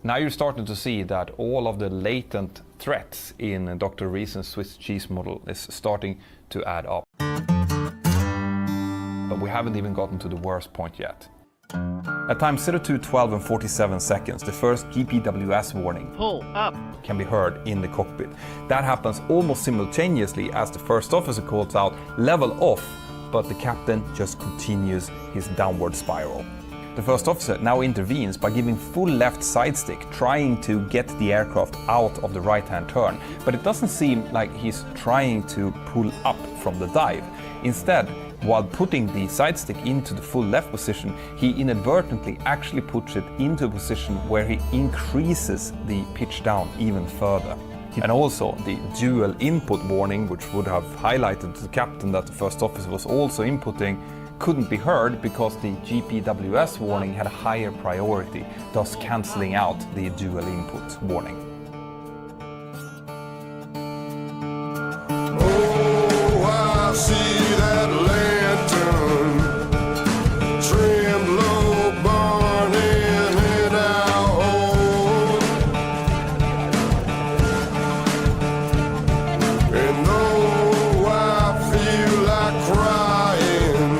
Now you're starting to see that all of the latent threats in Dr. Reason's Swiss cheese model is starting to add up. But we haven't even gotten to the worst point yet. At time 02:12 and 47 seconds, the first GPWS warning pull up can be heard in the cockpit. That happens almost simultaneously as the first officer calls out level off, but the captain just continues his downward spiral. The first officer now intervenes by giving full left side stick, trying to get the aircraft out of the right-hand turn, but it doesn't seem like he's trying to pull up from the dive. Instead, while putting the side stick into the full left position, he inadvertently actually puts it into a position where he increases the pitch down even further. And also the dual input warning, which would have highlighted to the captain that the first officer was also inputting, couldn't be heard because the GPWS warning had a higher priority, thus cancelling out the dual input warning. Oh, I see that lantern, trimmed low, burning it out. And though I feel like crying,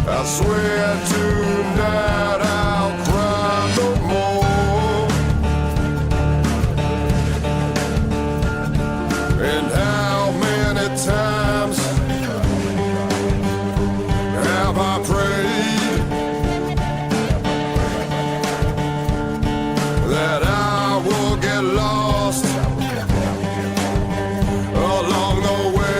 I swear tonight I'll cry no more. And how many times have I prayed that I will get lost along the way?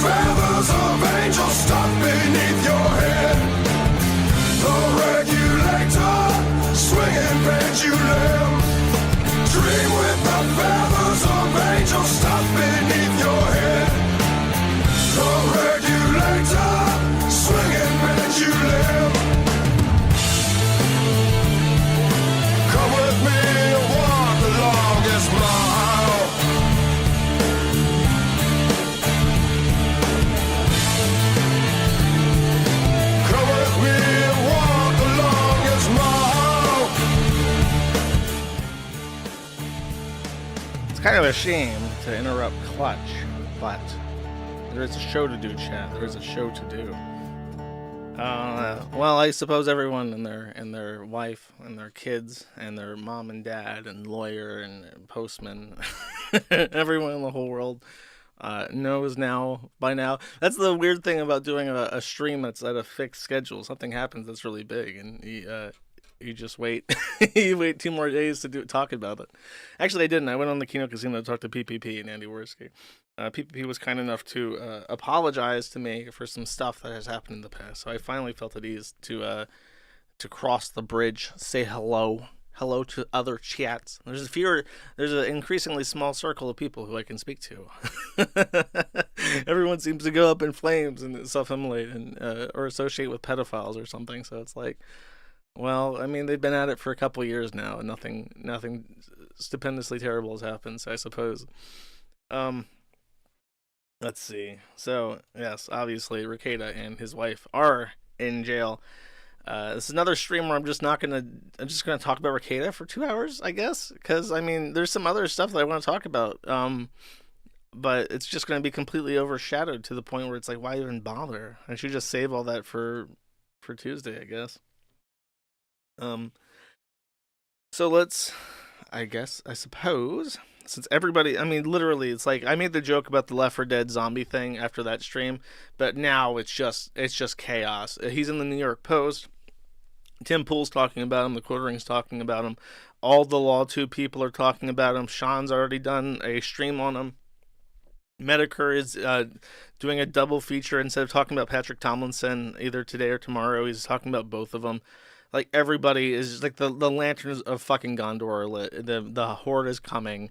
Feathers of angels stuck beneath your head. The regulator, swinging pendulum. Dream with the feathers of angels stuck beneath your head. The regulator, swinging pendulum. Come with me and walk the longest mile. It's kind of a shame to interrupt Clutch, but there is a show to do, chat. There is a show to do. Well, I suppose everyone and their wife and their kids and their mom and dad and lawyer and postman, everyone in the whole world knows by now. That's the weird thing about doing a stream that's at a fixed schedule. Something happens that's really big, and you just wait. You wait 2 more days to talk about it. Actually, I didn't. I went on the Kino Casino to talk to PPP and Andy Worski. PPP was kind enough to apologize to me for some stuff that has happened in the past. So I finally felt at ease to cross the bridge, say hello to other chats. There's an increasingly small circle of people who I can speak to. Everyone seems to go up in flames and self-immolate and or associate with pedophiles or something. So it's like, well, I mean, they've been at it for a couple of years now, and nothing stupendously terrible has happened. So I suppose. Let's see. So yes, obviously, Rekieta and his wife are in jail. This is another stream where I'm just gonna talk about Rekieta for 2 hours, I guess, because I mean, there's some other stuff that I want to talk about, but it's just gonna be completely overshadowed to the point where it's like, why even bother? I should just save all that for Tuesday, I guess. So I suppose, since everybody, I mean, literally, it's like I made the joke about the Left 4 Dead zombie thing after that stream, but now it's just chaos. He's in the New York Post. Tim Pool's talking about him. The Quartering's talking about him. All the Law 2 people are talking about him. Sean's already done a stream on him. Medicare is doing a double feature. Instead of talking about Patrick Tomlinson either today or tomorrow, he's talking about both of them. Like, everybody is like the lanterns of fucking Gondor are lit. The horde is coming.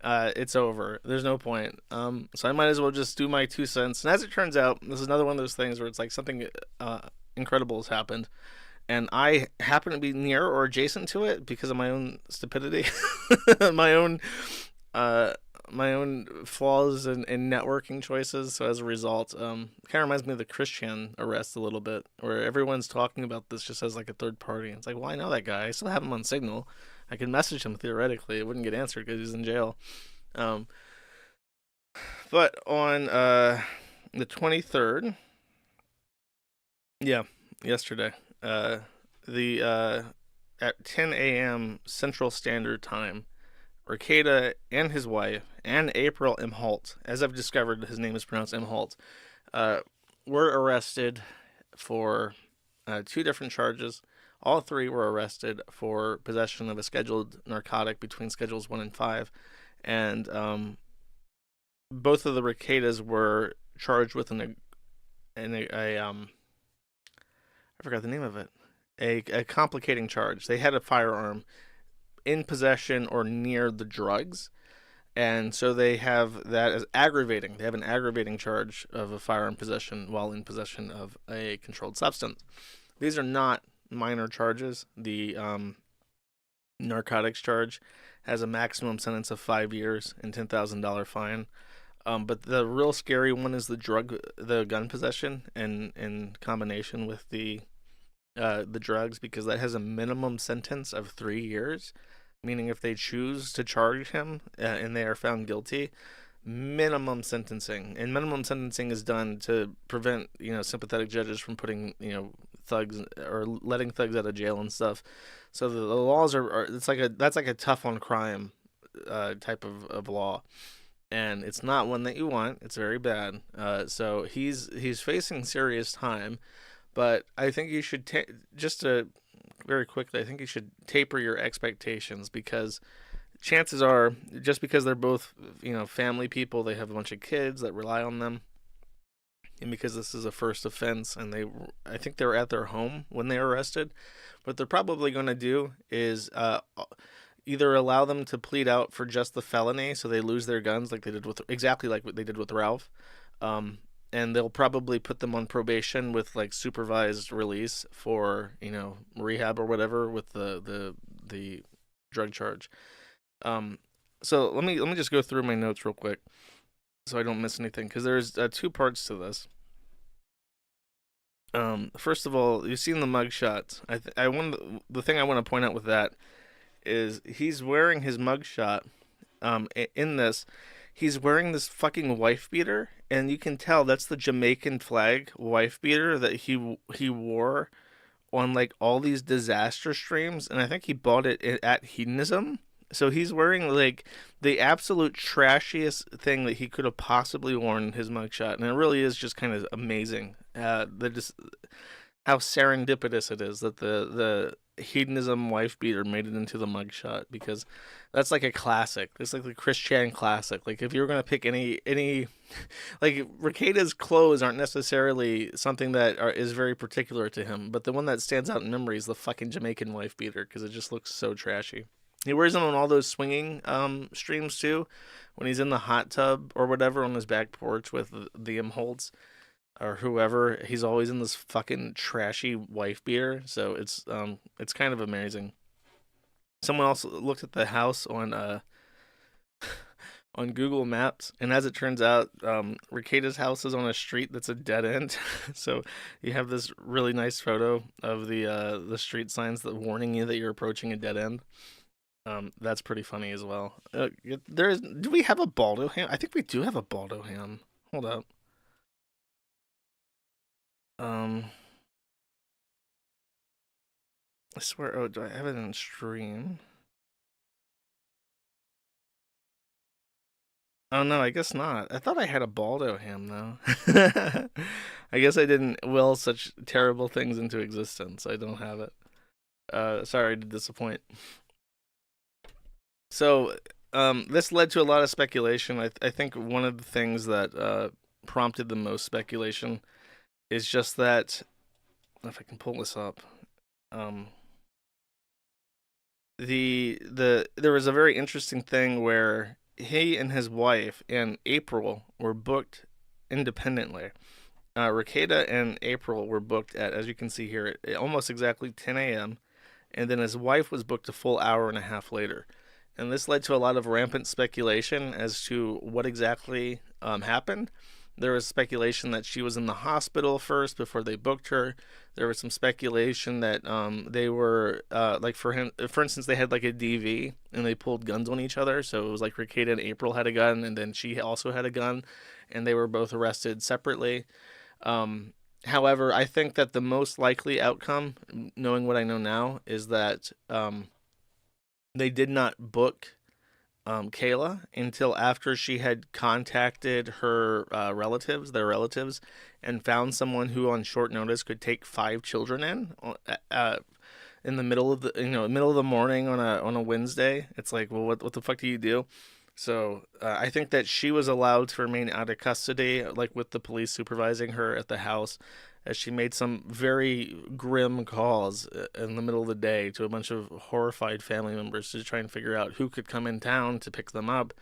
it's over. There's no point. So I might as well just do my 2 cents. And as it turns out, this is another one of those things where it's like something incredible has happened, and I happen to be near or adjacent to it because of my own stupidity, my own flaws in networking choices. So as a result, kind of reminds me of the Christian arrest a little bit, where everyone's talking about this just as like a third party. It's like, well, I know that guy. I still have him on Signal. I could message him theoretically. It wouldn't get answered because he's in jail. But on the 23rd, yeah, yesterday, at 10 a.m. Central Standard Time, Rekieta and his wife and April M. Holt, as I've discovered his name is pronounced M. Holt, were arrested for 2 different charges. All 3 were arrested for possession of a scheduled narcotic between Schedules 1 and 5. And both of the Rekietas were charged with I forgot the name of it. A complicating charge. They had a firearm in possession or near the drugs. And so they have that as aggravating. They have an aggravating charge of a firearm possession while in possession of a controlled substance. These are not minor charges. The narcotics charge has a maximum sentence of 5 years and $10,000 fine. But the real scary one is the gun possession, in combination with the drugs, because that has a minimum sentence of 3 years. Meaning, if they choose to charge him and they are found guilty, minimum sentencing. And minimum sentencing is done to prevent, sympathetic judges from putting, thugs or letting thugs out of jail and stuff. So the laws are that's like a tough on crime type of law. And it's not one that you want. It's very bad. So he's facing serious time, but I think you should very quickly, I think you should taper your expectations, because chances are, just because they're both, family people, they have a bunch of kids that rely on them, and because this is a first offense, and I think they were at their home when they were arrested, what they're probably going to do is either allow them to plead out for just the felony, so they lose their guns, exactly like what they did with Ralph, and they'll probably put them on probation with like supervised release for rehab or whatever with the drug charge. So let me just go through my notes real quick so I don't miss anything, because there's 2 parts to this. First of all, you've seen the mugshot. The thing I want to point out with that is he's wearing his mugshot. In this, he's wearing this fucking wife beater, and you can tell that's the Jamaican flag wife beater that he wore on like all these disaster streams, and I think he bought it at Hedonism. So he's wearing like the absolute trashiest thing that he could have possibly worn in his mugshot, and it really is just kind of amazing. How serendipitous it is that the Hedonism wife beater made it into the mugshot, because that's like a classic. It's like the Christian classic. Like if you were gonna pick any like Rekieta's clothes aren't necessarily something that is very particular to him, but the one that stands out in memory is the fucking Jamaican wife beater, because it just looks so trashy. He wears them on all those swinging streams too, when he's in the hot tub or whatever on his back porch with the Holtz or whoever. He's always in this fucking trashy wife beater, so it's kind of amazing. Someone else looked at the house on Google Maps, and as it turns out, Rekieta's house is on a street that's a dead end. So you have this really nice photo of the street signs that warning you that you're approaching a dead end. That's pretty funny as well. Do we have a Baldo ham? I think we do have a Baldo ham. Hold up. I swear, do I have it in stream? Oh no, I guess not. I thought I had a Baldo ham though. I guess I didn't will such terrible things into existence. I don't have it. Sorry to disappoint. So, this led to a lot of speculation. I think one of the things that prompted the most speculation is just that, if I can pull this up, there was a very interesting thing where he and his wife and April were booked independently. Rekieta and April were booked at, as you can see here, at almost exactly 10 a.m. And then his wife was booked a full hour and a half later. And this led to a lot of rampant speculation as to what exactly happened. There was speculation that she was in the hospital first before they booked her. There was some speculation that they were like for instance, they had like a DV and they pulled guns on each other. So it was like Rekieta and April had a gun, and then she also had a gun, and they were both arrested separately. However, I think that the most likely outcome, knowing what I know now, is that they did not book Kayla until after she had contacted her their relatives, and found someone who on short notice could take 5 children in the middle of the morning on a Wednesday. It's like, well, what the fuck do you do? So I think that she was allowed to remain out of custody, like with the police supervising her at the house, as she made some very grim calls in the middle of the day to a bunch of horrified family members to try and figure out who could come in town to pick them up,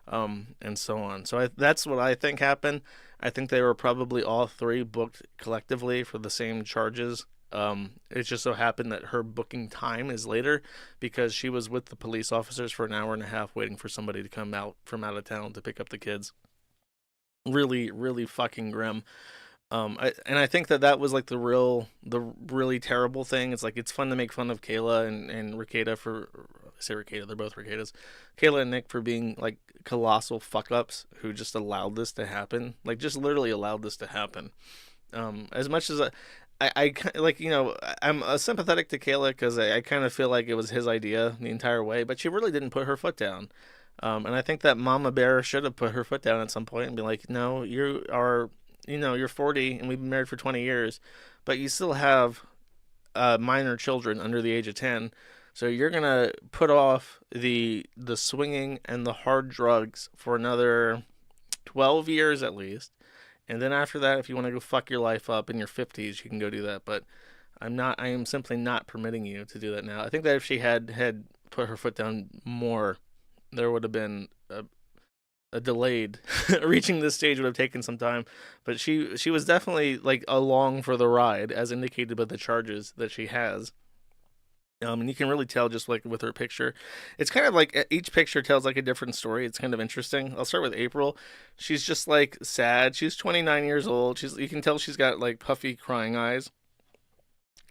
and so on. So that's what I think happened. I think they were probably all 3 booked collectively for the same charges. It just so happened that her booking time is later because she was with the police officers for an hour and a half waiting for somebody to come out from out of town to pick up the kids. Really, really fucking grim. I think that was like the really terrible thing. It's like, it's fun to make fun of Kayla and Rekieta I say Rekieta, they're both Reketas. Kayla and Nick for being like colossal fuck ups who just allowed this to happen. Like, just literally allowed this to happen. As much as I like, I'm sympathetic to Kayla because I kind of feel like it was his idea the entire way, but she really didn't put her foot down. And I think that Mama Bear should have put her foot down at some point and be like, no, you're 40 and we've been married for 20 years, but you still have minor children under the age of 10. So you're going to put off the swinging and the hard drugs for another 12 years at least. And then after that, if you want to go fuck your life up in your 50s, you can go do that. But I am simply not permitting you to do that now. I think that if she had put her foot down more, there would have been a delayed reaching this stage would have taken some time, but she was definitely like along for the ride, as indicated by the charges that she has. And you can really tell just like with her picture. It's kind of like each picture tells like a different story. It's kind of interesting. I'll start with April. She's just like sad. She's 29 years old. You can tell she's got like puffy crying eyes.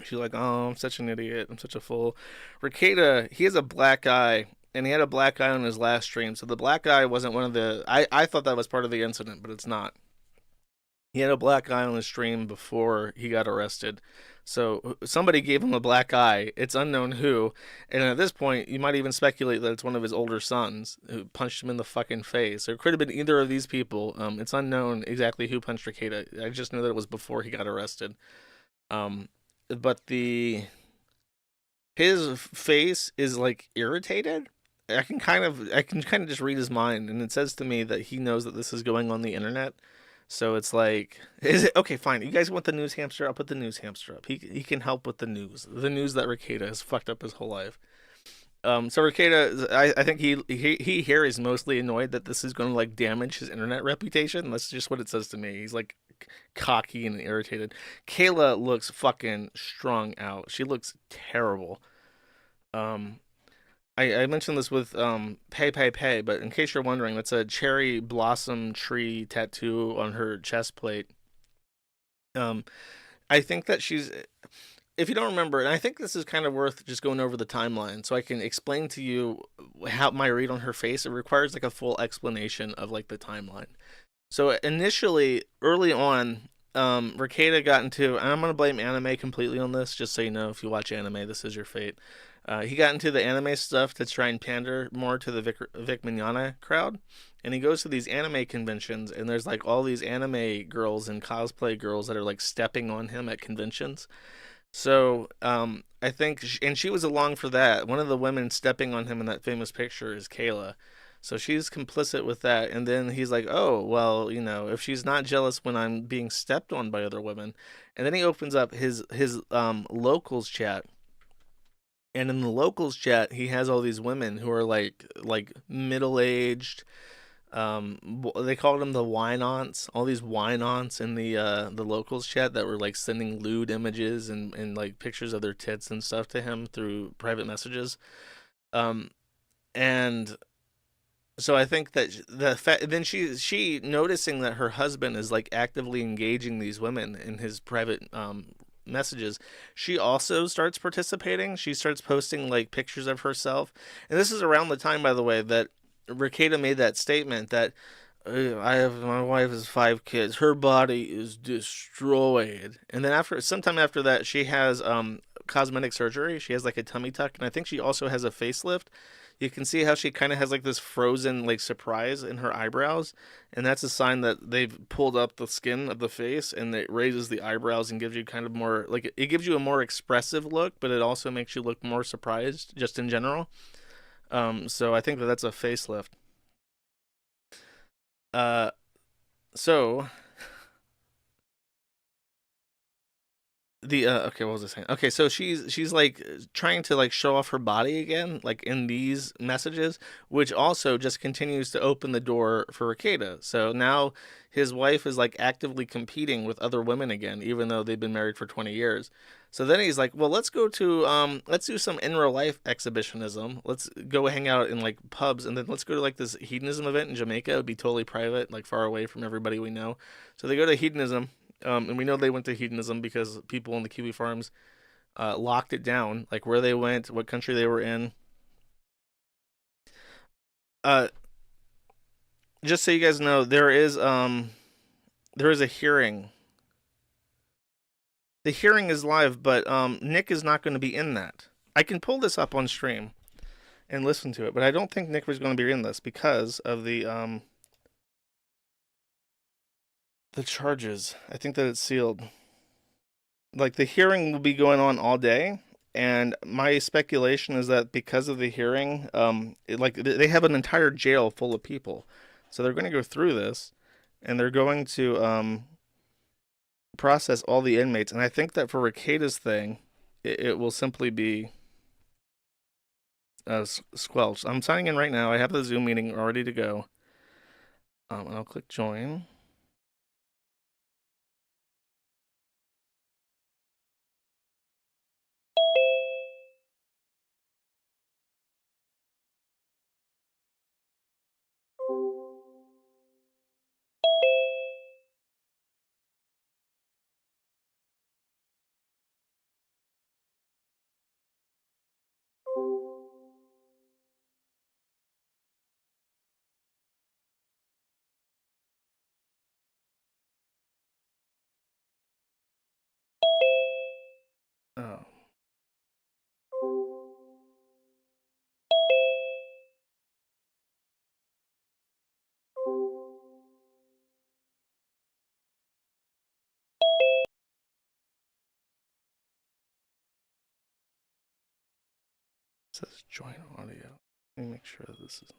She's like, oh, I'm such an idiot. I'm such a fool. Rekieta, he has a black eye. And he had a black eye on his last stream. So the black eye wasn't one of the... I thought that was part of the incident, but it's not. He had a black eye on his stream before he got arrested. So somebody gave him a black eye. It's unknown who. And at this point, you might even speculate that it's one of his older sons who punched him in the fucking face. Or it could have been either of these people. It's unknown exactly who punched Rekieta. I just know that it was before he got arrested. But his face is like irritated. I can kind of just read his mind, and it says to me that he knows that this is going on the internet. So it's like, is it okay? Fine, you guys want the news hamster? I'll put the news hamster up. He can help with the news that Rekieta has fucked up his whole life. So Rekieta, I think he here is mostly annoyed that this is going to like damage his internet reputation. That's just what it says to me. He's like cocky and irritated. Kayla looks fucking strung out. She looks terrible. I mentioned this with Pay, but in case you're wondering, that's a cherry blossom tree tattoo on her chest plate. I think that she's, if you don't remember, and I think this is kind of worth just going over the timeline so I can explain to you how my read on her face. It requires like a full explanation of like the timeline. So initially, early on, Rekieta got into, and I'm going to blame anime completely on this, just so you know, if you watch anime, this is your fate. He got into the anime stuff to try and pander more to the Vic Mignogna crowd. And he goes to these anime conventions, and there's like all these anime girls and cosplay girls that are like stepping on him at conventions. So I think, and she was along for that. One of the women stepping on him in that famous picture is Kayla. So she's complicit with that. And then he's like, oh, well, if she's not jealous when I'm being stepped on by other women. And then he opens up his locals chat. And in the locals chat, he has all these women who are like middle aged. They called them the wine aunts. All these wine aunts in the locals chat that were like sending lewd images and like pictures of their tits and stuff to him through private messages. And so I think that then she noticing that her husband is like actively engaging these women in his private messages, she also starts participating. She starts posting like pictures of herself, and this is around the time, by the way, that Rekieta made that statement that my wife has 5 kids, her body is destroyed, and then sometime after that, she has cosmetic surgery. She has like a tummy tuck, and I think she also has a facelift. You can see how she kind of has like this frozen like surprise in her eyebrows, and that's a sign that they've pulled up the skin of the face and it raises the eyebrows and gives you kind of more like it gives you a more expressive look, but it also makes you look more surprised just in general. So I think that's a facelift. So the okay, what was I saying? Okay, so she's like trying to like show off her body again, like in these messages, which also just continues to open the door for Rekieta. So now his wife is like actively competing with other women again, even though they've been married for 20 years. So then he's like, well, let's do some in real life exhibitionism. Let's go hang out in like pubs, and then let's go to like this hedonism event in Jamaica. It would be totally private, like far away from everybody we know. So they go to hedonism. And we know they went to hedonism because people in the Kiwi farms locked it down, like where they went, what country they were in. Just so you guys know, there is a hearing. The hearing is live, but Nick is not going to be in that. I can pull this up on stream and listen to it, but I don't think Nick was going to be in this because of the charges. I think that it's sealed. Like the hearing will be going on all day, and my speculation is that because of the hearing, they have an entire jail full of people, so they're going to go through this, and they're going to process all the inmates. And I think that for Rekieta's thing, it will simply be squelched. I'm signing in right now. I have the Zoom meeting ready to go. And I'll click join. Oh. It says join audio. Let me make sure that this is.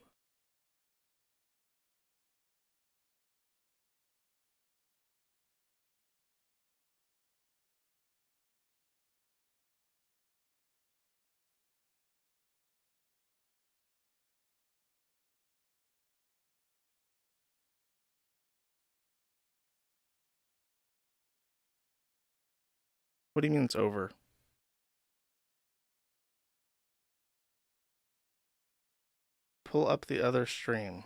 What do you mean it's over? Pull up the other stream.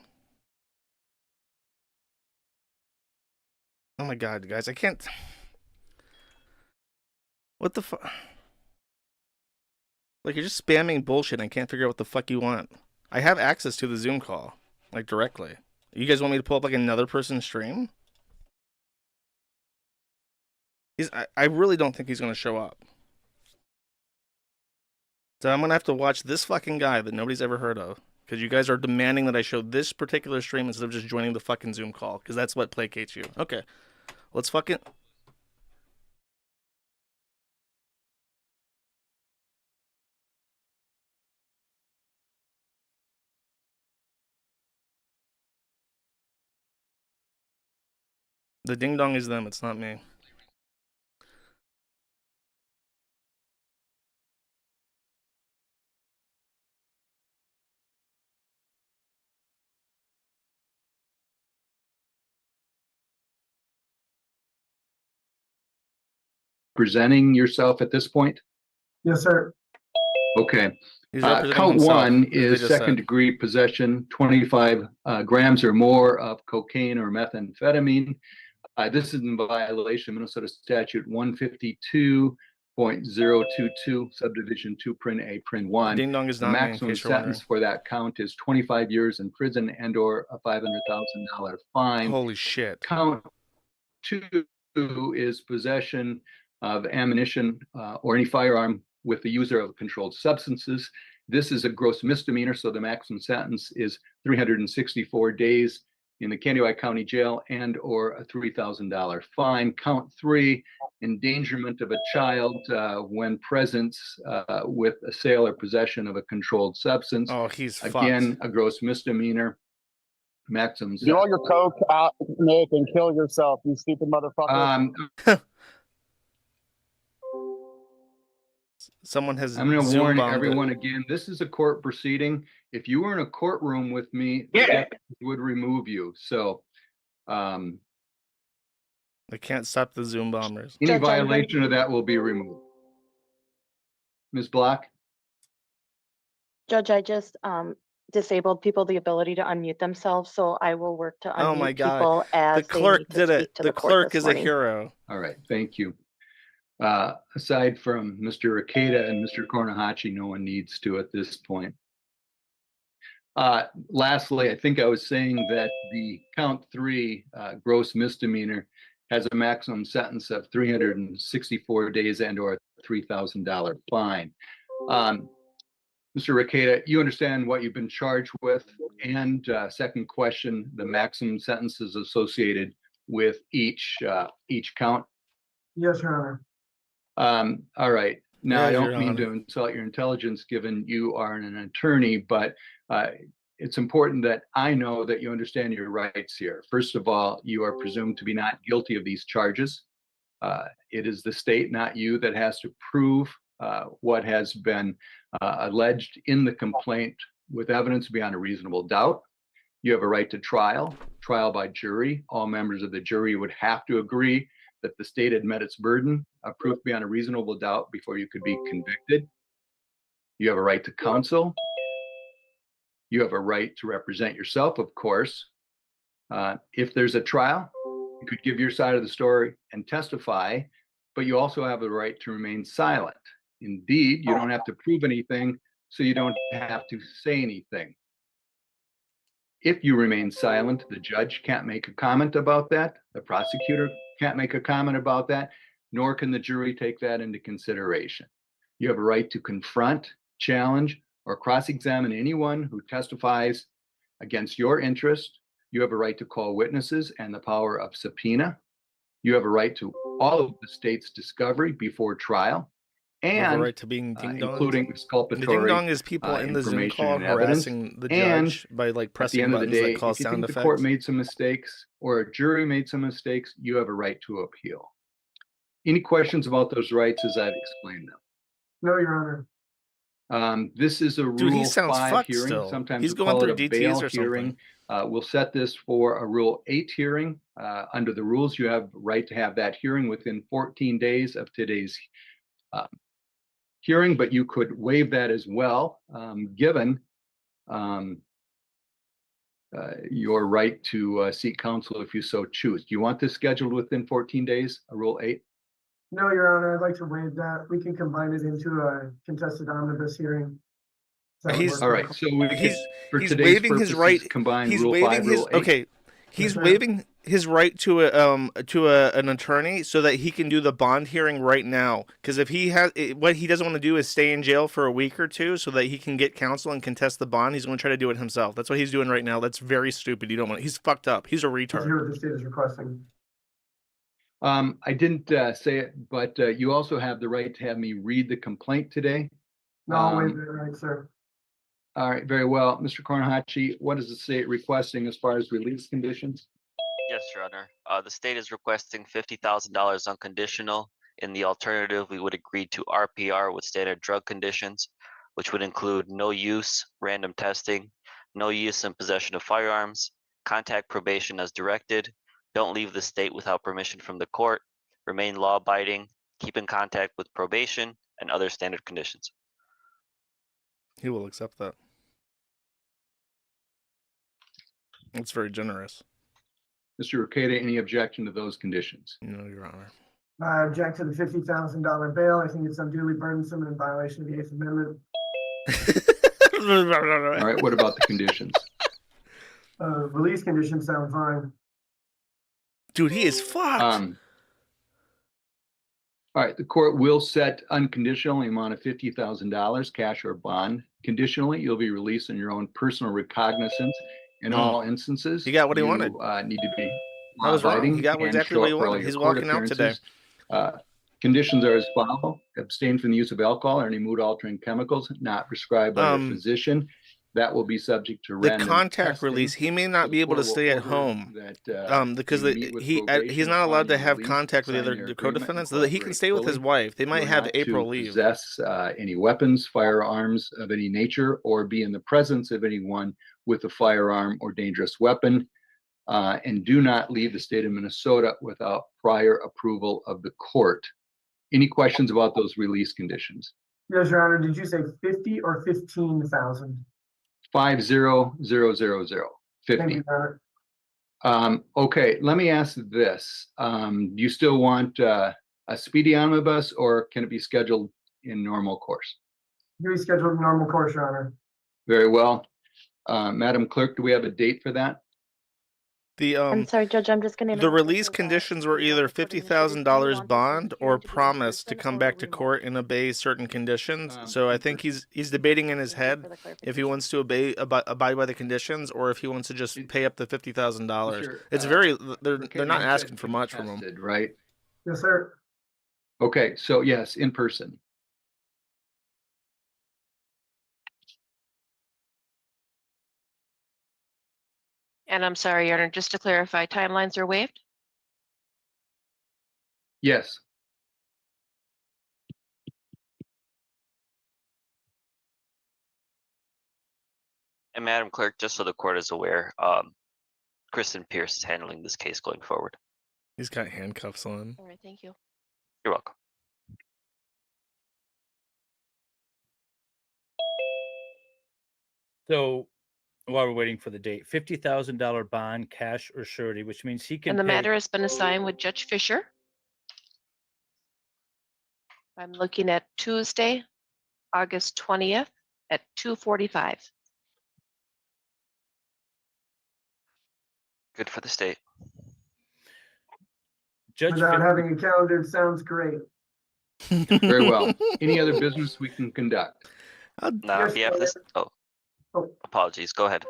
Oh my god, guys, I can't. What the fuck? Like, you're just spamming bullshit. I can't figure out what the fuck you want. I have access to the Zoom call, like, directly. You guys want me to pull up, like, another person's stream? I really don't think he's going to show up. So I'm going to have to watch this fucking guy that nobody's ever heard of. Because you guys are demanding that I show this particular stream instead of just joining the fucking Zoom call. Because that's what placates you. Okay. Let's fucking... The ding dong is them, it's not me. representing yourself at this point? Yes, sir. Okay. He's representing Count himself, one as they is just second said. degree possession, 25 grams or more of cocaine or methamphetamine. This is in violation of Minnesota statute 152.022, subdivision 2, print A, print 1. Ding dong is The not me, in maximum case you're wondering. sentence for that count is 25 years in prison and or a $500,000 fine. Holy shit. Count 2 is possession of ammunition or any firearm with the user of controlled substances. This is a gross misdemeanor, so the maximum sentence is 364 days in the Kansas County Jail and or a $3,000 fine. Count 3, endangerment of a child when present with a sale or possession of a controlled substance. Oh, he's Again, fucked. a gross misdemeanor. Maximum Do all your coke out, Nick, and kill yourself, you stupid motherfucker. Someone has I'm going to Zoom warn bombed everyone it. again, this is a court proceeding. If you were in a courtroom with me, the deputies would remove you. So They can't stop the Zoom bombers. any Judge, I'm going violation of that will be removed. Ms. Block? Judge, I just disabled people the ability to unmute themselves, so I will work to Oh unmute my God. people as The they clerk need to did speak it. to The court clerk this is a morning. hero. All right, thank you. Aside from Mr. Rekieta and Mr. Kornahachi, no one needs to at this point. Lastly, I think I was saying that the count 3 gross misdemeanor has a maximum sentence of 364 days and or a $3,000 fine. Mr. Rekieta, you understand what you've been charged with? And second question, the maximum sentences associated with each count? Yes, Your All right. Now, I Yes, don't Your mean Honor. to insult your intelligence, given you are an attorney, but it's important that I know that you understand your rights here. First of all, you are presumed to be not guilty of these charges. It is the state, not you, that has to prove what has been alleged in the complaint with evidence beyond a reasonable doubt. You have a right to trial by jury. All members of the jury would have to agree that the state had met its burden of proof beyond a reasonable doubt before you could be convicted. You have a right to counsel. You have a right to represent yourself, of course. If there's a trial, you could give your side of the story and testify, but you also have the right to remain silent. Indeed, you don't have to prove anything, so you don't have to say anything. If you remain silent, the judge can't make a comment about that. The prosecutor can't make a comment about that, nor can the jury take that into consideration. You have a right to confront, challenge, or cross-examine anyone who testifies against your interest. You have a right to call witnesses and the power of subpoena. You have a right to all of the state's discovery before trial, You have a and right to being ding dong. including The exculpatory ding dong is people in the Zoom information call and evidence. harassing the And judge by like At the pressing end of the buttons day, that cause if you sound think the court effects. made some mistakes or a jury made some mistakes, you have a right to appeal. Any questions about those rights as I've explained them? No, Your Honor. This is a Dude, he Rule sounds 5 fucked hearing. still. Sometimes He's we going call through it a DTs bail or hearing. something. We'll set this for a Rule 8 hearing. Under the rules, you have right to have that hearing within 14 days of today's hearing, but you could waive that as well, given your right to seek counsel if you so choose. Do you want this scheduled within 14 days, Rule 8? No, Your Honor, I'd like to waive that. We can combine it into a contested omnibus hearing. That would He's- work All for right, so we He's for he's today's waiving his purposes, right. combine He's Rule waiving 5, his Rule 8. okay. He's sir. waiving his right to an attorney so that he can do the bond hearing right now. Because if he has what he doesn't want to do is stay in jail for a week or two so that he can get counsel and contest the bond. He's going to try to do it himself. That's what he's doing right now. That's very stupid. You don't want. He's fucked up. He's a Let's retard. hear what the state is requesting. I didn't say it, but you also have the right to have me read the complaint today. No, I'll waive it, right, sir. All right, very well. Mr. Kornahachi, what is the state requesting as far as release conditions? Yes, Your Honor. The state is requesting $50,000 unconditional. In the alternative, we would agree to RPR with standard drug conditions, which would include no use, random testing, no use and possession of firearms, contact probation as directed, don't leave the state without permission from the court, remain law-abiding, keep in contact with probation, and other standard conditions. He will accept that. It's very generous. Mr. Rekieta, any objection to those conditions? No, Your Honor. I object to the $50,000 bail. I think it's unduly burdensome and in violation of the Eighth Amendment. All right, what about the conditions? Release conditions sound fine. Dude, he is fucked. All right, the court will set unconditionally amount of $50,000, cash or bond. Conditionally, you'll be released on your own personal recognizance. In all instances, He got what he you, wanted. Need to be I was wrong. law-abiding He got and exactly show what he up for all wanted. your He's court walking out today. appearances. Conditions are as follow: abstain from the use of alcohol or any mood-altering chemicals not prescribed by your physician. That will be subject to The random contact testing. release, he may not be able to stay at home because he's not allowed to have contact with the other co-defendants. He can stay with his wife. They might have April leave. Possess any weapons, firearms of any nature, or be in the presence of anyone with a firearm or dangerous weapon, and do not leave the state of Minnesota without prior approval of the court. Any questions about those release conditions? Yes, Your Honor. Did you say 50 or 15,000? 50,000. Thank 50. you, Your Honor. Okay, let me ask this. Do you still want a speedy omnibus, or can it be scheduled in normal course? You rescheduled normal course, Your Honor. Very well. Madam Clerk, do we have a date for that? I'm sorry, Judge, I'm just gonna. The release conditions were either $50,000 bond or promise to come back to court and obey certain conditions. So I think he's debating in his head if he wants to abide by the conditions or if he wants to just pay up the $50,000. It's very they're not asking for much from him, right? Yes, sir. Okay, so yes, in person. And I'm sorry, Your Honor, just to clarify, timelines are waived? Yes. And Madam Clerk, just so the court is aware, Kristen Pierce is handling this case going forward. He's got handcuffs on. All right, thank you. You're welcome. So while we're waiting for the date, $50,000 bond, cash or surety, which means he can And the pay. matter has been assigned with Judge Fisher. I'm looking at Tuesday, August 20th at 2:45. Good for the state. Judge Without having a calendar, it sounds great. Very well. Any other business we can conduct? Now, if you have this, apologies. Go ahead.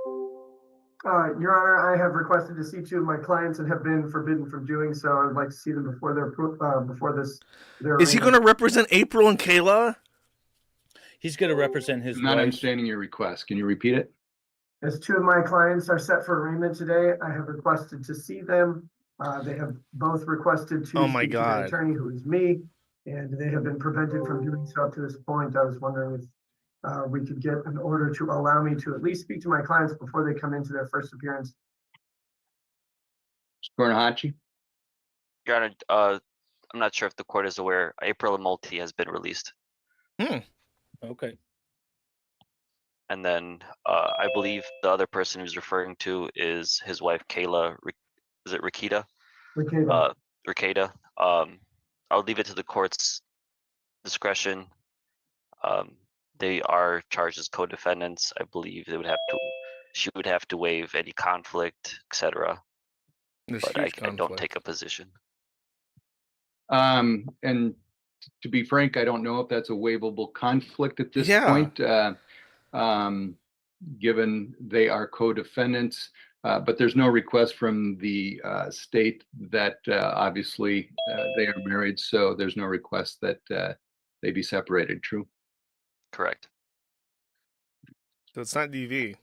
Your Honor, I have requested to see two of my clients and have been forbidden from doing so. I would like to see them before their Is he going to represent April and Kayla? He's going to represent his I'm not wife. understanding your request. Can you repeat it? As two of my clients are set for arraignment today, I have requested to see them. They have both requested to Oh my speak to God. the attorney, who is me, and they have been prevented from doing so up to this point. I was wondering if we could get an order to allow me to at least speak to my clients before they come into their first appearance. Gornahachi? Your Honor, I'm not sure if the court is aware, April Multi has been released. Okay. And then I believe the other person who's referring to is his wife, Kayla. Is it Rekieta? Rekieta. I'll leave it to the court's discretion. They are charged as co-defendants. I believe she would have to waive any conflict, etc. But I don't take a position. And to be frank, I don't know if that's a waivable conflict at this point, given they are co-defendants. But there's no request from the state that obviously they are married, so there's no request that they be separated. True? Correct. So it's not DV.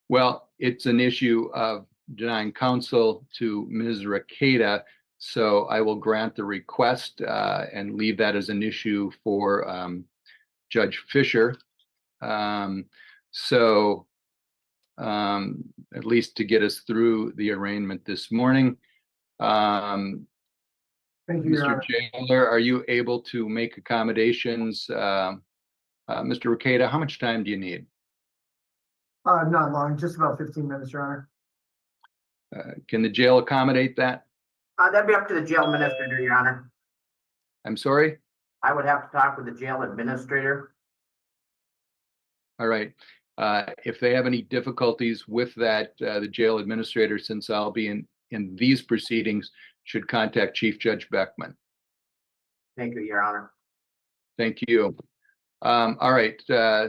Well, it's an issue of denying counsel to Ms. Rekieta, so I will grant the request and leave that as an issue for Judge Fisher. At least to get us through the arraignment this morning. Thank you, Your Mr. Honor. Jailer, are you able to make accommodations? Mr. Rekieta, how much time do you need? Not long, just about 15 minutes, Your Honor. Can the jail accommodate that? That'd be up to the jail administrator, Your Honor. I'm sorry? I would have to talk with the jail administrator. All right. If they have any difficulties with that, the jail administrator, since I'll be in these proceedings, should contact Chief Judge Beckman. Thank you, Your Honor. Thank you. All right.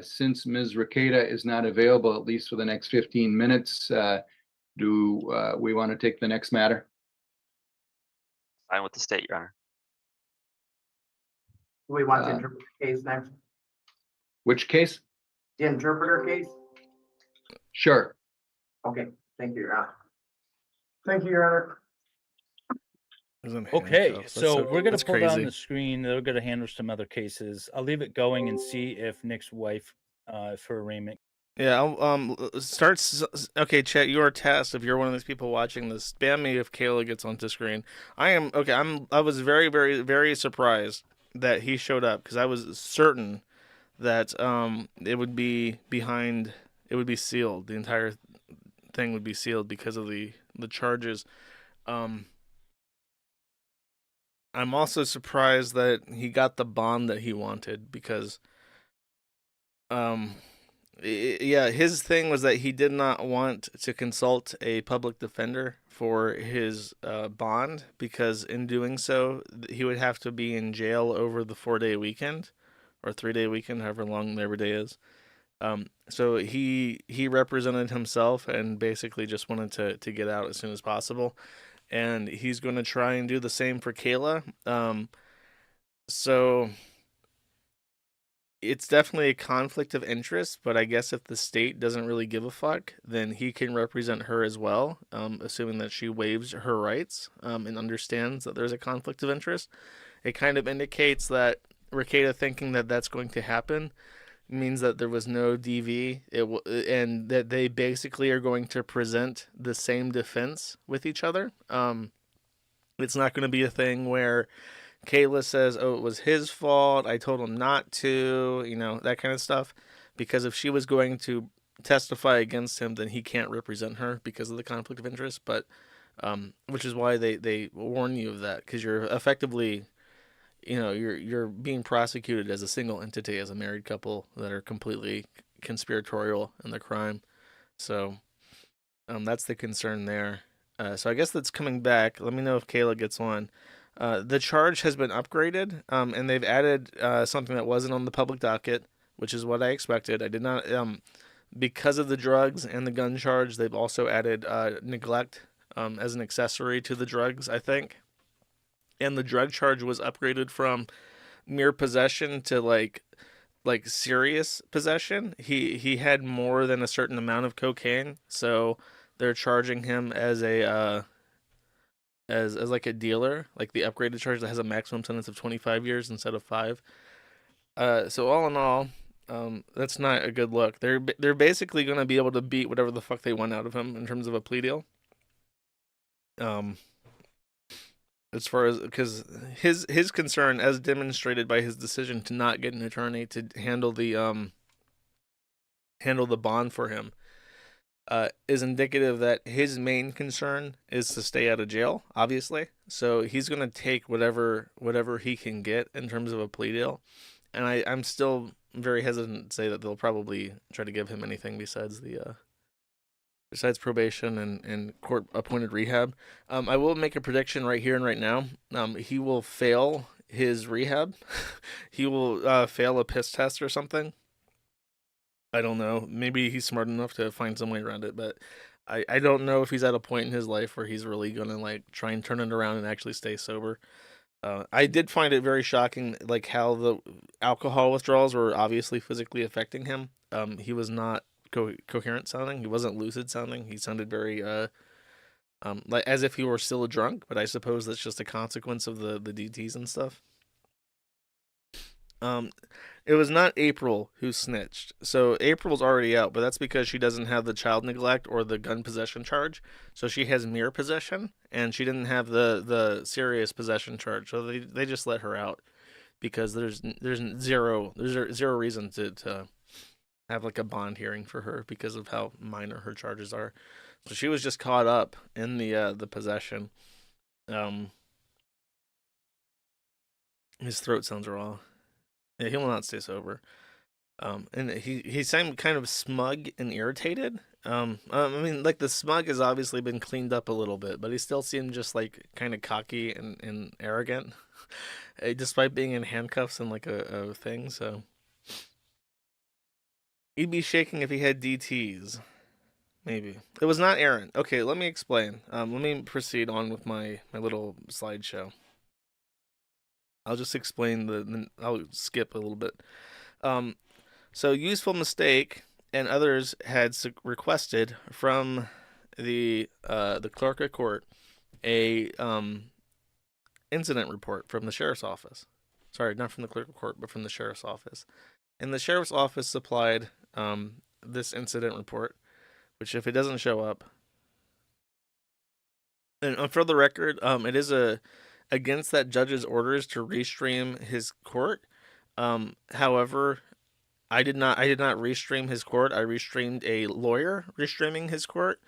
Since Ms. Rekieta is not available, at least for the next 15 minutes, do we want to take the next matter? Fine with the state, Your Honor. Do we want to interpret the case next? Which case? The interpreter case? Sure. Okay, thank you, Your Honor. Thank you, Your Honor. Okay, so we're gonna that's pull down crazy. the screen. They're gonna handle some other cases. I'll leave it going and see if Nick's wife, for arraignment. Yeah, I'll okay, chat, you are tasked if you're one of these people watching this. Spam me if Kayla gets onto screen. I was very, very, very surprised that he showed up because I was certain that it would be sealed. The entire thing would be sealed because of the charges. I'm also surprised that he got the bond that he wanted because his thing was that he did not want to consult a public defender for his bond because in doing so he would have to be in jail over the 4-day weekend or 3-day weekend, however long Labor Day is. So he represented himself and basically just wanted to get out as soon as possible. And he's going to try and do the same for Kayla. So it's definitely a conflict of interest, but I guess if the state doesn't really give a fuck, then he can represent her as well, assuming that she waives her rights and understands that there's a conflict of interest. It kind of indicates that Rekieta thinking that that's going to happen means that there was no DV, and that they basically are going to present the same defense with each other. It's not going to be a thing where Kayla says, oh, it was his fault, I told him not to, that kind of stuff. Because if she was going to testify against him, then he can't represent her because of the conflict of interest. But, which is why they warn you of that, because you're effectively... you're being prosecuted as a single entity, as a married couple that are completely conspiratorial in the crime. So that's the concern there. So I guess that's coming back. Let me know if Kayla gets on. The charge has been upgraded, and they've added something that wasn't on the public docket, which is what I expected. I did not, because of the drugs and the gun charge, they've also added neglect as an accessory to the drugs, I think. And the drug charge was upgraded from mere possession to like serious possession. He had more than a certain amount of cocaine, so they're charging him as a as like a dealer, like the upgraded charge that has a maximum sentence of 25 years instead of 5. So all in all, that's not a good look. They're basically going to be able to beat whatever the fuck they want out of him in terms of a plea deal. As far as, because his concern, as demonstrated by his decision to not get an attorney to handle the bond for him, is indicative that his main concern is to stay out of jail, obviously. So he's going to take whatever he can get in terms of a plea deal. And I'm still very hesitant to say that they'll probably try to give him anything besides besides probation and court-appointed rehab. I will make a prediction right here and right now. He will fail his rehab. He will fail a piss test or something. I don't know. Maybe he's smart enough to find some way around it, but I don't know if he's at a point in his life where he's really going to try and turn it around and actually stay sober. I did find it very shocking, how the alcohol withdrawals were obviously physically affecting him. He was not coherent sounding. He wasn't lucid sounding. He sounded very as if he were still drunk, but I suppose that's just a consequence of the DTs and stuff. It was not April who snitched. So April's already out, but that's because she doesn't have the child neglect or the gun possession charge. So she has mere possession, and she didn't have the serious possession charge. So they just let her out because there's zero reason to have like a bond hearing for her because of how minor her charges are. So she was just caught up in the possession. His throat sounds raw. Yeah, he will not stay sober. And he seemed kind of smug and irritated. I mean, like the smug has obviously been cleaned up a little bit, but he still seemed just like kind of cocky and arrogant, despite being in handcuffs and like a thing. So he'd be shaking if he had DTs. Maybe it was not Aaron. Okay, let me explain. Let me proceed on with my little slideshow. I'll just explain I'll skip a little bit. So useful mistake and others had requested from the clerk of court a incident report from the sheriff's office. Sorry, not from the clerk of court, but from the sheriff's office. And the sheriff's office supplied this incident report, which if it doesn't show up, and for the record, it is against that judge's orders to restream his court. However, I did not restream his court. I restreamed a lawyer restreaming his court.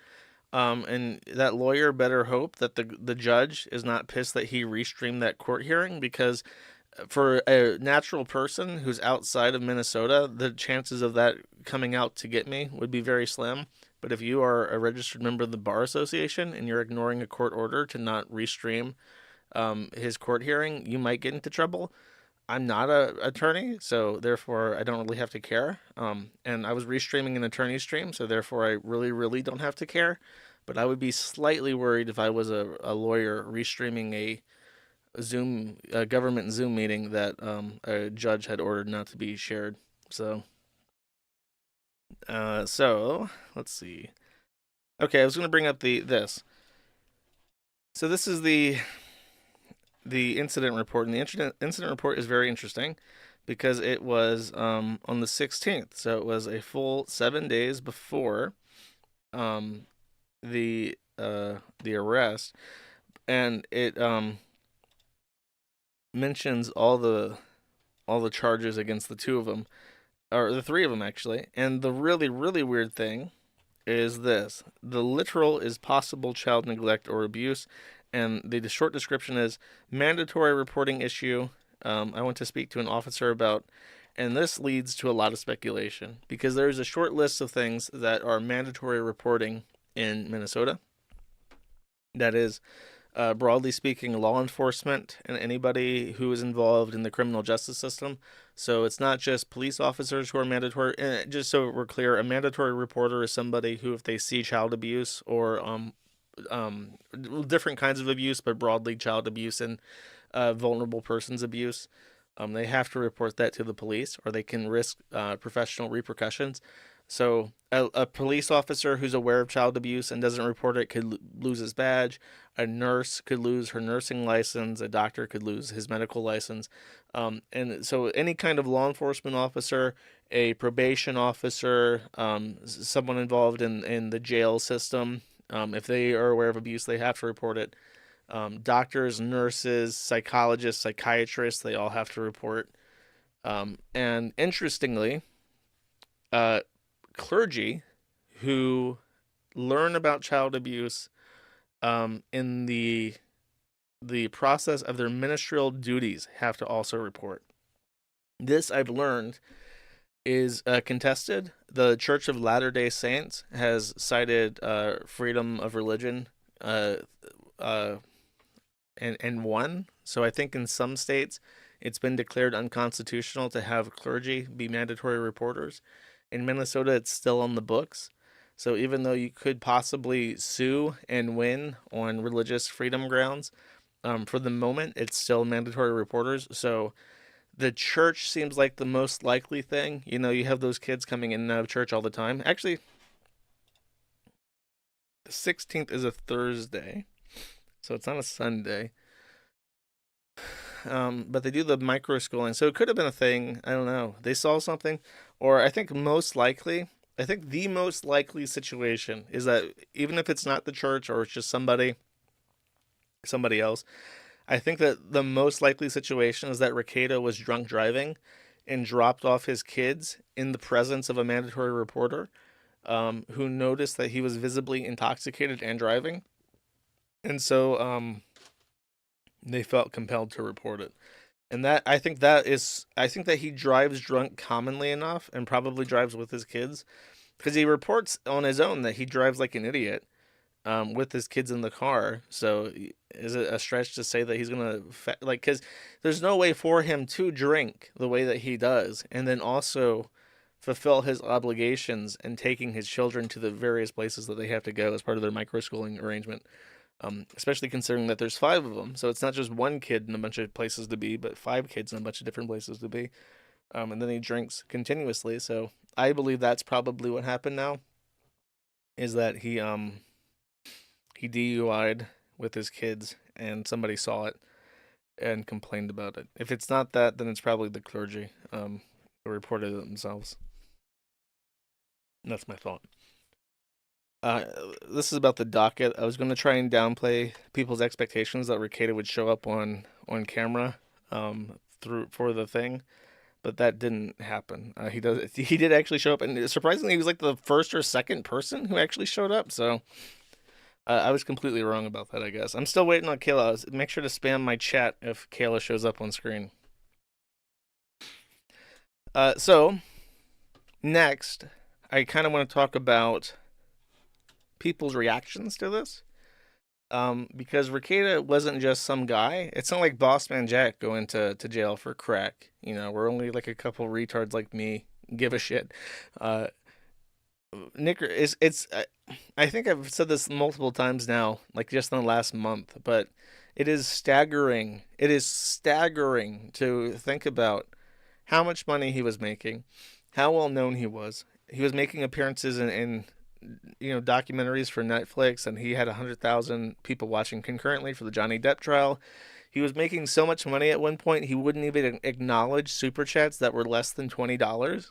And that lawyer better hope that the judge is not pissed that he restreamed that court hearing, because for a natural person who's outside of Minnesota, the chances of that coming out to get me would be very slim. But if you are a registered member of the Bar Association and you're ignoring a court order to not restream his court hearing, you might get into trouble. I'm not an attorney, so therefore I don't really have to care. And I was restreaming an attorney stream, so therefore I really, really don't have to care. But I would be slightly worried if I was a lawyer restreaming a government Zoom meeting that a judge had ordered not to be shared. So let's see. Okay, I was going to bring up this. So this is the incident report, and the incident report is very interesting because it was on the 16th, so it was a full 7 days before the arrest, and it mentions all the charges against the two of them, or the three of them actually. And the really, really weird thing is this: the literal is possible child neglect or abuse. And the short description is mandatory reporting issue. I want to speak to an officer about, and this leads to a lot of speculation because there's a short list of things that are mandatory reporting in Minnesota. That is, broadly speaking, law enforcement and anybody who is involved in the criminal justice system. So it's not just police officers who are mandatory. Just so we're clear, a mandatory reporter is somebody who, if they see child abuse or different kinds of abuse, but broadly child abuse and vulnerable persons abuse, they have to report that to the police, or they can risk professional repercussions. So a police officer who's aware of child abuse and doesn't report it could lose his badge. A nurse could lose her nursing license. A doctor could lose his medical license. And so any kind of law enforcement officer, a probation officer, someone involved in the jail system, if they are aware of abuse, they have to report it. Doctors, nurses, psychologists, psychiatrists, they all have to report. And interestingly, clergy who learn about child abuse in the process of their ministerial duties have to also report. This, I've learned, is contested. The Church of Latter-day Saints has cited freedom of religion and won. So I think in some states it's been declared unconstitutional to have clergy be mandatory reporters. In Minnesota, it's still on the books. So even though you could possibly sue and win on religious freedom grounds, for the moment, it's still mandatory reporters. So the church seems like the most likely thing. You know, you have those kids coming in and out of church all the time. Actually, the 16th is a Thursday, so it's not a Sunday. but they do the micro schooling, so it could have been a thing. I don't know. They saw something, or I think the most likely situation is that even if it's not the church or it's just somebody else, I think that the most likely situation is that Rekieta was drunk driving and dropped off his kids in the presence of a mandatory reporter, who noticed that he was visibly intoxicated and driving. And so they felt compelled to report it. And I think that he drives drunk commonly enough and probably drives with his kids, because he reports on his own that he drives like an idiot with his kids in the car. So is it a stretch to say that he's going to, because there's no way for him to drink the way that he does and then also fulfill his obligations and taking his children to the various places that they have to go as part of their micro-schooling arrangement. Especially considering that there's 5 of them. So it's not just one kid in a bunch of places to be, but 5 kids in a bunch of different places to be. And then he drinks continuously. So I believe that's probably what happened now, is that he DUI'd with his kids and somebody saw it and complained about it. If it's not that, then it's probably the clergy who reported it themselves. And that's my thought. This is about the docket. I was going to try and downplay people's expectations that Rekieta would show up on camera for the thing, but that didn't happen. He did actually show up, and surprisingly, he was like the first or second person who actually showed up. So I was completely wrong about that, I guess. I'm still waiting on Kayla. Make sure to spam my chat if Kayla shows up on screen. So next, I kind of want to talk about people's reactions to this, because Rekieta wasn't just some guy. It's not like Bossman Jack going to jail for crack. We're only like a couple retards like me give a shit. Nick, I think I've said this multiple times now, like just in the last month, but it is staggering. It is staggering to think about how much money he was making, how well known he was. He was making appearances in documentaries for Netflix, and he had 100,000 people watching concurrently for the Johnny Depp trial. He was making so much money at one point, he wouldn't even acknowledge super chats that were less than $20.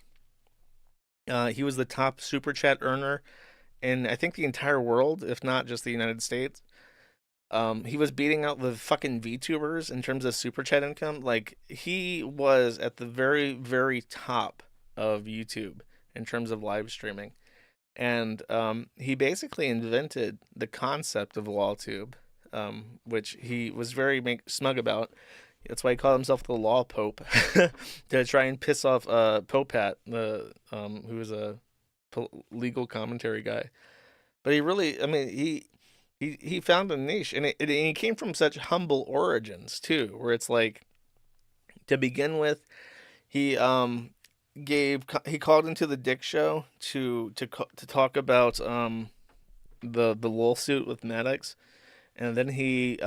He was the top super chat earner in, I think, the entire world, if not just the United States. He was beating out the fucking VTubers in terms of super chat income. Like, he was at the very, very top of YouTube in terms of live streaming. And he basically invented the concept of LawTube, which he was very smug about. That's why he called himself the Law Pope, to try and piss off Popat, who was a legal commentary guy. But he really, he found a niche, and he came from such humble origins too, where it's like, to begin with, he called into the Dick Show to talk about the lawsuit with Maddox, and then he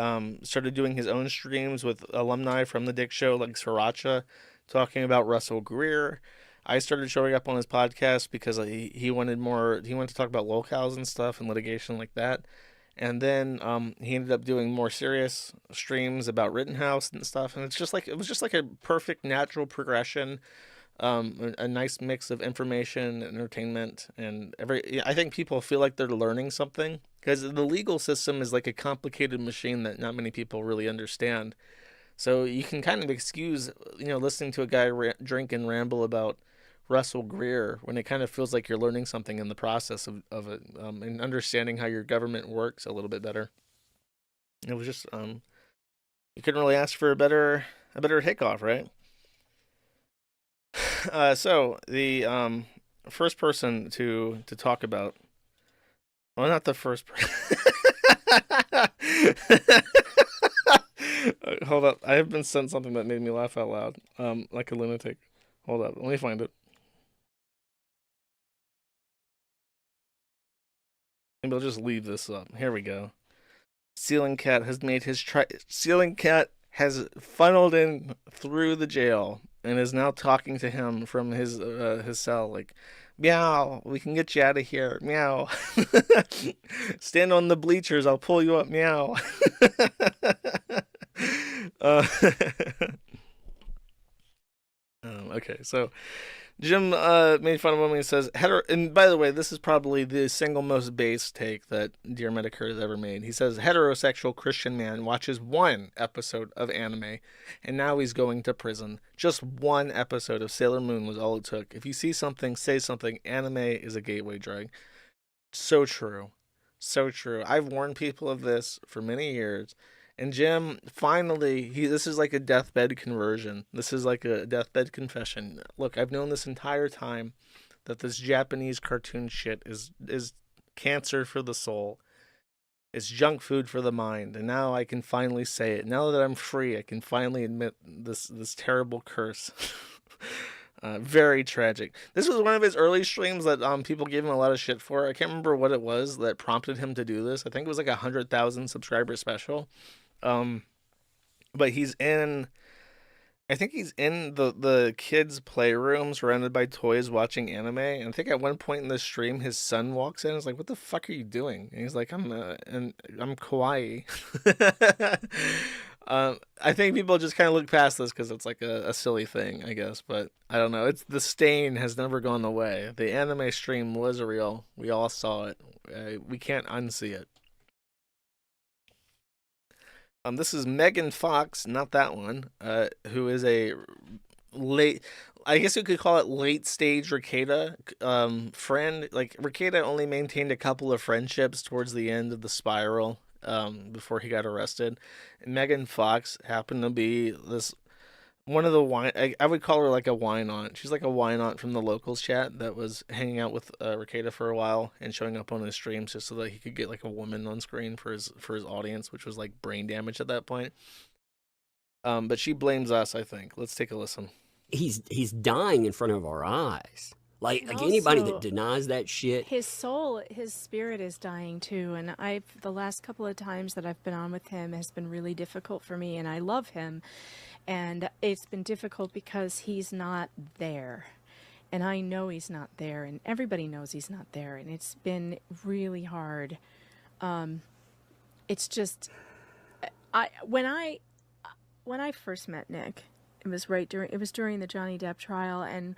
started doing his own streams with alumni from the Dick Show, like Sriracha, talking about Russell Greer. I started showing up on his podcast because he wanted to talk about locales and stuff and litigation like that. And then he ended up doing more serious streams about Rittenhouse and stuff, and it was just like a perfect natural progression. A nice mix of information, entertainment, and I think people feel like they're learning something, because the legal system is like a complicated machine that not many people really understand. So you can kind of excuse, listening to a guy drink and ramble about Russell Greer when it kind of feels like you're learning something in the process of it, and understanding how your government works a little bit better. It was just you couldn't really ask for a better kickoff, right? So the first person to talk about, well, not the first person. Hold up, I have been sent something that made me laugh out loud, like a lunatic. Hold up, let me find it. Maybe I'll just leave this up. Here we go. Ceiling Cat has made his Ceiling Cat has funneled in through the jail and is now talking to him from his cell, like, meow, we can get you out of here, meow. Stand on the bleachers, I'll pull you up, meow. Uh, okay, so Jim made fun of him when he says and by the way, this is probably the single most base take that Dear Medicare has ever made. He says heterosexual Christian man watches one episode of anime and now he's going to prison. Just one episode of Sailor Moon was all it took. If you see something, say something. Anime is a gateway drug. So true. So true. I've warned people of this for many years. And Jim, finally, this is like a deathbed conversion. This is like a deathbed confession. Look, I've known this entire time that this Japanese cartoon shit is cancer for the soul. It's junk food for the mind. And now I can finally say it. Now that I'm free, I can finally admit this terrible curse. Very tragic. This was one of his early streams that people gave him a lot of shit for. I can't remember what it was that prompted him to do this. I think it was like 100,000 subscriber special. But he's in, I think he's in the kids' playroom surrounded by toys watching anime. And I think at one point in the stream, his son walks in and is like, "What the fuck are you doing?" And he's like, I'm kawaii. I think people just kind of look past this because it's like a silly thing, I guess. But I don't know. The stain has never gone away. The anime stream was real. We all saw it. We can't unsee it. This is Megan Fox, not that one, who is a late, I guess you could call it late stage Rekieta friend. Like, Rekieta only maintained a couple of friendships towards the end of the spiral before he got arrested. And Megan Fox happened to be this one of the I would call her like a wine aunt. She's like a wine aunt from the locals chat that was hanging out with Rekieta for a while and showing up on his streams just so that he could get like a woman on screen for his audience, which was like brain damage at that point. But she blames us, I think. Let's take a listen. He's dying in front of our eyes. Like anybody that denies that shit. His soul, his spirit is dying too. And the last couple of times that I've been on with him has been really difficult for me, and I love him. And it's been difficult because he's not there. And I know he's not there, and everybody knows he's not there. And it's been really hard. It's just, when I first met Nick, it was during the Johnny Depp trial, and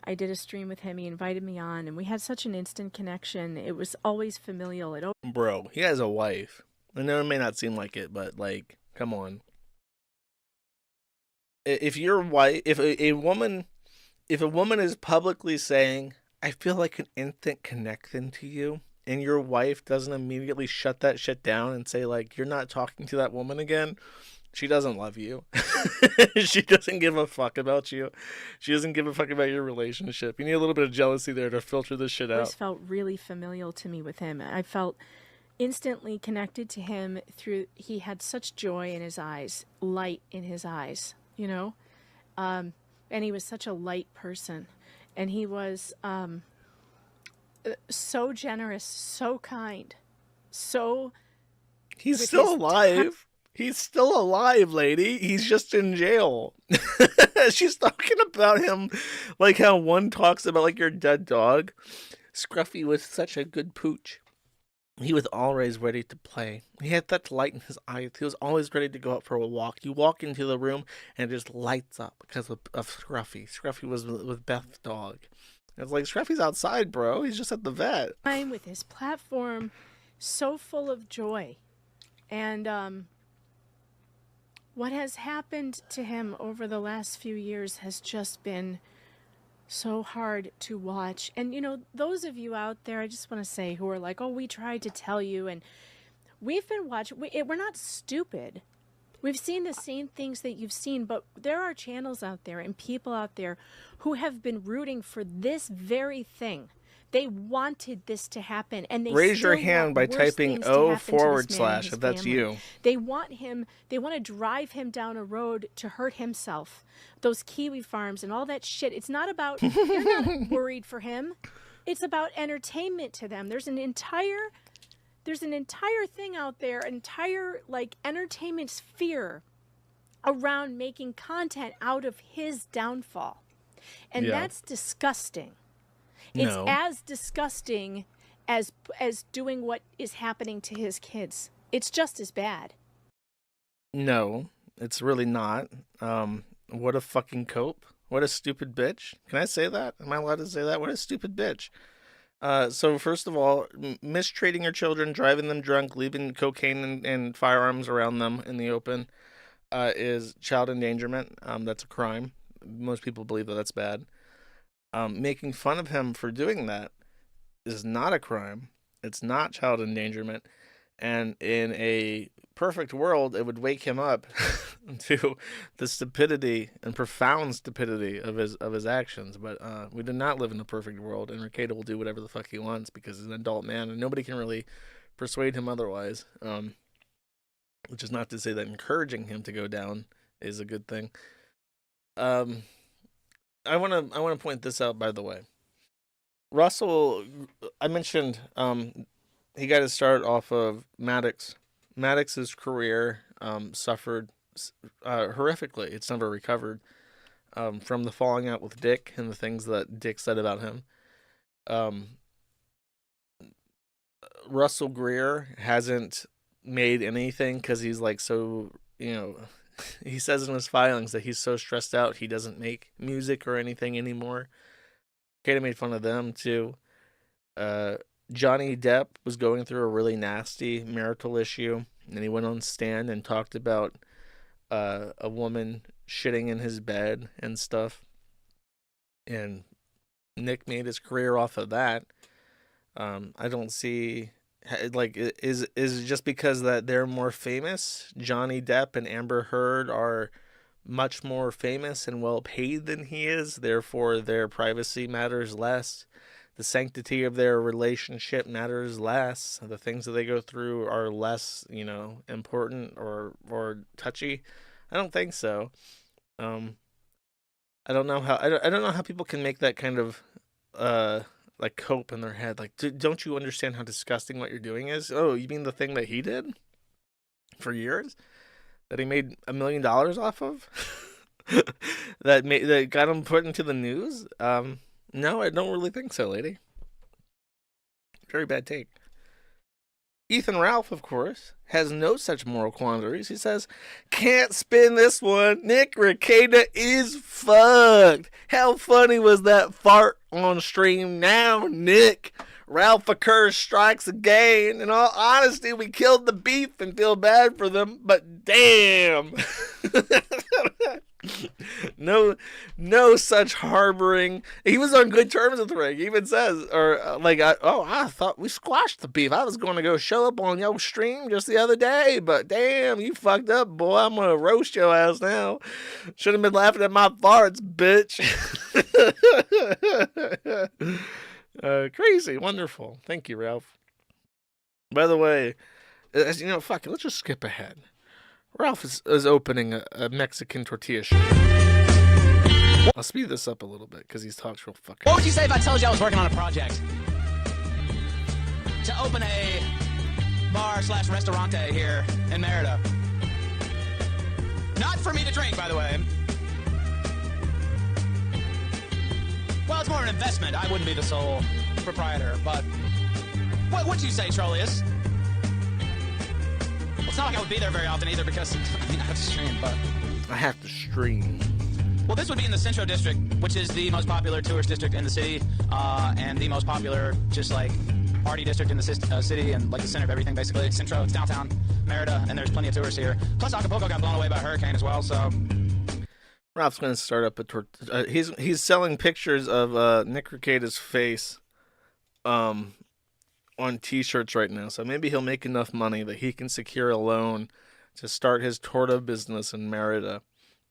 I did a stream with him. He invited me on, and we had such an instant connection. It was always familial. Bro, he has a wife. I know it may not seem like it, but like, come on. If a woman is publicly saying, "I feel like an instant connection to you," and your wife doesn't immediately shut that shit down and say, like, "You're not talking to that woman again," she doesn't love you. She doesn't give a fuck about you. She doesn't give a fuck about your relationship. You need a little bit of jealousy there to filter this shit out. It felt really familial to me with him. I felt instantly connected to him he had such joy in his eyes, light in his eyes, you know? And he was such a light person. And he was so generous, so kind, so... He's still alive. He's still alive, lady. He's just in jail. She's talking about him like how one talks about like your dead dog. Scruffy was such a good pooch. He was always ready to play. He had that light in his eyes. He was always ready to go out for a walk. You walk into the room and it just lights up because of Scruffy. Scruffy was with Beth's dog. It's like, Scruffy's outside, bro. He's just at the vet. I'm with his platform, so full of joy. And what has happened to him over the last few years has just been so hard to watch. And, you know, those of you out there, I just want to say, who are like, "Oh, we tried to tell you," and we've been watching. We're not stupid. We've seen the same things that you've seen, but there are channels out there and people out there who have been rooting for this very thing. They wanted this to happen, and they raise your still hand want by worse typing things to happen to this man and O// his if that's family. you. They want him. They want to drive him down a road to hurt himself. Those kiwi farms and all that shit. It's not about. They're not worried for him. It's about entertainment to them. There's an entire thing out there, entire like entertainment sphere around making content out of his downfall, and that's disgusting. It's as disgusting as doing what is happening to his kids. It's just as bad. No, It's really not. What a fucking cope. What a stupid bitch. Can I say that? Am I allowed to say that? What a stupid bitch. So first of all, mistreating your children, driving them drunk, leaving cocaine and firearms around them in the open is child endangerment. That's a crime. Most people believe that that's bad. Making fun of him for doing that is not a crime. It's not child endangerment. And in a perfect world, it would wake him up to the stupidity and profound stupidity of his actions. But we do not live in a perfect world, and Rekieta will do whatever the fuck he wants because he's an adult man, and nobody can really persuade him otherwise. Which is not to say that encouraging him to go down is a good thing. I want to point this out, by the way. Russell, I mentioned he got his start off of Maddox. Maddox's career suffered horrifically. It's never recovered from the falling out with Dick and the things that Dick said about him. Russell Greer hasn't made anything because he's like so, he says in his filings that he's so stressed out he doesn't make music or anything anymore. Rekieta made fun of them too. Johnny Depp was going through a really nasty marital issue, and he went on stand and talked about a woman shitting in his bed and stuff. And Nick made his career off of that. I don't see, like, is it just because that they're more famous? Johnny Depp and Amber Heard are much more famous and well paid than he is, therefore their privacy matters less. The sanctity of their relationship matters less. The things that they go through are less, important or touchy. I don't think so. I don't know how people can make that kind of like cope in their head. Like, don't you understand how disgusting what you're doing is? Oh, you mean the thing that he did for years, that he made $1 million off of, that got him put into the news? No, I don't really think so, lady. Very bad take. Ethan Ralph, of course, has no such moral quandaries. He says, can't spin this one. Nick Rekieta is fucked. How funny was that fart on stream now, Nick? Ralph occurs strikes again. In all honesty, we killed the beef and feel bad for them, but damn. No such harboring. He was on good terms with Rick. He even says, I thought we squashed the beef. I was going to go show up on your stream just the other day, but damn, you fucked up, boy. I'm going to roast your ass now. Should have been laughing at my farts, bitch. Crazy. Wonderful. Thank you, Ralph. By the way, fuck it. Let's just skip ahead. Ralph is opening a Mexican tortilla shop. I'll speed this up a little bit because he talks real fucking. What would you say if I told you I was working on a project to open a bar/restaurante here in Merida? Not for me to drink, by the way. Well, it's more an investment. I wouldn't be the sole proprietor, but what would you say, Trollius? Well, it's not like I would be there very often either because I have to stream, but... I have to stream. Well, this would be in the Centro District, which is the most popular tourist district in the city, and the most popular, just like, party district in the city, and like the center of everything, basically. Centro, it's downtown Merida, and there's plenty of tourists here. Plus, Acapulco got blown away by a hurricane as well, so... Ralph's going to start up a he's selling pictures of Nick Rekieta's face on t-shirts right now, so maybe he'll make enough money that he can secure a loan to start his torta business in Merida.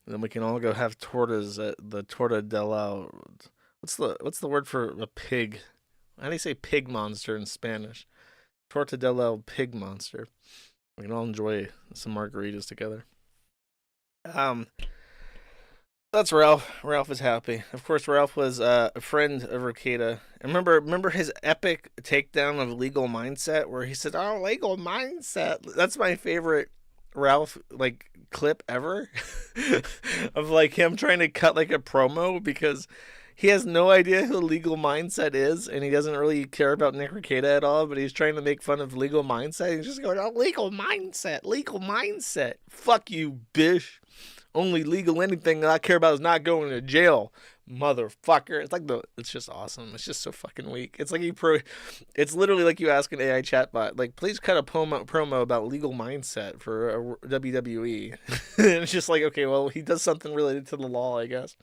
And then we can all go have tortas at the Torta del... What's the word for a pig? How do you say pig monster in Spanish? Torta del pig monster. We can all enjoy some margaritas together. That's Ralph. Ralph is happy. Of course, Ralph was a friend of Rekieta. Remember his epic takedown of Legal Mindset, where he said, "Oh, Legal Mindset." That's my favorite Ralph clip ever of him trying to cut a promo, because he has no idea who Legal Mindset is, and he doesn't really care about Nick Rekieta at all, but he's trying to make fun of Legal Mindset. He's just going, oh, Legal Mindset, Legal Mindset. Fuck you, bish. Only legal anything that I care about is not going to jail, motherfucker. It's just awesome. It's just so fucking weak. It's like it's literally like you ask an AI chatbot, like, please cut a promo about Legal Mindset for WWE. And it's just like, okay, well, he does something related to the law, I guess.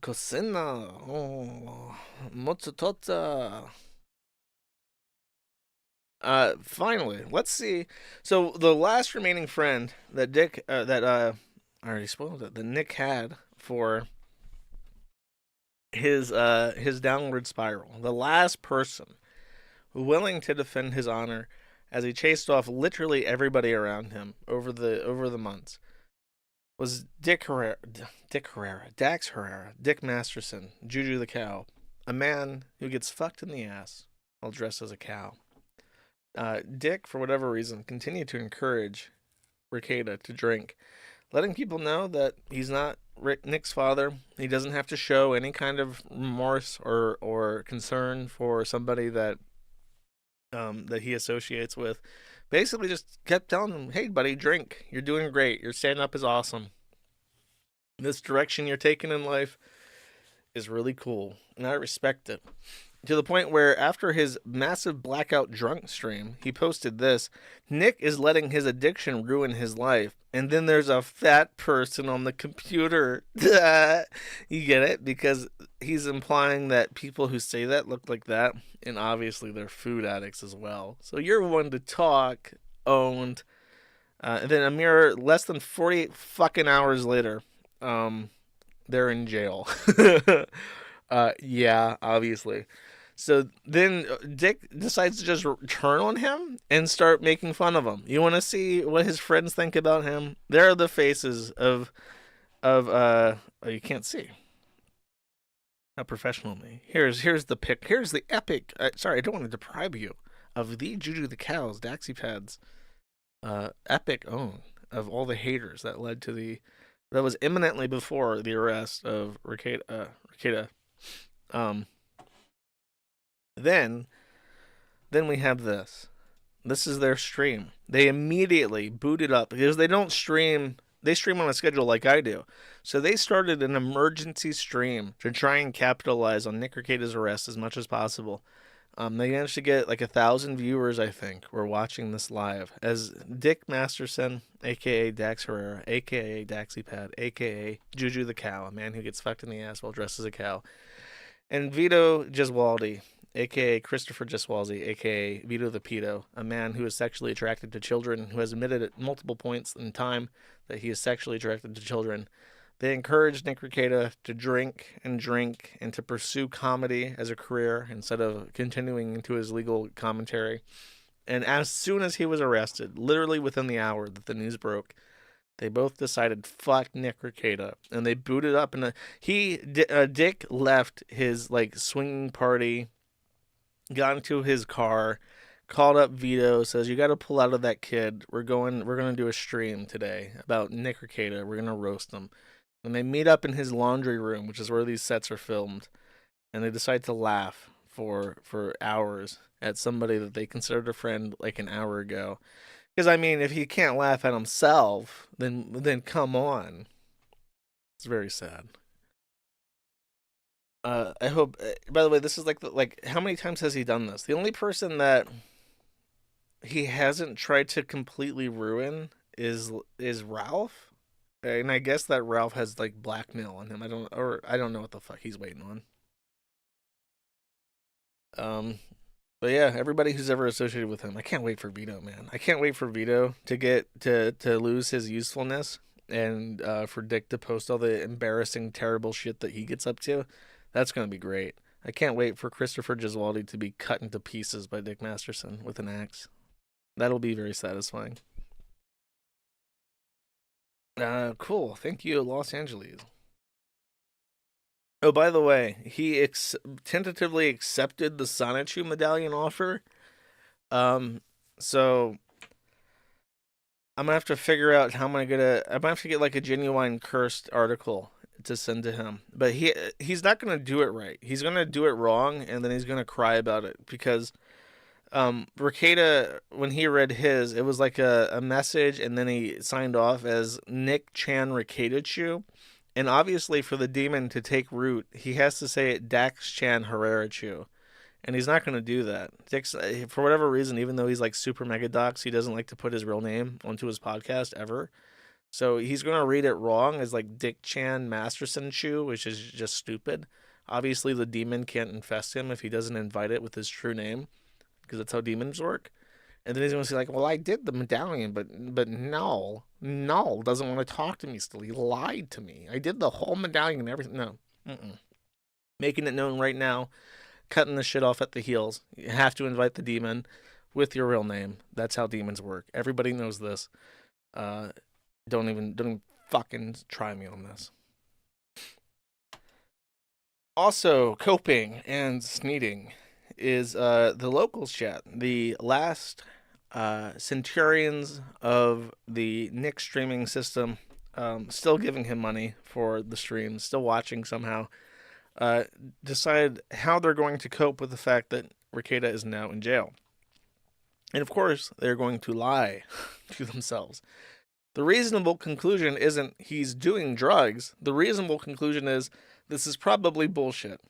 Cocina, oh, mozzarella. Finally, let's see. So the last remaining friend that I already spoiled it, that Nick had for his downward spiral. The last person willing to defend his honor as he chased off literally everybody around him over the months was Dax Herrera, Dick Masterson, Juju the Cow, a man who gets fucked in the ass while dressed as a cow. Dick, for whatever reason, continued to encourage Rekieta to drink, letting people know that he's not Nick's father. He doesn't have to show any kind of remorse or concern for somebody that he associates with. Basically, just kept telling him, "Hey, buddy, drink. You're doing great. Your stand-up is awesome. This direction you're taking in life is really cool, and I respect it." To the point where after his massive blackout drunk stream, he posted this: Nick is letting his addiction ruin his life, and then there's a fat person on the computer. You get it? Because he's implying that people who say that look like that, and obviously they're food addicts as well. So you're one to talk, owned. And then a mere less than 48 fucking hours later, they're in jail. Yeah, obviously. So then Dick decides to just turn on him and start making fun of him. You want to see what his friends think about him? There are the faces of you can't see. How professional of me. Here's the pic. Here's the epic. Sorry, I don't want to deprive you of the Juju the Cow's DaxiPad's epic own of all the haters that led to that was imminently before the arrest of Rekieta. Then we have this. This is their stream. They immediately booted up because they don't stream. They stream on a schedule like I do. So they started an emergency stream to try and capitalize on Nick Rekieta's arrest as much as possible. They managed to get like 1,000 viewers, I think, were watching this live as Dick Masterson, a.k.a. Dax Herrera, a.k.a. DaxiPad, a.k.a. Juju the Cow, a man who gets fucked in the ass while dressed as a cow, and Vito Gesualdi, a.k.a. Christopher Gesualdi, a.k.a. Vito the Pedo, a man who is sexually attracted to children, who has admitted at multiple points in time that he is sexually attracted to children. They encouraged Nick Rekieta to drink and to pursue comedy as a career instead of continuing into his legal commentary. And as soon as he was arrested, literally within the hour that the news broke, they both decided, fuck Nick Rekieta, and they booted up. And Dick left his like swinging party, got into his car, called up Vito, says, "You got to pull out of that kid. We're going to do a stream today about Nick Rekieta. We're going to roast him." And they meet up in his laundry room, which is where these sets are filmed, and they decide to laugh for hours at somebody that they considered a friend like an hour ago. Because I mean, if he can't laugh at himself, then come on. It's very sad. I hope. By the way, this is like how many times has he done this? The only person that he hasn't tried to completely ruin is Ralph, and I guess that Ralph has like blackmail on him. I don't know what the fuck he's waiting on. But yeah, everybody who's ever associated with him, I can't wait for Vito, man. I can't wait for Vito to get to lose his usefulness and for Dick to post all the embarrassing, terrible shit that he gets up to. That's going to be great. I can't wait for Christopher Gesualdi to be cut into pieces by Dick Masterson with an axe. That'll be very satisfying. Cool. Thank you, Los Angeles. Oh, by the way, he tentatively accepted the Sonichu medallion offer. So I'm gonna have to figure out how I'm gonna I might have to get like a genuine cursed article to send to him. But he's not gonna do it right. He's gonna do it wrong, and then he's gonna cry about it because Rekieta, when he read his, it was like a message, and then he signed off as Nick Chan Rekieta Chu. And obviously, for the demon to take root, he has to say it Dax Chan Herrera Chu. And he's not going to do that. Dick's, for whatever reason, even though he's like super mega docs, he doesn't like to put his real name onto his podcast ever. So he's going to read it wrong as like Dick Chan Masterson Chu, which is just stupid. Obviously, the demon can't infest him if he doesn't invite it with his true name, because that's how demons work. And then he's going to say like, well, I did the medallion, but Null doesn't want to talk to me still. He lied to me. I did the whole medallion and everything. No. Making it known right now, cutting the shit off at the heels. You have to invite the demon with your real name. That's how demons work. Everybody knows this. Don't even fucking try me on this. Also, coping and sneating is the locals chat. The last centurions of the Nick streaming system, still giving him money for the streams, still watching somehow, decide how they're going to cope with the fact that Rekieta is now in jail. And of course, they're going to lie to themselves. The reasonable conclusion isn't he's doing drugs. The reasonable conclusion is this is probably bullshit.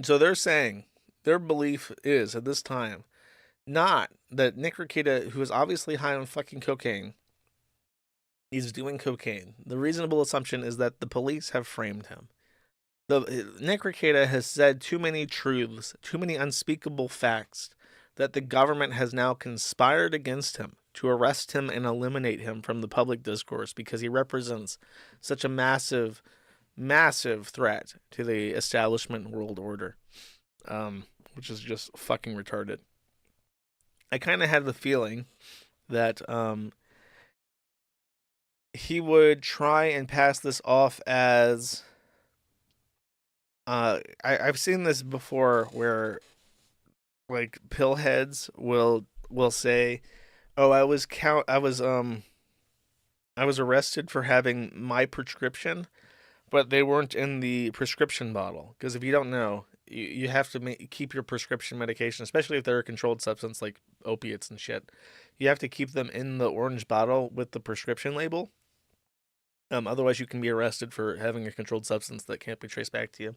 So they're saying, their belief is at this time, not that Nick Rekieta, who is obviously high on fucking cocaine, is doing cocaine. The reasonable assumption is that the police have framed him. Nick Rekieta has said too many truths, too many unspeakable facts, that the government has now conspired against him to arrest him and eliminate him from the public discourse because he represents such a massive, massive threat to the establishment world order, which is just fucking retarded. I kind of had the feeling that he would try and pass this off as... I've seen this before where like pillheads will say, "Oh, I was arrested for having my prescription, but they weren't in the prescription bottle." Because if you don't know, you have to keep your prescription medication, especially if they're a controlled substance like opiates and shit. You have to keep them in the orange bottle with the prescription label. Otherwise, you can be arrested for having a controlled substance that can't be traced back to you.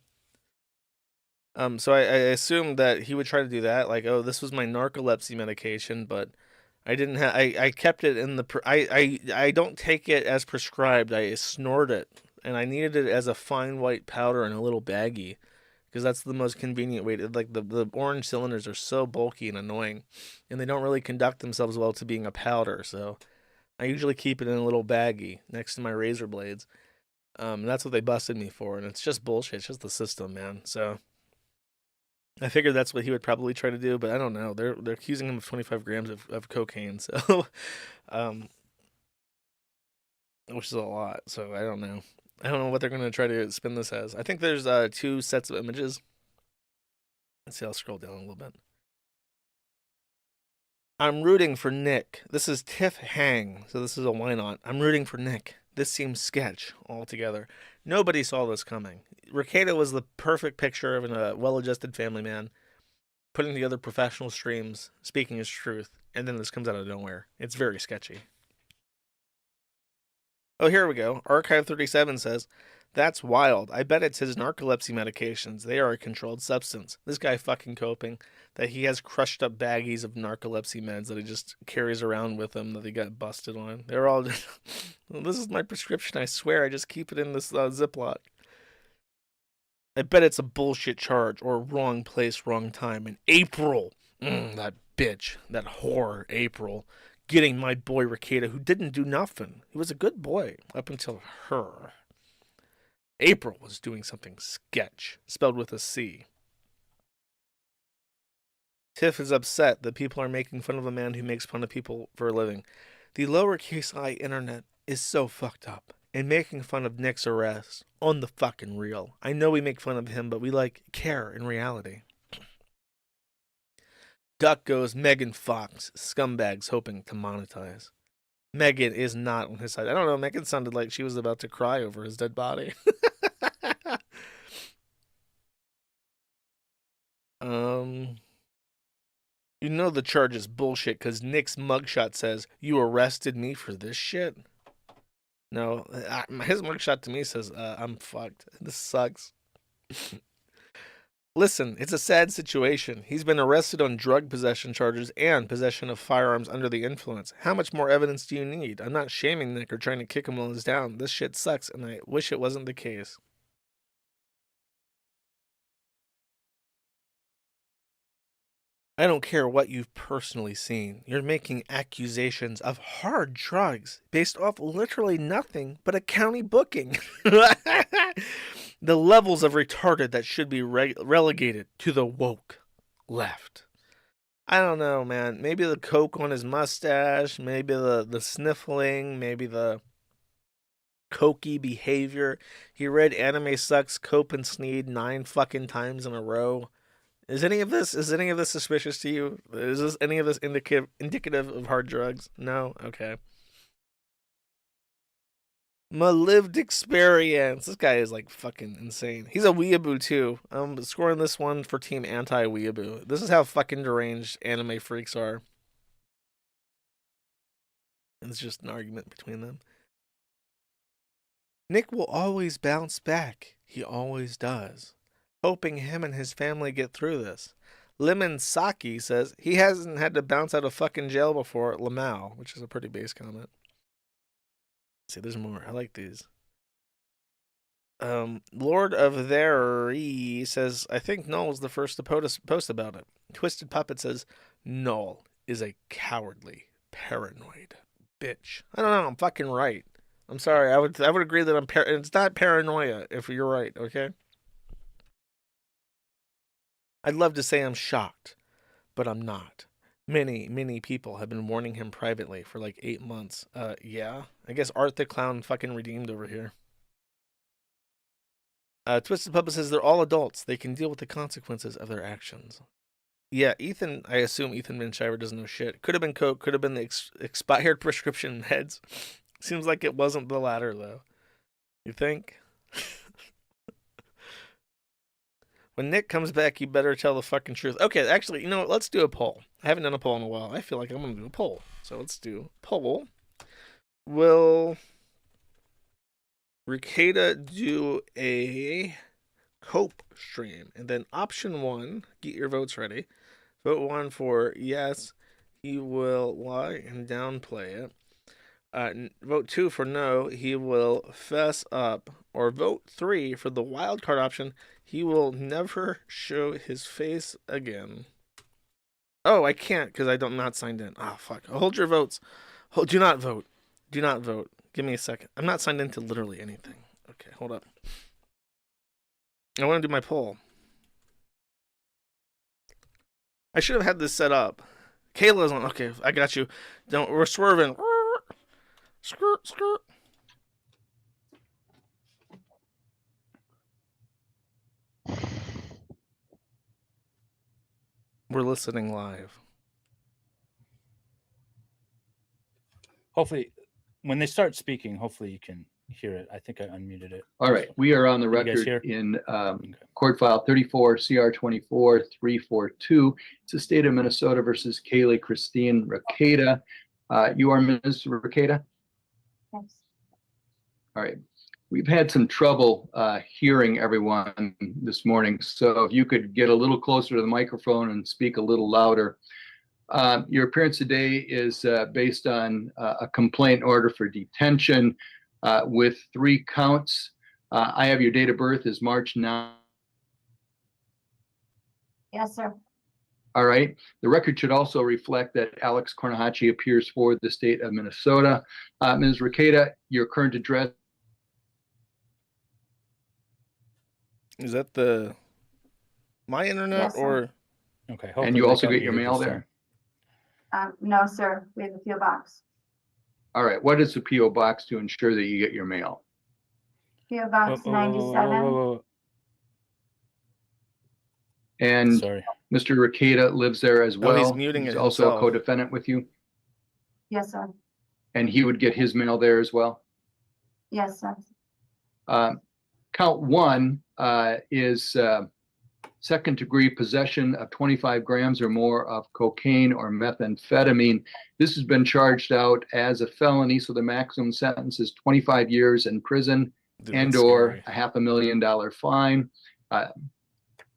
So I assumed that he would try to do that, like, oh, this was my narcolepsy medication, but I didn't have. I kept it in the. I don't take it as prescribed. I snort it, and I needed it as a fine white powder in a little baggie, because that's the most convenient way to. Like the orange cylinders are so bulky and annoying, and they don't really conduct themselves well to being a powder. So I usually keep it in a little baggie next to my razor blades. And that's what they busted me for, and it's just bullshit. It's just the system, man. So. I figured that's what he would probably try to do, but I don't know. They're accusing him of 25 grams of cocaine, so which is a lot. So I don't know. I don't know what they're going to try to spin this as. I think there's 2 sets of images. Let's see. I'll scroll down a little bit. I'm rooting for Nick. This is Tiff Hang, so this is a why not. I'm rooting for Nick. This seems sketch altogether. Nobody saw this coming. Rekieta was the perfect picture of a well-adjusted family man, putting together professional streams, speaking his truth, and then this comes out of nowhere. It's very sketchy. Oh, here we go. Archive 37 says, "That's wild. I bet it's his narcolepsy medications. They are a controlled substance." This guy fucking coping that he has crushed up baggies of narcolepsy meds that he just carries around with him that he got busted on. They're all just, well, this is my prescription, I swear. I just keep it in this Ziploc. I bet it's a bullshit charge or wrong place, wrong time. In April, that bitch, that whore, April, getting my boy Rekieta, who didn't do nothing. He was a good boy up until her. April was doing something sketch, spelled with a C. Tiff is upset that people are making fun of a man who makes fun of people for a living. The lowercase I internet is so fucked up. And making fun of Nick's arrest on the fucking real. I know we make fun of him, but we care in reality. Duck goes Megan Fox, scumbags hoping to monetize. Megan is not on his side. I don't know. Megan sounded like she was about to cry over his dead body. You know the charge is bullshit because Nick's mugshot says, you arrested me for this shit? No, his mugshot to me says, I'm fucked. This sucks. Listen, it's a sad situation. He's been arrested on drug possession charges and possession of firearms under the influence. How much more evidence do you need? I'm not shaming Nick or trying to kick him while he's down. This shit sucks, and I wish it wasn't the case. I don't care what you've personally seen. You're making accusations of hard drugs based off literally nothing but a county booking. The levels of retarded that should be relegated to the woke left. I don't know, man. Maybe the coke on his mustache, maybe the sniffling, maybe the cokey behavior. He read Anime Sucks, Cope and Sneed 9 fucking times in a row. Is any of this suspicious to you? Is this any of this indicative of hard drugs? No? Okay. My lived experience. This guy is like fucking insane. He's a weeaboo too. I'm scoring this one for team anti-weeaboo. This is how fucking deranged anime freaks are. It's just an argument between them. Nick will always bounce back. He always does. Hoping him and his family get through this. Lemon Saki says he hasn't had to bounce out of fucking jail before at Lamau, which is a pretty base comment. Let's see, there's more. I like these. Lord of Theri says, I think Null's the first to post about it. Twisted Puppet says, Null is a cowardly, paranoid bitch. I don't know, I'm fucking right. I'm sorry, I would agree that it's not paranoia if you're right, okay? I'd love to say I'm shocked, but I'm not. Many people have been warning him privately for like 8 months. Yeah? I guess Art the Clown fucking redeemed over here. Twisted Puppet says they're all adults. They can deal with the consequences of their actions. Yeah, Ethan, I assume Ethan Manshiver doesn't know shit. Could have been coke, could have been the expired prescription meds. Seems like it wasn't the latter, though. You think? When Nick comes back, you better tell the fucking truth. Okay, actually, you know what? Let's do a poll. I haven't done a poll in a while. I feel like I'm going to do a poll. So let's do a poll. Will Rekieta do a cope stream? And then option 1, get your votes ready. Vote 1 for yes, he will lie and downplay it. Vote 2 for no, he will fess up. Or vote 3 for the wild card option, he will never show his face again. Oh, I can't because I'm not signed in. Oh, fuck. Hold your votes. Do not vote. Do not vote. Give me a second. I'm not signed into literally anything. Okay, hold up. I want to do my poll. I should have had this set up. Kayla's on. Okay, I got you. We're swerving. Skirt, skirt. We're listening live. Hopefully, when they start speaking, hopefully you can hear it. I think I unmuted it. All right, we are on the record in court file 34 CR 24 342. It's the state of Minnesota versus Kaylee Christine Rekieta. You are Ms. Rekieta? Yes. All right. We've had some trouble hearing everyone this morning, so if you could get a little closer to the microphone and speak a little louder. Your appearance today is based on a complaint order for detention with 3 counts. I have your date of birth is March 9. Yes, sir. All right. The record should also reflect that Alex Kornahachi appears for the state of Minnesota. Ms. Rekieta, your current address. Is that my internet Yes, or? Okay. And you also get your mail there? No, sir. We have a PO box. All right. What is the PO box to ensure that you get your mail? PO box 97. And sorry, Mr. Rekieta lives there as well. He's muting it also a himself. co-defendant with you. Yes, sir. And he would get his mail there as well? Yes, sir. Count one is second degree possession of 25 grams or more of cocaine or methamphetamine. This has been charged out as a felony, so the maximum sentence is 25 years in prison and or a $500,000 fine.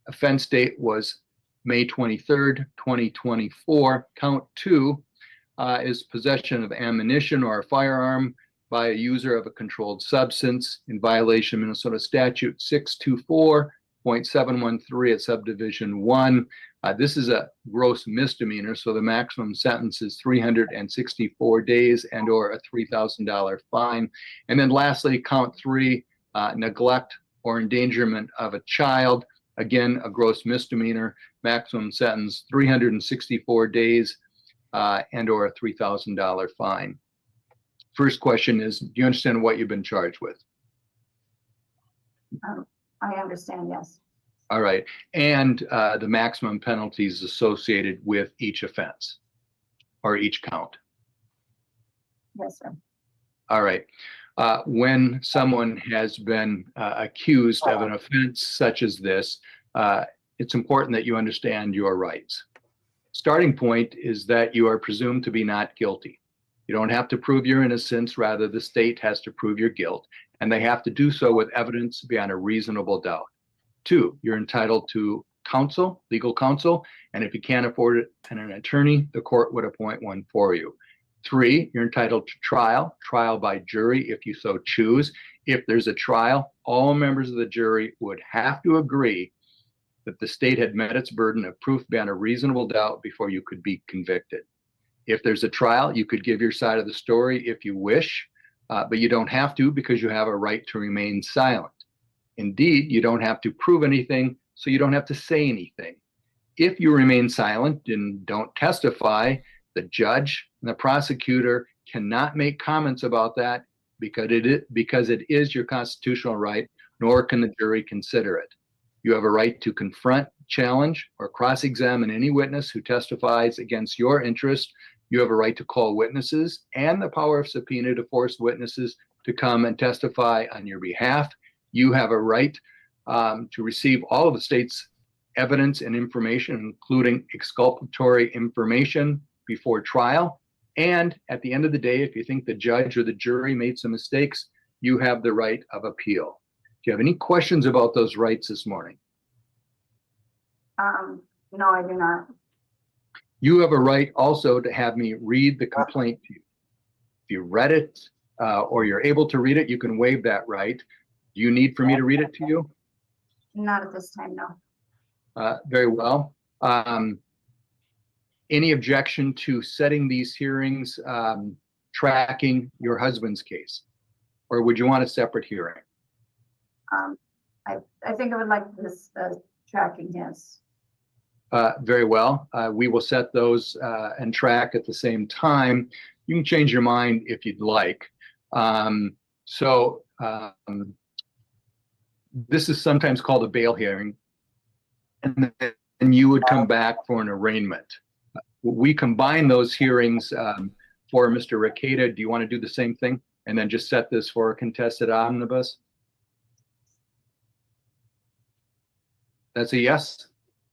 Offense date was May 23rd, 2024. Count two is possession of ammunition or a firearm by a user of a controlled substance in violation of Minnesota Statute 624.713 at subdivision 1. This is a gross misdemeanor, so the maximum sentence is 364 days and or a $3,000 fine. And then lastly, count three, neglect or endangerment of a child. Again, a gross misdemeanor, maximum sentence 364 days and or a $3,000 fine. First question is, do you understand what you've been charged with? I understand, yes. All right. And the maximum penalties associated with each offense or each count? Yes, sir. All right. When someone has been accused of an offense such as this, it's important that you understand your rights. Starting point is that you are presumed to be not guilty. You don't have to prove your innocence, rather the state has to prove your guilt, and they have to do so with evidence beyond a reasonable doubt. Two, you're entitled to counsel, legal counsel, and if you can't afford an attorney, the court would appoint one for you. Three, you're entitled to trial by jury if you so choose. If there's a trial, all members of the jury would have to agree that the state had met its burden of proof beyond a reasonable doubt before you could be convicted. If there's a trial, you could give your side of the story if you wish, but you don't have to because you have a right to remain silent. Indeed, you don't have to prove anything, so you don't have to say anything. If you remain silent and don't testify, the judge and the prosecutor cannot make comments about that because it is your constitutional right, nor can the jury consider it. You have a right to confront, challenge, or cross-examine any witness who testifies against your interest. You have a right to call witnesses and the power of subpoena to force witnesses to come and testify on your behalf. You have a right to receive all of the state's evidence and information, including exculpatory information before trial. And at the end of the day, if you think the judge or the jury made some mistakes, you have the right of appeal. Do you have any questions about those rights this morning? No, I do not. You have a right also to have me read the complaint to you. If you read it or you're able to read it, you can waive that right. Do you need for me to read it to you? Not at this time, no. Very well. Any objection to setting these hearings tracking your husband's case? Or would you want a separate hearing? I think I would like this tracking his. Very well. We will set those and track at the same time. You can change your mind if you'd like. This is sometimes called a bail hearing, and you would come back for an arraignment. We combine those hearings for Mr. Rekieta. Do you want to do the same thing and then just set this for a contested omnibus? That's a yes?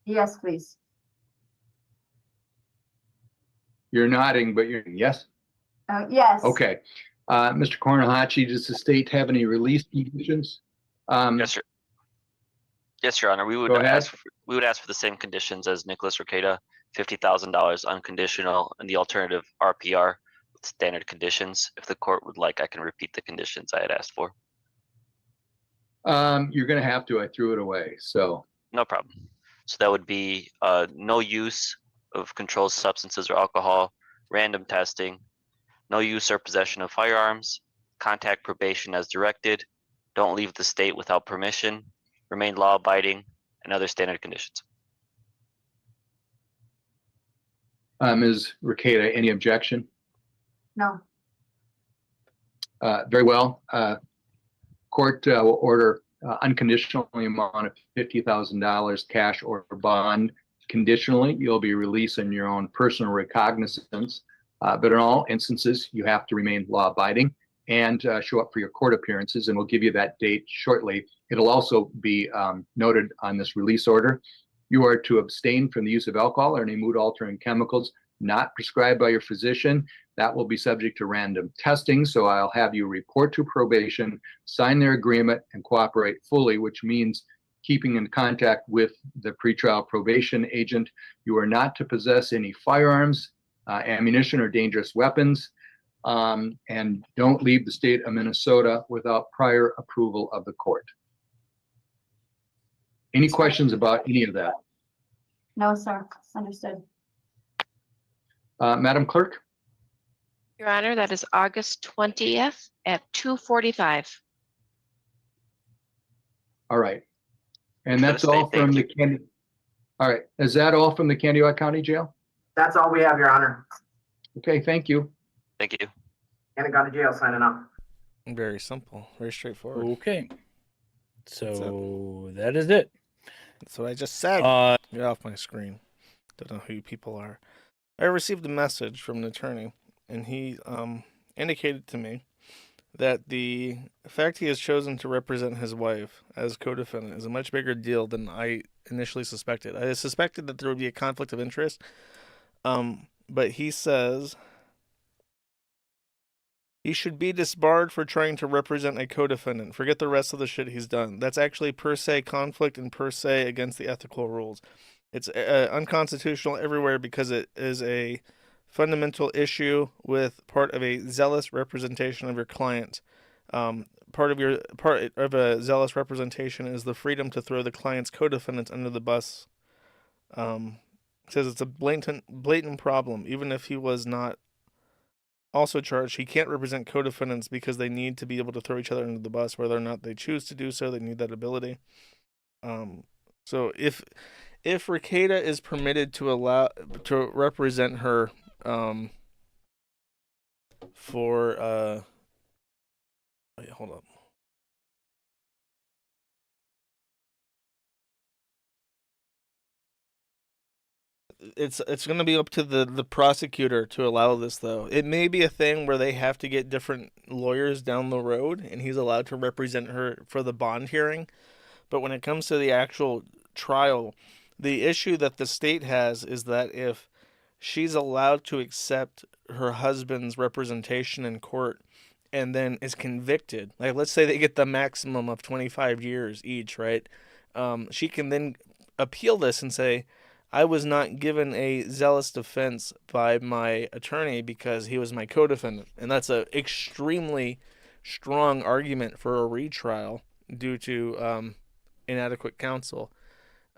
Yes, please. You're nodding, but you're yes? Yes. Okay. Mr. Kornahachi, does the state have any release conditions? Yes, sir. Yes, Your Honor. We would Go ahead. ask for the same conditions as Nicholas Rekieta, $50,000 unconditional, and the alternative RPR with standard conditions. If the court would like, I can repeat the conditions I had asked for. You're going to have to. I threw it away. So No problem. So that would be no use of controlled substances or alcohol, random testing, no use or possession of firearms, contact probation as directed, don't leave the state without permission, remain law-abiding, and other standard conditions. Ms. Rekieta, any objection? No. Very well. Court will order unconditionally amount of $50,000 cash or bond. Conditionally, you'll be released on your own personal recognizance. But in all instances, you have to remain law-abiding and show up for your court appearances, and we'll give you that date shortly. It'll also be noted on this release order. You are to abstain from the use of alcohol or any mood-altering chemicals not prescribed by your physician. That will be subject to random testing, so I'll have you report to probation, sign their agreement, and cooperate fully, which means keeping in contact with the pretrial probation agent. You are not to possess any firearms, ammunition, or dangerous weapons, and don't leave the state of Minnesota without prior approval of the court. Any questions about any of that? No, sir. Understood. Madam Clerk? Your Honor, that is August 20th at 2:45. All right. And Should that's have all stayed, from thank the Candy. All right. Is that all from the Candiac County Jail? That's all we have, Your Honor. Okay, thank you. Thank you. County Jail signing off. Very simple, very straightforward. Okay. So that is it. That's what I just said. Get off my screen. Don't know who you people are. I received a message from an attorney, and he indicated to me that the fact he has chosen to represent his wife as co-defendant is a much bigger deal than I initially suspected. I suspected that there would be a conflict of interest, but he says he should be disbarred for trying to represent a co-defendant. Forget the rest of the shit he's done. That's actually per se conflict and per se against the ethical rules. It's unconstitutional everywhere because it is a fundamental issue with part of a zealous representation of your client. Part of a zealous representation is the freedom to throw the client's co-defendants under the bus. Says it's a blatant problem. Even if he was not also charged, he can't represent co-defendants because they need to be able to throw each other under the bus, whether or not they choose to do so. They need that ability. So if Rekieta is permitted to represent her for wait, hold up. It's going to be up to the prosecutor to allow this, though. It may be a thing where they have to get different lawyers down the road, and he's allowed to represent her for the bond hearing. But when it comes to the actual trial, the issue that the state has is that if she's allowed to accept her husband's representation in court and then is convicted, like let's say they get the maximum of 25 years each, right? She can then appeal this and say, I was not given a zealous defense by my attorney because he was my co-defendant. And that's an extremely strong argument for a retrial due to inadequate counsel.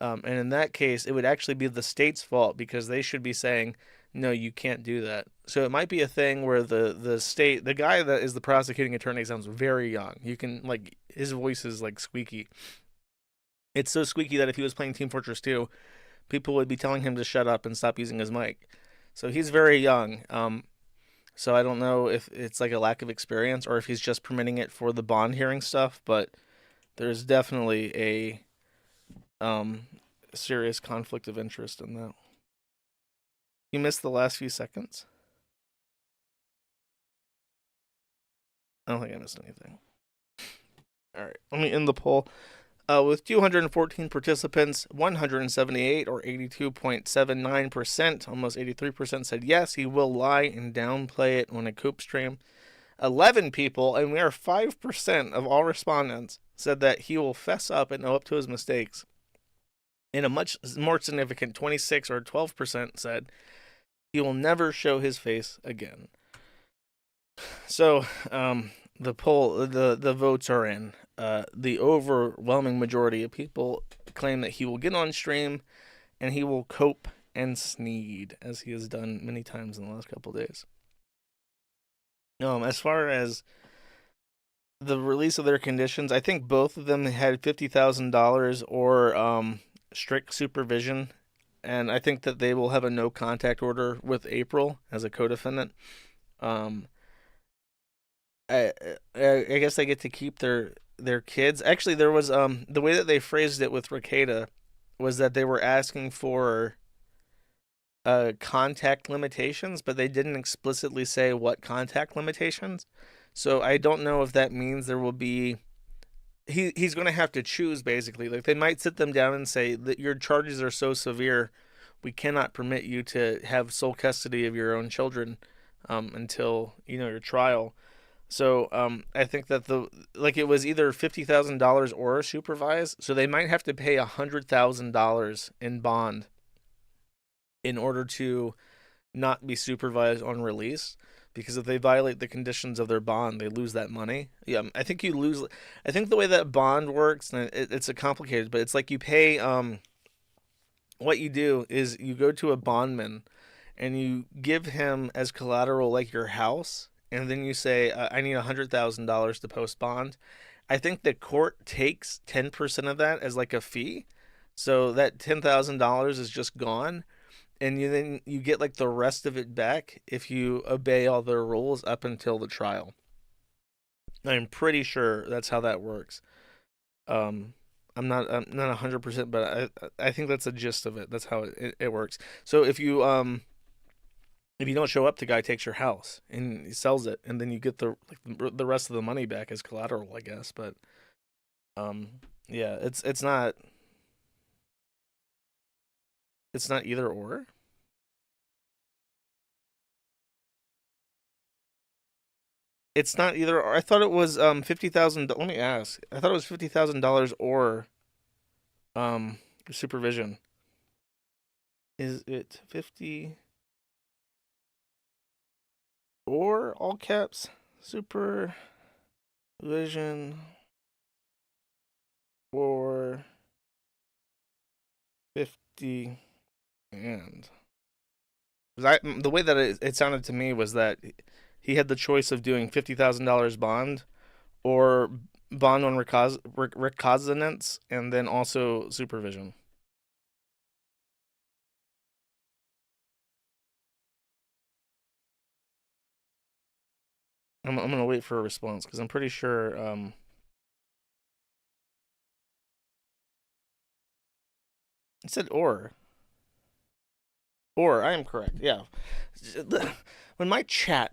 And in that case, it would actually be the state's fault because they should be saying, no, you can't do that. So it might be a thing where the state, the guy that is the prosecuting attorney sounds very young. You can, like, his voice is like squeaky. It's so squeaky that if he was playing Team Fortress 2, people would be telling him to shut up and stop using his mic. So he's very young. So I don't know if it's like a lack of experience or if he's just permitting it for the bond hearing stuff, but there's definitely a serious conflict of interest in that. You missed the last few seconds? I don't think I missed anything. All right, let me end the poll. With 214 participants, 178 or 82.79%, almost 83% said yes, he will lie and downplay it on a coop stream. 11 people, and we are 5% of all respondents, said that he will fess up and own up to his mistakes. And a much more significant 26 or 12% said he will never show his face again. So, the poll, the votes are in. The overwhelming majority of people claim that he will get on stream and he will cope and sneed, as he has done many times in the last couple of days. As far as the release of their conditions, I think both of them had $50,000 or strict supervision, and I think that they will have a no contact order with April as a co-defendant. I guess they get to keep their kids. Actually, there was the way that they phrased it with Rekieta was that they were asking for contact limitations, but they didn't explicitly say what contact limitations. So I don't know if that means there will be. He's going to have to choose, basically. Like, they might sit them down and say that your charges are so severe, we cannot permit you to have sole custody of your own children until your trial. So I think that it was either $50,000 or supervised. So they might have to pay $100,000 in bond in order to not be supervised on release. Because if they violate the conditions of their bond, they lose that money. Yeah, I think you lose. I think the way that bond works, and it's a complicated, but it's like you pay. What you do is you go to a bondman, and you give him as collateral like your house, and then you say, "I need $100,000 to post bond." I think the court takes 10% of that as like a fee, so that $10,000 is just gone. And then you get like the rest of it back if you obey all their rules up until the trial. I'm pretty sure that's how that works. I'm not 100%, but I think that's the gist of it. That's how it works. So if you don't show up, the guy takes your house and he sells it, and then you get the rest of the money back as collateral, I guess. But yeah, it's not either or. It's not either or. I thought it was $50,000. Let me ask. I thought it was $50,000 or supervision. Is it 50 or all caps supervision or 50 and the way that it sounded to me was that he had the choice of doing $50,000 bond or bond on recognizance and then also supervision. I'm going to wait for a response because I'm pretty sure it said or. Or I am correct. Yeah. When my chat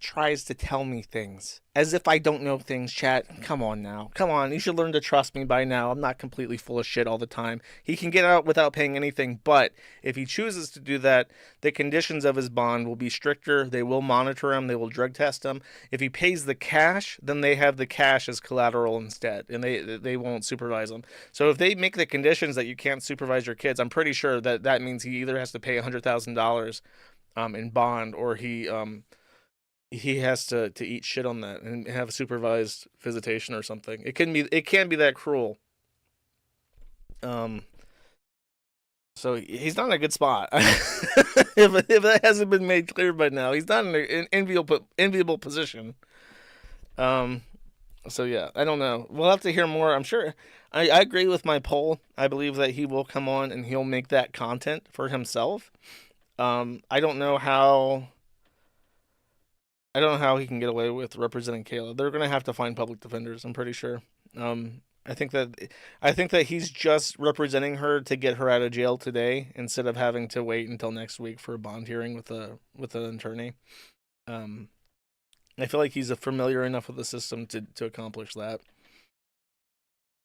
tries to tell me things as if I don't know things, chat, come on now. Come on. You should learn to trust me by now. I'm not completely full of shit all the time. He can get out without paying anything, but if he chooses to do that, the conditions of his bond will be stricter. They will monitor him. They will drug test him. If he pays the cash, then they have the cash as collateral instead, and they won't supervise him. So if they make the conditions that you can't supervise your kids, I'm pretty sure that means he either has to pay $100,000 in bond, or he has to eat shit on that and have supervised visitation or something. It can be that cruel. So he's not in a good spot. if that hasn't been made clear by now, he's not in an enviable position. So yeah, I don't know. We'll have to hear more. I'm sure. I agree with my poll. I believe that he will come on and he'll make that content for himself. I don't know how he can get away with representing Kayla. They're gonna have to find public defenders, I'm pretty sure. I think that he's just representing her to get her out of jail today instead of having to wait until next week for a bond hearing with an attorney. I feel like he's familiar enough with the system to accomplish that,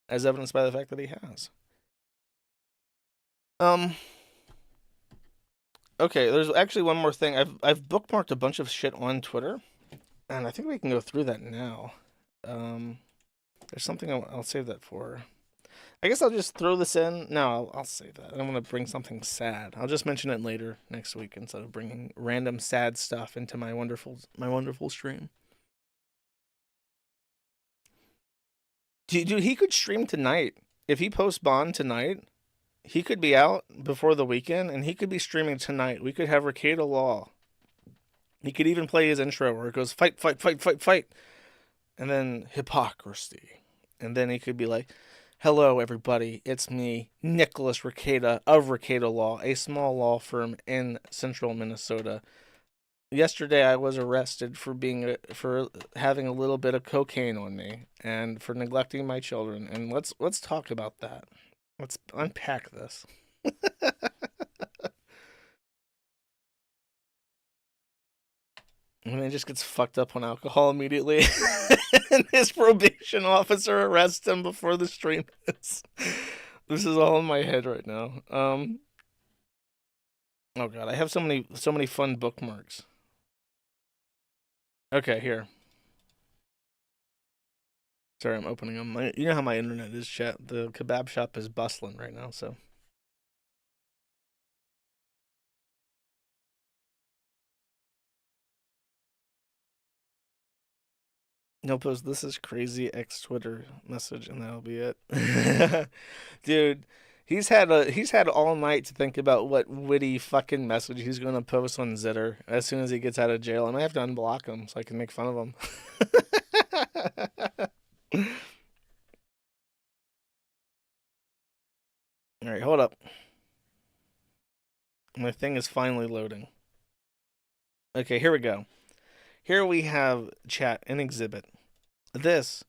as evidenced by the fact that he has. Okay, there's actually one more thing. I've bookmarked a bunch of shit on Twitter, and I think we can go through that now. There's something I'll save that for. I guess I'll just throw this in. No, I'll save that. I don't want to bring something sad. I'll just mention it later next week instead of bringing random sad stuff into my wonderful stream. Dude, he could stream tonight. If he posts bond tonight, he could be out before the weekend, and he could be streaming tonight. We could have Rekieta Law. He could even play his intro where it goes, fight, fight, fight, fight, fight. And then hypocrisy. And then he could be like, hello, everybody. It's me, Nicholas Rekieta of Rekieta Law, a small law firm in central Minnesota. Yesterday, I was arrested for having a little bit of cocaine on me and for neglecting my children. And let's talk about that. Let's unpack this. And then just gets fucked up on alcohol immediately. And his probation officer arrests him before the stream is. This is all in my head right now. Oh god, I have so many fun bookmarks. Okay, here. Sorry, I'm opening them. You know how my internet is, chat. The kebab shop is bustling right now, so. No post, this is crazy X Twitter message, and that'll be it. Dude, he's had all night to think about what witty fucking message he's gonna post on Zitter as soon as he gets out of jail. I might have to unblock him so I can make fun of him. Alright, hold up. My thing is finally loading. Okay, here we go. Here we have chat, an exhibit. This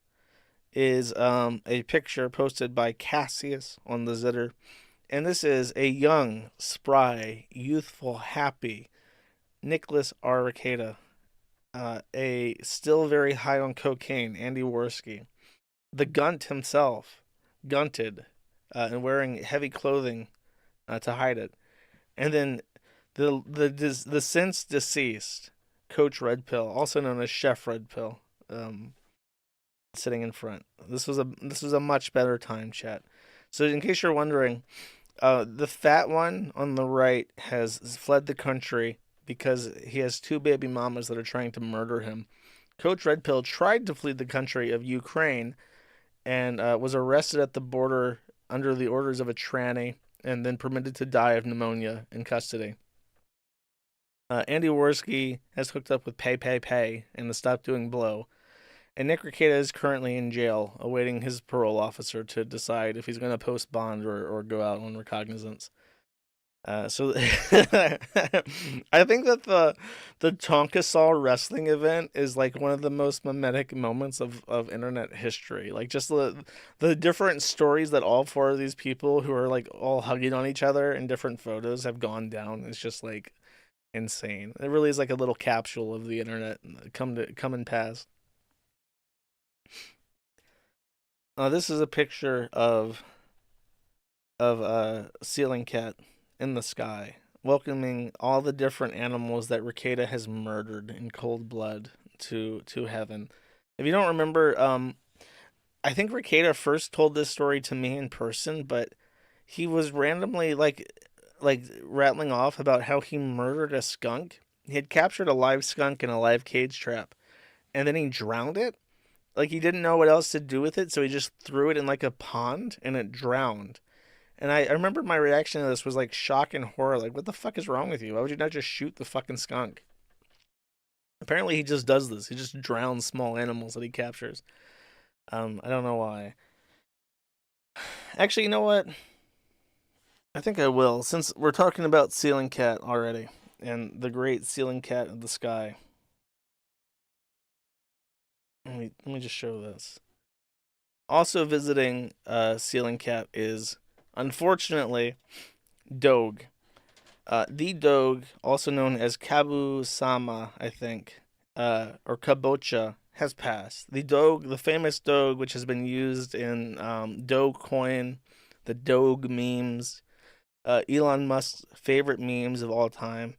is a picture posted by Cassius on the Zitter. And this is a young, spry, youthful, happy Nicholas R. Rekieta. A still very high on cocaine, Andy Worski. The Gunt himself, gunted, and wearing heavy clothing to hide it. And then the since deceased Coach Red Pill, also known as Chef Red Pill, sitting in front. This was a much better time, chat. So in case you're wondering, the fat one on the right has fled the country because he has 2 baby mamas that are trying to murder him. Coach Red Pill tried to flee the country of Ukraine and was arrested at the border under the orders of a tranny and then permitted to die of pneumonia in custody. Andy Worski has hooked up with Pay and the Stop Doing Blow. And Nick Rekieta is currently in jail, awaiting his parole officer to decide if he's going to post bond or go out on recognizance. So I think that the Tonkasaw wrestling event is like one of the most mimetic moments of internet history. Like just the different stories that all 4 of these people who are like all hugging on each other in different photos have gone down. It's just like insane. It really is like a little capsule of the internet come and pass. This is a picture of Ceiling Cat in the sky, welcoming all the different animals that Rekieta has murdered in cold blood to heaven. If you don't remember, I think Rekieta first told this story to me in person, but he was randomly like rattling off about how he murdered a skunk. He had captured a live skunk in a live cage trap, and then he drowned it. Like, he didn't know what else to do with it, so he just threw it in, like, a pond, and it drowned. And I remember my reaction to this was, like, shock and horror. Like, what the fuck is wrong with you? Why would you not just shoot the fucking skunk? Apparently, he just does this. He just drowns small animals that he captures. I don't know why. Actually, you know what? I think I will, since we're talking about Ceiling Cat already, and the great Ceiling Cat of the sky. Let me just show this. Also visiting Ceiling Cat is, unfortunately, Doge. The Doge, also known as Kabu-sama, I think, or Kabocha, has passed. The Doge, the famous Doge, which has been used in Dogecoin, the Doge memes, Elon Musk's favorite memes of all time.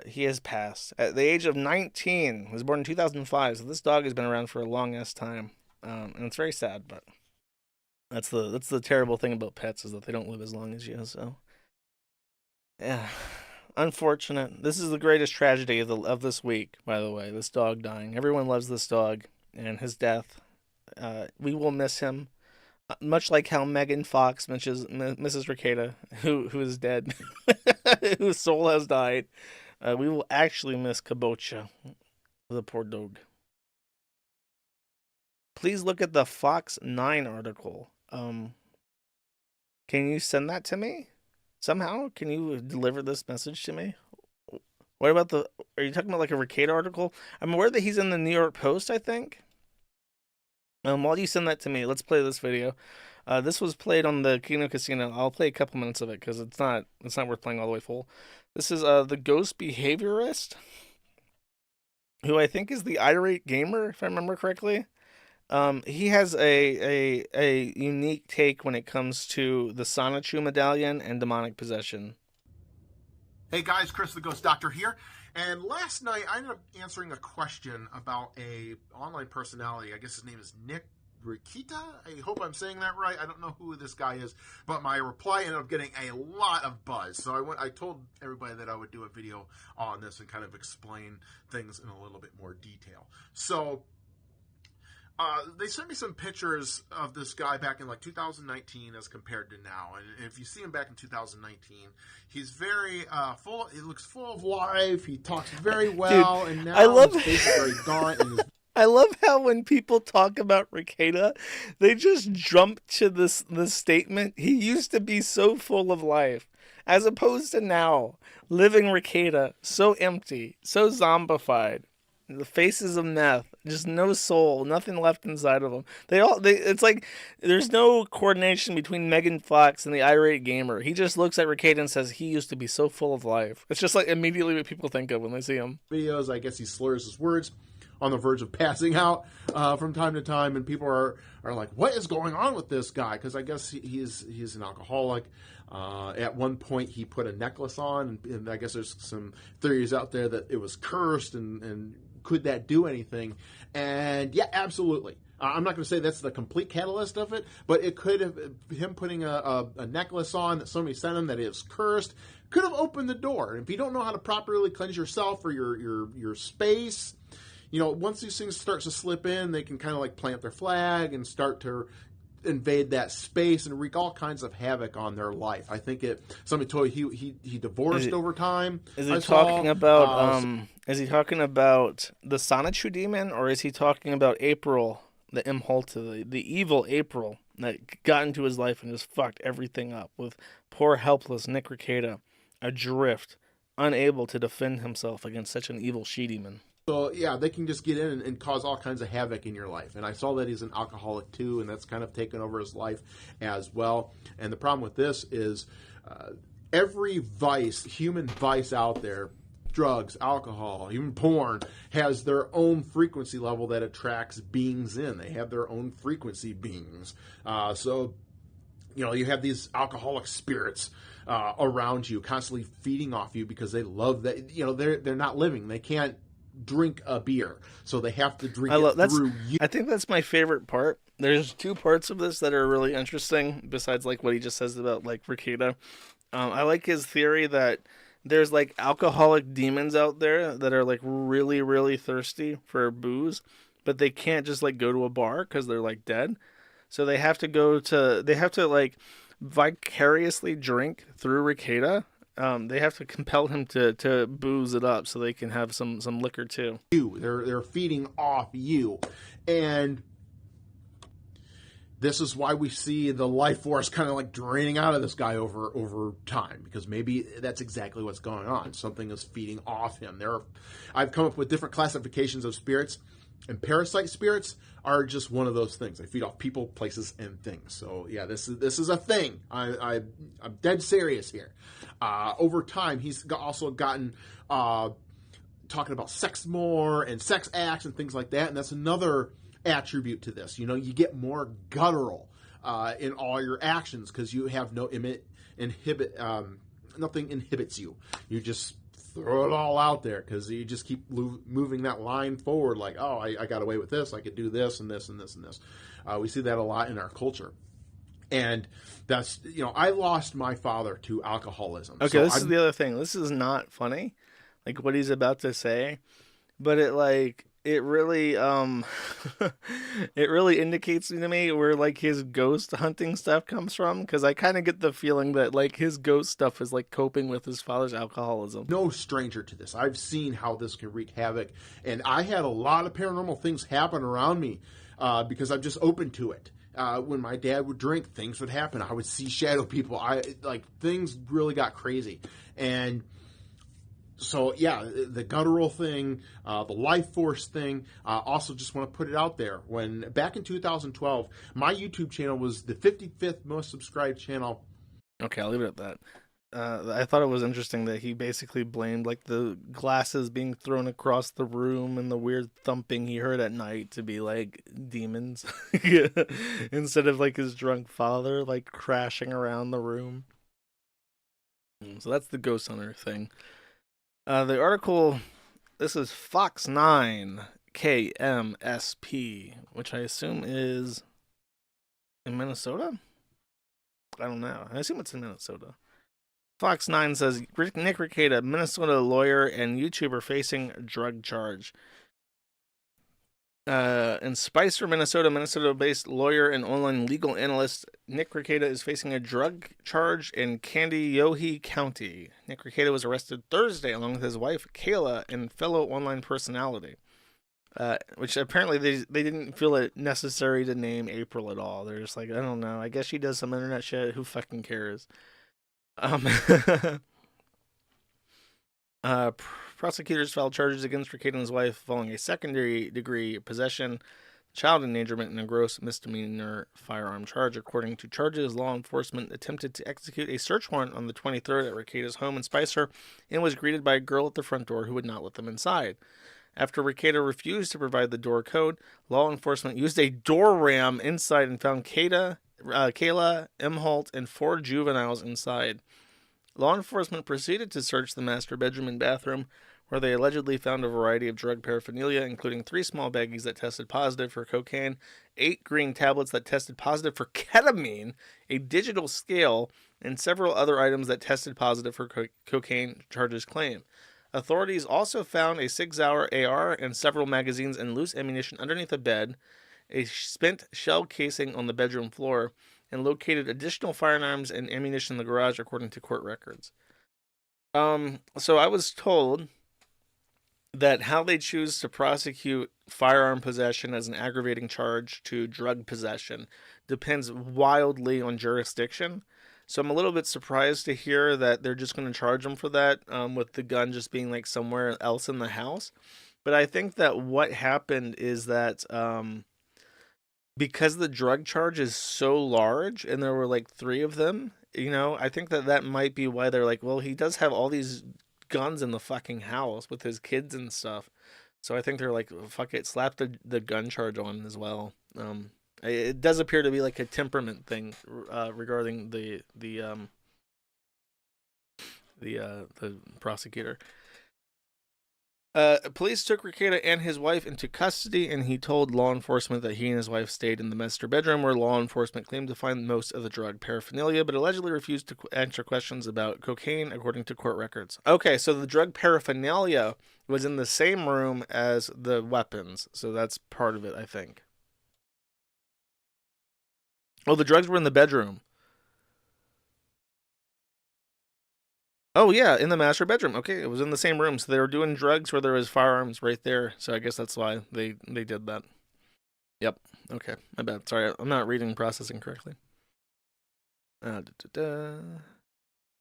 He has passed at the age of 19. He was born in 2005, so this dog has been around for a long ass time, and it's very sad. But that's the terrible thing about pets, is that they don't live as long as you. So yeah, unfortunate. This is the greatest tragedy of this week, by the way. This dog dying. Everyone loves this dog, and his death. We will miss him. Much like how Megan Fox mentions Mrs. Rekieta, who is dead, whose soul has died. We will actually miss Kabocha, the poor dog. Please look at the Fox 9 article. Can you send that to me? Somehow? Can you deliver this message to me? What about are you talking about like a Rekieta article? I'm aware that he's in the New York Post, I think. While you send that to me, let's play this video. This was played on the Kino Casino. I'll play a couple minutes of it because it's not worth playing all the way full. This is the Ghost Behaviorist. who I think is the irate gamer, if I remember correctly. He has a unique take when it comes to the Sonichu medallion and demonic possession. Hey guys, Chris the Ghost Doctor here. And last night I ended up answering a question about a online personality. I guess his name is Nick Rekieta. I hope I'm saying that right. I don't know who this guy is, but my reply ended up getting a lot of buzz. So I told everybody that I would do a video on this and kind of explain things in a little bit more detail. So they sent me some pictures of this guy back in like 2019 as compared to now. And if you see him back in 2019, he's very full. He looks full of life. He talks very well. Dude, and now I love his face is very gaunt. And his I love how when people talk about Rekieta, they just jump to this statement. He used to be so full of life, as opposed to now living Rekieta so empty, so zombified. The faces of meth, just no soul, nothing left inside of them. It's like there's no coordination between Megan Fox and the irate gamer. He just looks at Rekieta and says he used to be so full of life. It's just like immediately what people think of when they see him. videos, I guess he slurs his words, on the verge of passing out from time to time, and people are like, what is going on with this guy? Because I guess he's an alcoholic. At one point he put a necklace on, and I guess there's some theories out there that it was cursed, and could that do anything? And yeah, absolutely. I'm not going to say that's the complete catalyst of it, but it could have, him putting a necklace on that somebody sent him that is cursed, could have opened the door. And if you don't know how to properly cleanse yourself or your space, you know, once these things start to slip in, they can kind of like plant their flag and start to invade that space and wreak all kinds of havoc on their life. I think somebody told me he divorced over time. Is he talking about is he talking about the Sonichu demon, or is he talking about April, the Imholta, the evil April that got into his life and just fucked everything up with poor helpless Nick Rekieta, adrift, unable to defend himself against such an evil she-demon? So, yeah, they can just get in and cause all kinds of havoc in your life. And I saw that he's an alcoholic, too, and that's kind of taken over his life as well. And the problem with this is every vice, human vice out there, drugs, alcohol, even porn, has their own frequency level that attracts beings in. They have their own frequency beings. So, you know, you have these alcoholic spirits around you, constantly feeding off you because they love that. You know, they're not living. They can't drink a beer, so they have to drink through you. I think that's my favorite part. There's two parts of this that are really interesting besides like what he just says about like Rekieta. I like his theory that there's like alcoholic demons out there that are like really, really thirsty for booze, but they can't just like go to a bar because they're like dead. So they have to like vicariously drink through Rekieta. They have to compel him to booze it up so they can have some liquor too. They're feeding off you, and this is why we see the life force kind of like draining out of this guy over time, because maybe that's exactly what's going on. Something is feeding off him. I've come up with different classifications of spirits, and parasite spirits are just one of those things. They feed off people, places, and things. So yeah, this is a thing. I'm dead serious here. Over time, he's also gotten talking about sex more and sex acts and things like that, and that's another attribute to this. You know, you get more guttural in all your actions because you have nothing inhibits you. You just throw it all out there because you just keep moving that line forward like, oh, I got away with this. I could do this and this and this and this. We see that a lot in our culture. And that's, you know, I lost my father to alcoholism. Okay, so this is the other thing. This is not funny, like what he's about to say, but it really it really indicates to me where like his ghost hunting stuff comes from, because I kind of get the feeling that like his ghost stuff is like coping with his father's alcoholism. No stranger to this. I've seen how this can wreak havoc, and I had a lot of paranormal things happen around me because I'm just open to it. When my dad would drink, things would happen. I would see shadow people. Things really got crazy. And so, yeah, the guttural thing, the life force thing, also just want to put it out there. When back in 2012, my YouTube channel was the 55th most subscribed channel. Okay, I'll leave it at that. I thought it was interesting that he basically blamed like the glasses being thrown across the room and the weird thumping he heard at night to be like demons instead of like his drunk father like crashing around the room. So that's the Ghost Hunter thing. The article, this is Fox 9 KMSP, which I assume is in Minnesota? I don't know. I assume it's in Minnesota. Fox 9 says Nick Rekieta, Minnesota lawyer and YouTuber facing drug charge. In Spicer, Minnesota-based lawyer and online legal analyst Nick Rekieta is facing a drug charge in Kandiyohi County. Nick Rekieta was arrested Thursday along with his wife Kayla and fellow online personality. Which apparently they didn't feel it necessary to name April at all. They're just like, I don't know. I guess she does some internet shit. Who fucking cares? Prosecutors filed charges against Rekieta and his wife following a secondary degree possession, child endangerment, and a gross misdemeanor firearm charge. According to charges, law enforcement attempted to execute a search warrant on the 23rd at Rekieta's home in Spicer and was greeted by a girl at the front door who would not let them inside. After Rekieta refused to provide the door code, law enforcement used a door ram inside and found Kayla, Imholt, and 4 juveniles inside. Law enforcement proceeded to search the master bedroom and bathroom, where they allegedly found a variety of drug paraphernalia, including 3 small baggies that tested positive for cocaine, 8 green tablets that tested positive for ketamine, a digital scale, and several other items that tested positive for cocaine, charges claim. Authorities also found a 6-hour AR and several magazines and loose ammunition underneath a bed, a spent shell casing on the bedroom floor, and located additional firearms and ammunition in the garage, according to court records. So I was told that how they choose to prosecute firearm possession as an aggravating charge to drug possession depends wildly on jurisdiction. So I'm a little bit surprised to hear that they're just going to charge them for that, with the gun just being like somewhere else in the house. But I think that what happened is that because the drug charge is so large and there were like 3 of them, I think that might be why they're like, well, he does have all these guns in the fucking house with his kids and stuff. So I think they're like, fuck it, slap the gun charge on as well. It does appear to be like a temperament thing regarding the prosecutor. Police took Rekieta and his wife into custody, and he told law enforcement that he and his wife stayed in the master bedroom, where law enforcement claimed to find most of the drug paraphernalia, but allegedly refused to answer questions about cocaine, according to court records. Okay, so the drug paraphernalia was in the same room as the weapons, so that's part of it, I think. Oh, the drugs were in the bedroom. Oh, yeah, in the master bedroom. Okay, it was in the same room. So they were doing drugs where there was firearms right there. So I guess that's why they did that. Yep. Okay, my bad. Sorry, I'm not reading processing correctly.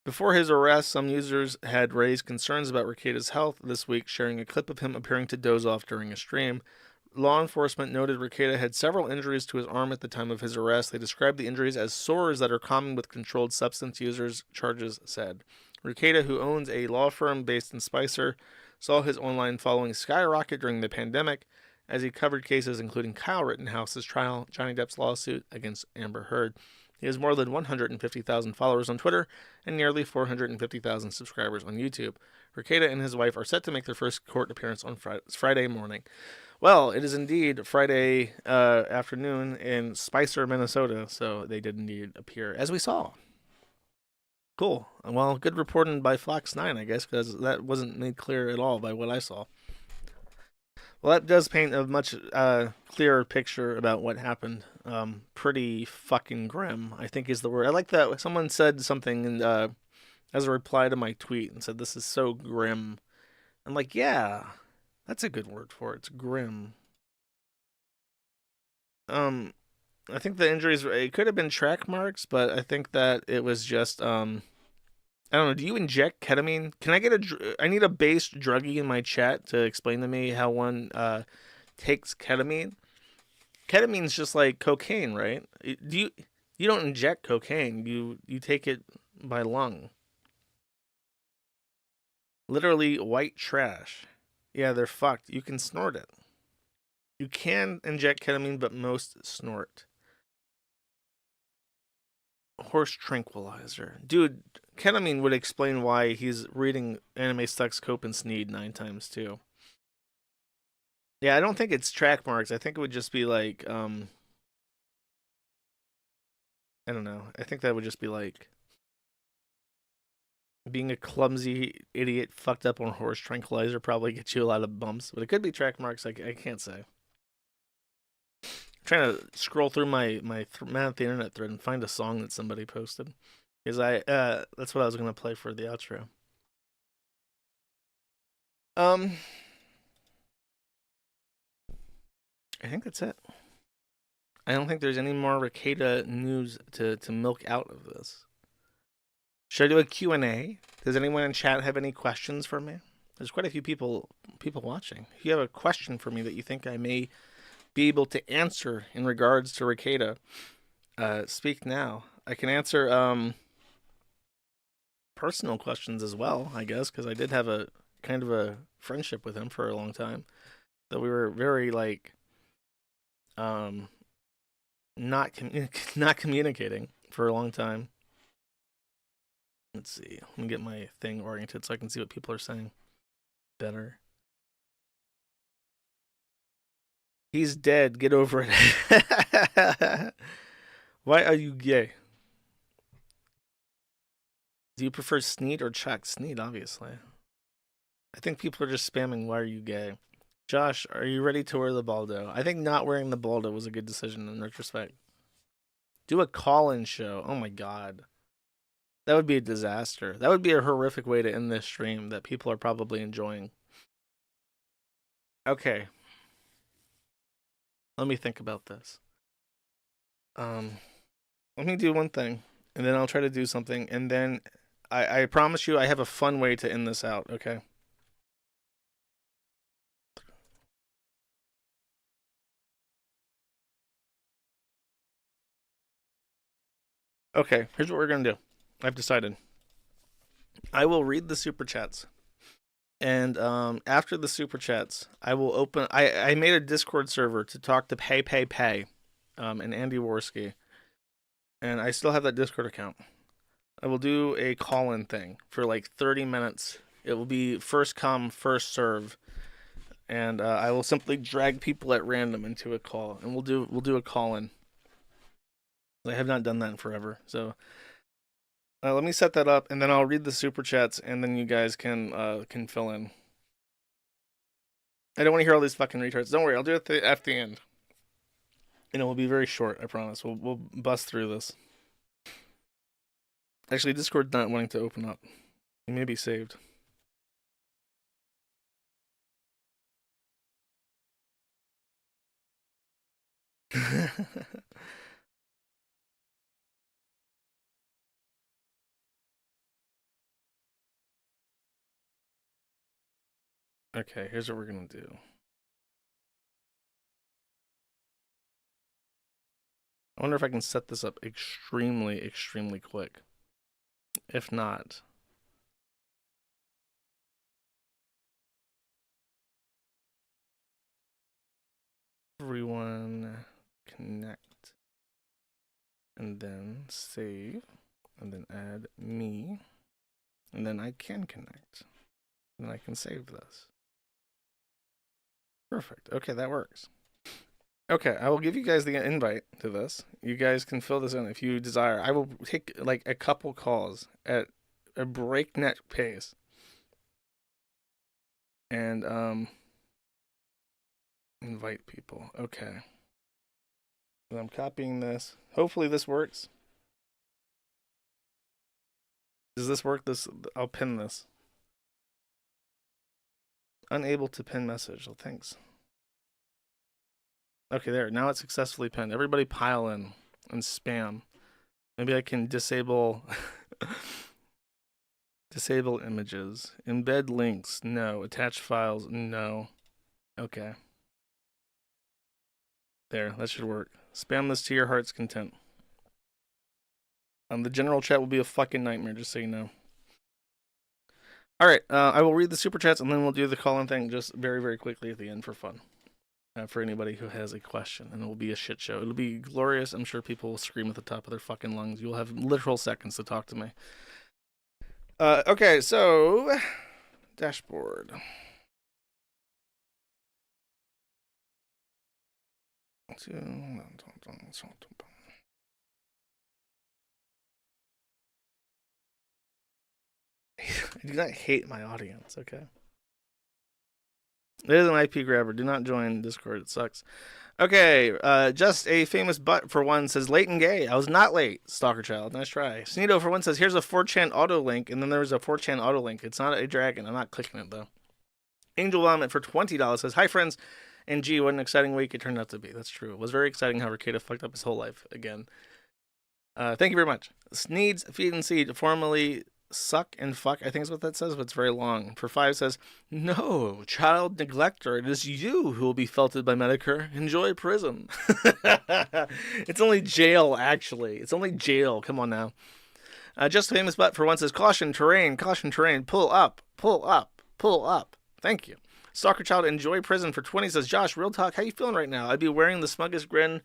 Before his arrest, some users had raised concerns about Rekieta's health this week, sharing a clip of him appearing to doze off during a stream. Law enforcement noted Rekieta had several injuries to his arm at the time of his arrest. They described the injuries as sores that are common with controlled substance users, charges said. Rekieta, who owns a law firm based in Spicer, saw his online following skyrocket during the pandemic as he covered cases including Kyle Rittenhouse's trial, Johnny Depp's lawsuit against Amber Heard. He has more than 150,000 followers on Twitter and nearly 450,000 subscribers on YouTube. Rekieta and his wife are set to make their first court appearance on Friday morning. Well, it is indeed Friday afternoon in Spicer, Minnesota, so they did indeed appear, as we saw. Cool. Well, good reporting by Fox 9, I guess, because that wasn't made clear at all by what I saw. Well, that does paint a much clearer picture about what happened. Pretty fucking grim, I think is the word. I like that someone said something as a reply to my tweet and said, "This is so grim." I'm like, yeah, that's a good word for it. It's grim. I think the injuries, it could have been track marks, but I think that it was just, I don't know, do you inject ketamine? Can I get I need a base druggie in my chat to explain to me how one takes ketamine. Ketamine's just like cocaine, right? You don't inject cocaine, you take it by lung. Literally white trash. Yeah, they're fucked. You can snort it. You can inject ketamine, but most snort. Horse tranquilizer. Dude, ketamine would explain why he's reading Anime Sucks Cope and Sneed 9 times too. Yeah, I don't think it's track marks. I think it would just be like, I don't know. I think that would just be like being a clumsy idiot fucked up on horse tranquilizer probably gets you a lot of bumps. But it could be track marks. I can't say. I'm trying to scroll through my Man at the Internet thread and find a song that somebody posted. Because that's what I was going to play for the outro. I think that's it. I don't think there's any more Rekieta news to milk out of this. Should I do a Q&A? Does anyone in chat have any questions for me? There's quite a few people watching. If you have a question for me that you think I may be able to answer in regards to Rekieta, speak now. I can answer personal questions as well, I guess, because I did have a kind of a friendship with him for a long time. That we were very like not communicating for a long time. Let's see. Let me get my thing oriented so I can see what people are saying better. He's dead. Get over it. Why are you gay? Do you prefer Sneed or Chuck? Sneed, obviously. I think people are just spamming, why are you gay? Josh, are you ready to wear the Baldo? I think not wearing the Baldo was a good decision in retrospect. Do a call-in show. Oh my god. That would be a disaster. That would be a horrific way to end this stream that people are probably enjoying. Okay. Let me think about this. Let me do one thing, and then I'll try to do something, and then I promise you I have a fun way to end this out, okay? Okay, here's what we're gonna do. I've decided. I will read the super chats, and after the super chats, I will open. I made a Discord server to talk to Pay, and Andy Worski, and I still have that Discord account. I will do a call-in thing for like 30 minutes. It will be first come, first serve, and I will simply drag people at random into a call, and we'll do a call-in. I have not done that in forever, so let me set that up, and then I'll read the super chats, and then you guys can fill in. I don't want to hear all these fucking retards. Don't worry, I'll do it at the end, and it will be very short. I promise. We'll bust through this. Actually, Discord's not wanting to open up. It may be saved. Okay, here's what we're gonna do. I wonder if I can set this up extremely, extremely quick. If not, everyone connect, and then save, and then add me, and then I can connect, and I can save this. Perfect. Okay, that works. Okay, I will give you guys the invite to this. You guys can fill this in if you desire. I will take like a couple calls at a breakneck pace. And invite people. Okay. And I'm copying this. Hopefully this works. Does this work? I'll pin this. Unable to pin message. Oh, thanks. Okay, there. Now it's successfully pinned. Everybody pile in and spam. Maybe I can disable disable images. Embed links. No. Attach files. No. Okay. There. That should work. Spam this to your heart's content. The general chat will be a fucking nightmare, just so you know. All right, I will read the super chats and then we'll do the call-in thing just very, very quickly at the end for fun. For anybody who has a question, and it will be a shit show. It'll be glorious. I'm sure people will scream at the top of their fucking lungs. You'll have literal seconds to talk to me. Okay, so dashboard. I do not hate my audience, okay? It is an IP grabber. Do not join Discord. It sucks. Okay, just a famous butt for one says late and gay. I was not late, Stalker Child. Nice try. Sneedo for one says here's a 4chan auto link, and then there's a 4chan auto link. It's not a dragon. I'm not clicking it though. Angel Vomit for $20 says hi friends, and gee, what an exciting week it turned out to be. That's true. It was very exciting how Rekieta fucked up his whole life again. Thank you very much. Sneeds Feed and Seed, formerly Suck and Fuck, I think is what that says, but it's very long. For 5 says, no, child neglector, it is you who will be felted by Medicare. Enjoy prison. It's only jail, actually. It's only jail. Come on now. Just famous butt for one says, caution terrain, pull up, pull up, pull up. Thank you. Stalker Child, enjoy prison for 20 says, Josh, real talk, how you feeling right now? I'd be wearing the smuggest grin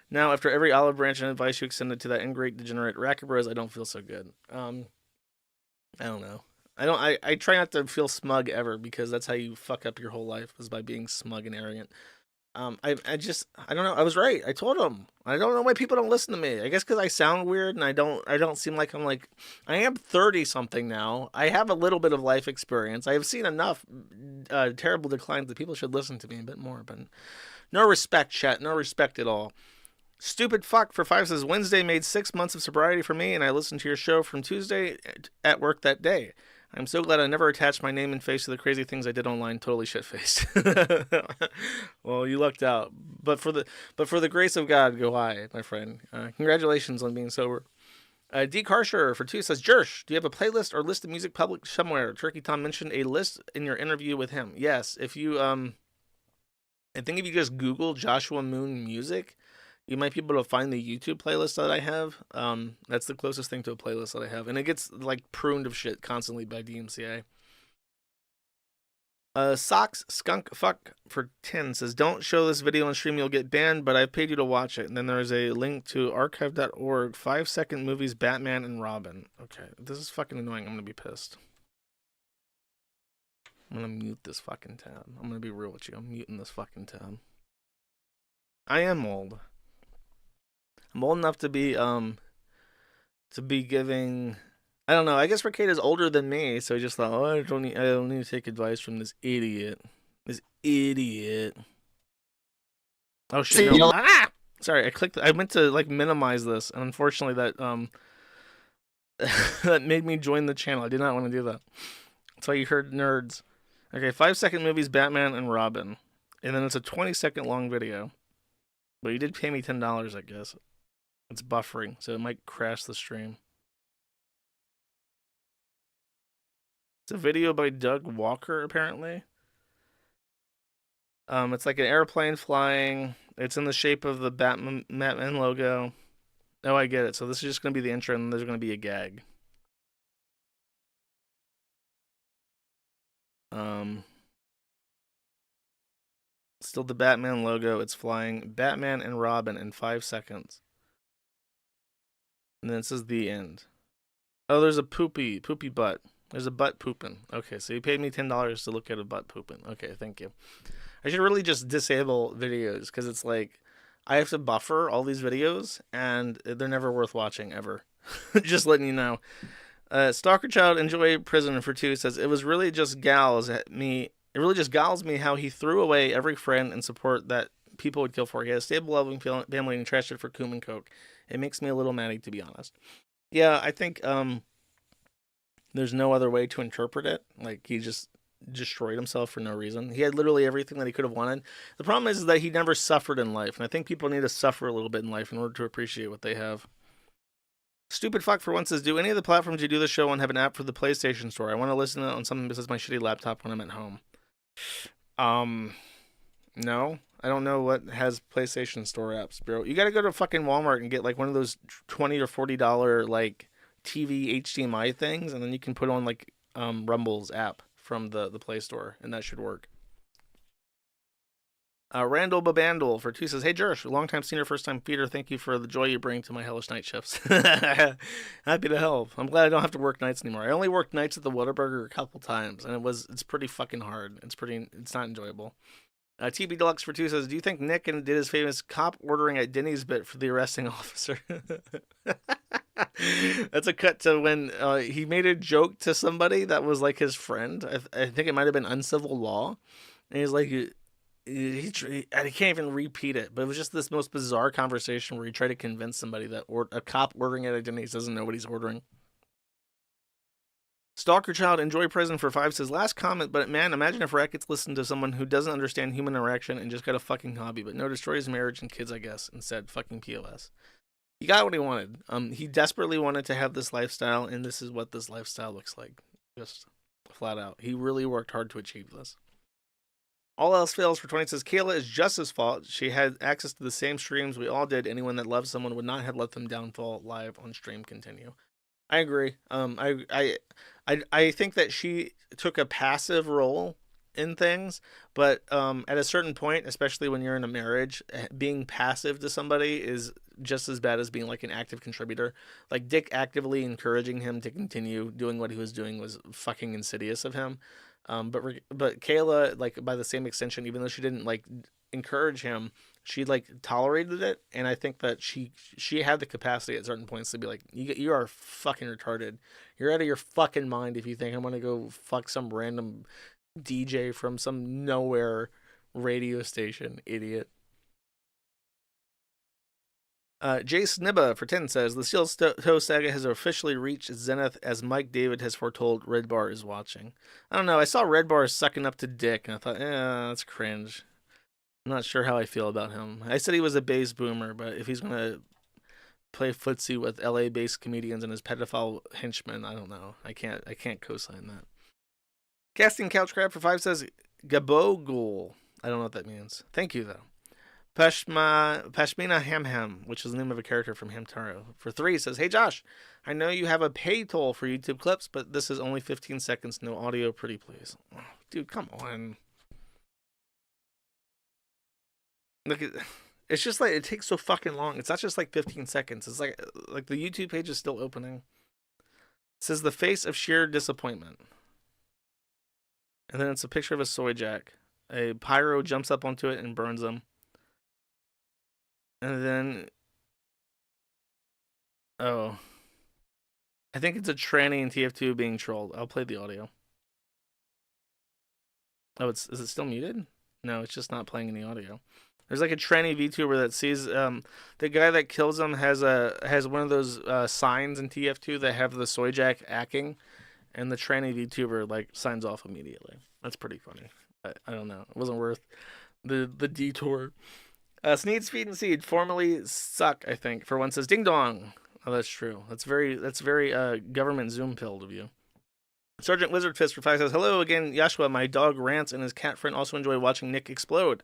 now after every olive branch and advice you extended to that ingrate degenerate racket bros. I don't feel so good. I don't know. I try not to feel smug ever because that's how you fuck up your whole life, is by being smug and arrogant. I don't know. I was right. I told them. I don't know why people don't listen to me. I guess because I sound weird and I don't seem like I am 30 something now. I have a little bit of life experience. I have seen enough terrible declines that people should listen to me a bit more, but no respect, chat. No respect at all. Stupid fuck for 5 says Wednesday made 6 months of sobriety for me, and I listened to your show from Tuesday at work that day. I'm so glad I never attached my name and face to the crazy things I did online. Totally shit-faced. Well, you lucked out, but for the grace of God, go high, my friend. Congratulations on being sober. D. Karsher for 2 says, Jersh, do you have a playlist or list of music published somewhere? Turkey Tom mentioned a list in your interview with him. Yes, if you I think if you just Google Joshua Moon music, you might be able to find the YouTube playlist that I have. That's the closest thing to a playlist that I have. And it gets, like, pruned of shit constantly by DMCA. Socks Skunk Fuck for 10 says, don't show this video on stream, you'll get banned, but I've paid you to watch it. And then there's a link to archive.org, 5-second movies, Batman and Robin. Okay, this is fucking annoying. I'm going to be pissed. I'm going to mute this fucking tab. I'm going to be real with you. I'm muting this fucking tab. I am old. I'm old enough to be giving, I don't know, I guess Rekieta's older than me, so I just thought, I don't need to take advice from this idiot. Oh shit, no. Sorry, I meant to like minimize this, and unfortunately that that made me join the channel. I did not want to do that. That's why you heard nerds. Okay, 5-second movies, Batman and Robin. And then it's a 20-second long video. But you did pay me $10, I guess. It's buffering, so it might crash the stream. It's a video by Doug Walker, apparently. It's like an airplane flying. It's in the shape of the Batman logo. Oh, I get it. So this is just going to be the intro, and there's going to be a gag. Still the Batman logo. It's flying Batman and Robin in 5 seconds. And then it says the end. Oh, there's a poopy butt. There's a butt pooping. Okay, so you paid me $10 to look at a butt pooping. Okay, thank you. I should really just disable videos, because it's like, I have to buffer all these videos, and they're never worth watching, ever. Just letting you know. Stalker Child, enjoy prison for 2, says, it really just galls me how he threw away every friend and support that people would kill for. He had a stable, loving family, and trashed it for Coom and Coke. It makes me a little matty, to be honest. Yeah, I think there's no other way to interpret it. Like, he just destroyed himself for no reason. He had literally everything that he could have wanted. The problem is that he never suffered in life, and I think people need to suffer a little bit in life in order to appreciate what they have. Stupid fuck for one says, do any of the platforms you do the show on have an app for the PlayStation Store? I want to listen to it on something besides my shitty laptop when I'm at home. No. I don't know what has PlayStation Store apps, bro. You gotta go to fucking Walmart and get like one of those $20 or $40 like TV HDMI things, and then you can put on like Rumble's app from the Play Store, and that should work. Randall Babandle for 2 says, "Hey Jersh, long-time senior, first-time feeder. Thank you for the joy you bring to my hellish night shifts." Happy to help. I'm glad I don't have to work nights anymore. I only worked nights at the Whataburger a couple times, and it's pretty fucking hard. It's not enjoyable. TB Deluxe for 2 says, "Do you think Nick did his famous cop ordering at Denny's bit for the arresting officer?" That's a cut to when he made a joke to somebody that was like his friend. I think it might have been uncivil law, and he's like, I can't even repeat it, but it was just this most bizarre conversation where he tried to convince somebody that a cop ordering at a Denny's doesn't know what he's ordering. Stalker Child Enjoy Prison for 5 says, "Last comment, but man, imagine if Rackets listened to someone who doesn't understand human interaction and just got a fucking hobby, but no, destroys marriage and kids, I guess, instead fucking POS." He got what he wanted. He desperately wanted to have this lifestyle, and this is what this lifestyle looks like. Just flat out. He really worked hard to achieve this. All Else Fails for 20 says, "Kayla is just his fault. She had access to the same streams we all did. Anyone that loves someone would not have let them downfall live on stream continue." I agree. I think that she took a passive role in things, but at a certain point, especially when you're in a marriage, being passive to somebody is just as bad as being like an active contributor. Like Dick actively encouraging him to continue doing what he was doing was fucking insidious of him. But Kayla, like by the same extension, even though she didn't like encourage him, she like tolerated it, and I think that she had the capacity at certain points to be like, you are fucking retarded. You're out of your fucking mind if you think I'm gonna go fuck some random DJ from some nowhere radio station, idiot. Jay Snibba for 10 says, "The Steel Toe Saga has officially reached zenith as Mike David has foretold. Red Bar is watching." I don't know. I saw Red Bar sucking up to Dick, and I thought, that's cringe. I'm not sure how I feel about him. I said he was a base boomer, but if he's going to play footsie with LA-based comedians and his pedophile henchmen, I don't know. I can't co-sign that. Casting Couch Crab for 5 says, "Gabogul." I don't know what that means. Thank you, though. Pashmina Hamham, which is the name of a character from Hamtaro, for 3 says, "Hey Josh, I know you have a pay toll for YouTube clips, but this is only 15 seconds, no audio, pretty please." Oh, dude, come on. Look, it's just like, it takes so fucking long. It's not just like 15 seconds. It's like the YouTube page is still opening. It says, "The face of sheer disappointment." And then it's a picture of a soy jack. A pyro jumps up onto it and burns him. And then, I think it's a tranny in TF2 being trolled. I'll play the audio. Is it still muted? No, it's just not playing any audio. There's like a tranny VTuber that sees the guy that kills him has one of those signs in TF2 that have the soy jack acting, and the tranny VTuber like signs off immediately. That's pretty funny. I don't know. It wasn't worth the detour. Sneed, Speed, and Seed, formerly Suck, I think, for 1 says, "Ding dong." Oh, that's true. That's very government Zoom pilled of you. Sergeant Wizard Fist for 5 says, "Hello again, Yashua. My dog Rance and his cat friend also enjoy watching Nick explode."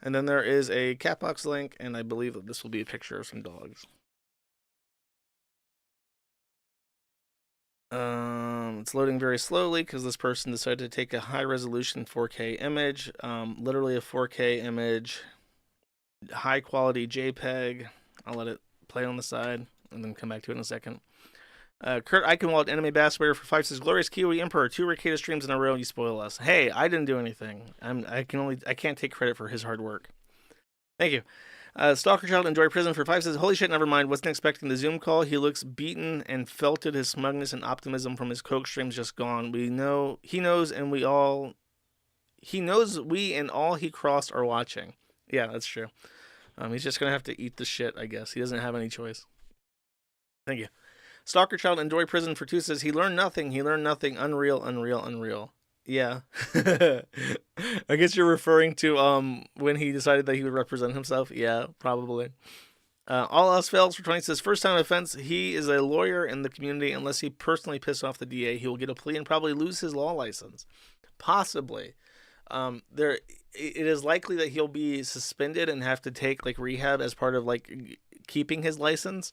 And then there is a Catbox link, and I believe that this will be a picture of some dogs. It's loading very slowly because this person decided to take a high-resolution 4K image, literally a 4K image, high-quality JPEG. I'll let it play on the side and then come back to it in a second. Kurt Eichenwald, Anime Basswater for 5 says, "Glorious Kiwi Emperor, 2 Rekieta streams in a row, you spoil us." Hey, I didn't do anything. I can't take credit for his hard work. Thank you. Stalker Child Enjoy Prison for 5 says, "Holy shit, never mind. Wasn't expecting the Zoom call. He looks beaten and felted his smugness and optimism from his coke streams just gone. He knows we and all he crossed are watching." Yeah, that's true. He's just going to have to eat the shit, I guess. He doesn't have any choice. Thank you. Stalker Child Enjoy Prison for 2 says, "He learned nothing. Unreal, unreal, unreal." Yeah. I guess you're referring to when he decided that he would represent himself. Yeah, probably. All Else Fails for 20 says, "First time offense. He is a lawyer in the community. Unless he personally pisses off the DA, he will get a plea and probably lose his law license. Possibly. It is likely that he'll be suspended and have to take like rehab as part of like keeping his license.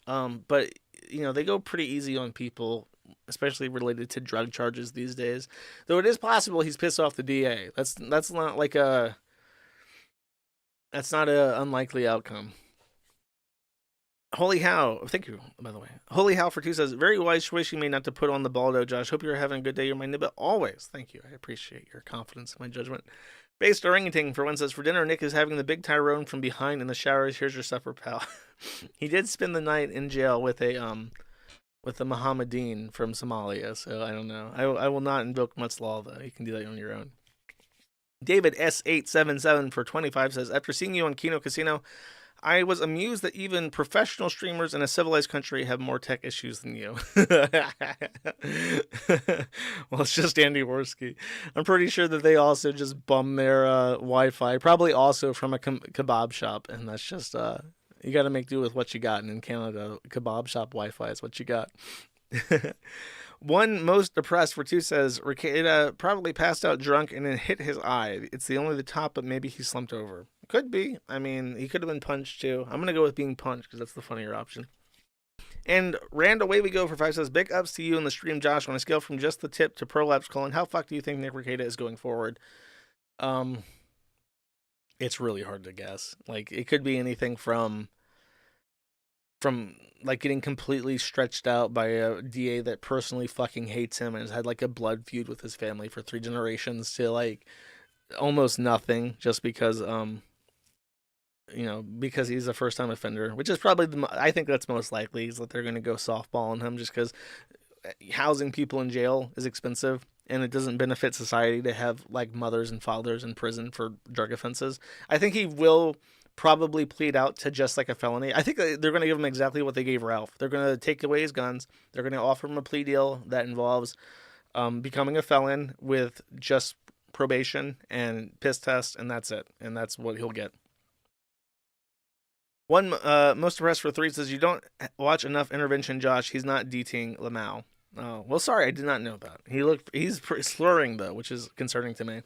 But they go pretty easy on people, especially related to drug charges these days. Though it is possible he's pissed off the DA. That's not like a unlikely outcome. Holy How, thank you, by the way. Holy How for 2 says, very wise choice you made not to put on the Baldo, Josh. Hope you're having a good day. You're my nibba always. Thank you. I appreciate your confidence in my judgment. Based Orangutan for 1 says, for dinner, Nick is having the big Tyrone from behind in the showers. Here's your supper, pal. He did spend the night in jail with a Mohammedan from Somalia, so I don't know. I will not invoke much law, though. You can do that on your own. David S877 for 25 says, after seeing you on Kino Casino, I was amused that even professional streamers in a civilized country have more tech issues than you. Well, it's just Andy Worski. I'm pretty sure that they also just bum their Wi-Fi, probably also from a kebab shop, and that's just you got to make do with what you got. And in Canada, kebab shop Wi-Fi is what you got. One most depressed for 2 says, Rekieta probably passed out drunk and then hit his eye. It's the top, but maybe he slumped over. Could be. I mean, he could have been punched too. I'm going to go with being punched because that's the funnier option. And Rand, away we go for 5 says, big ups to you in the stream, Josh. On a scale from just the tip to prolapse colon, how fuck do you think Nick Rekieta is going forward? It's really hard to guess. Like, it could be anything from like getting completely stretched out by a DA that personally fucking hates him and has had like a blood feud with his family for 3 generations to like almost nothing just because because he's a first time offender, which is probably I think that's most likely is that they're going to go softball on him just because housing people in jail is expensive and it doesn't benefit society to have like mothers and fathers in prison for drug offenses. I think he will probably plead out to just like a felony. I think they're going to give him exactly what they gave Ralph. They're going to take away his guns. They're going to offer him a plea deal that involves becoming a felon with just probation and piss test, and that's it. And that's what he'll get. One most depressed for 3 says, you don't watch enough Intervention, Josh. He's not DTing Lamau. Oh, well, sorry, I did not know that. He's slurring though, which is concerning to me.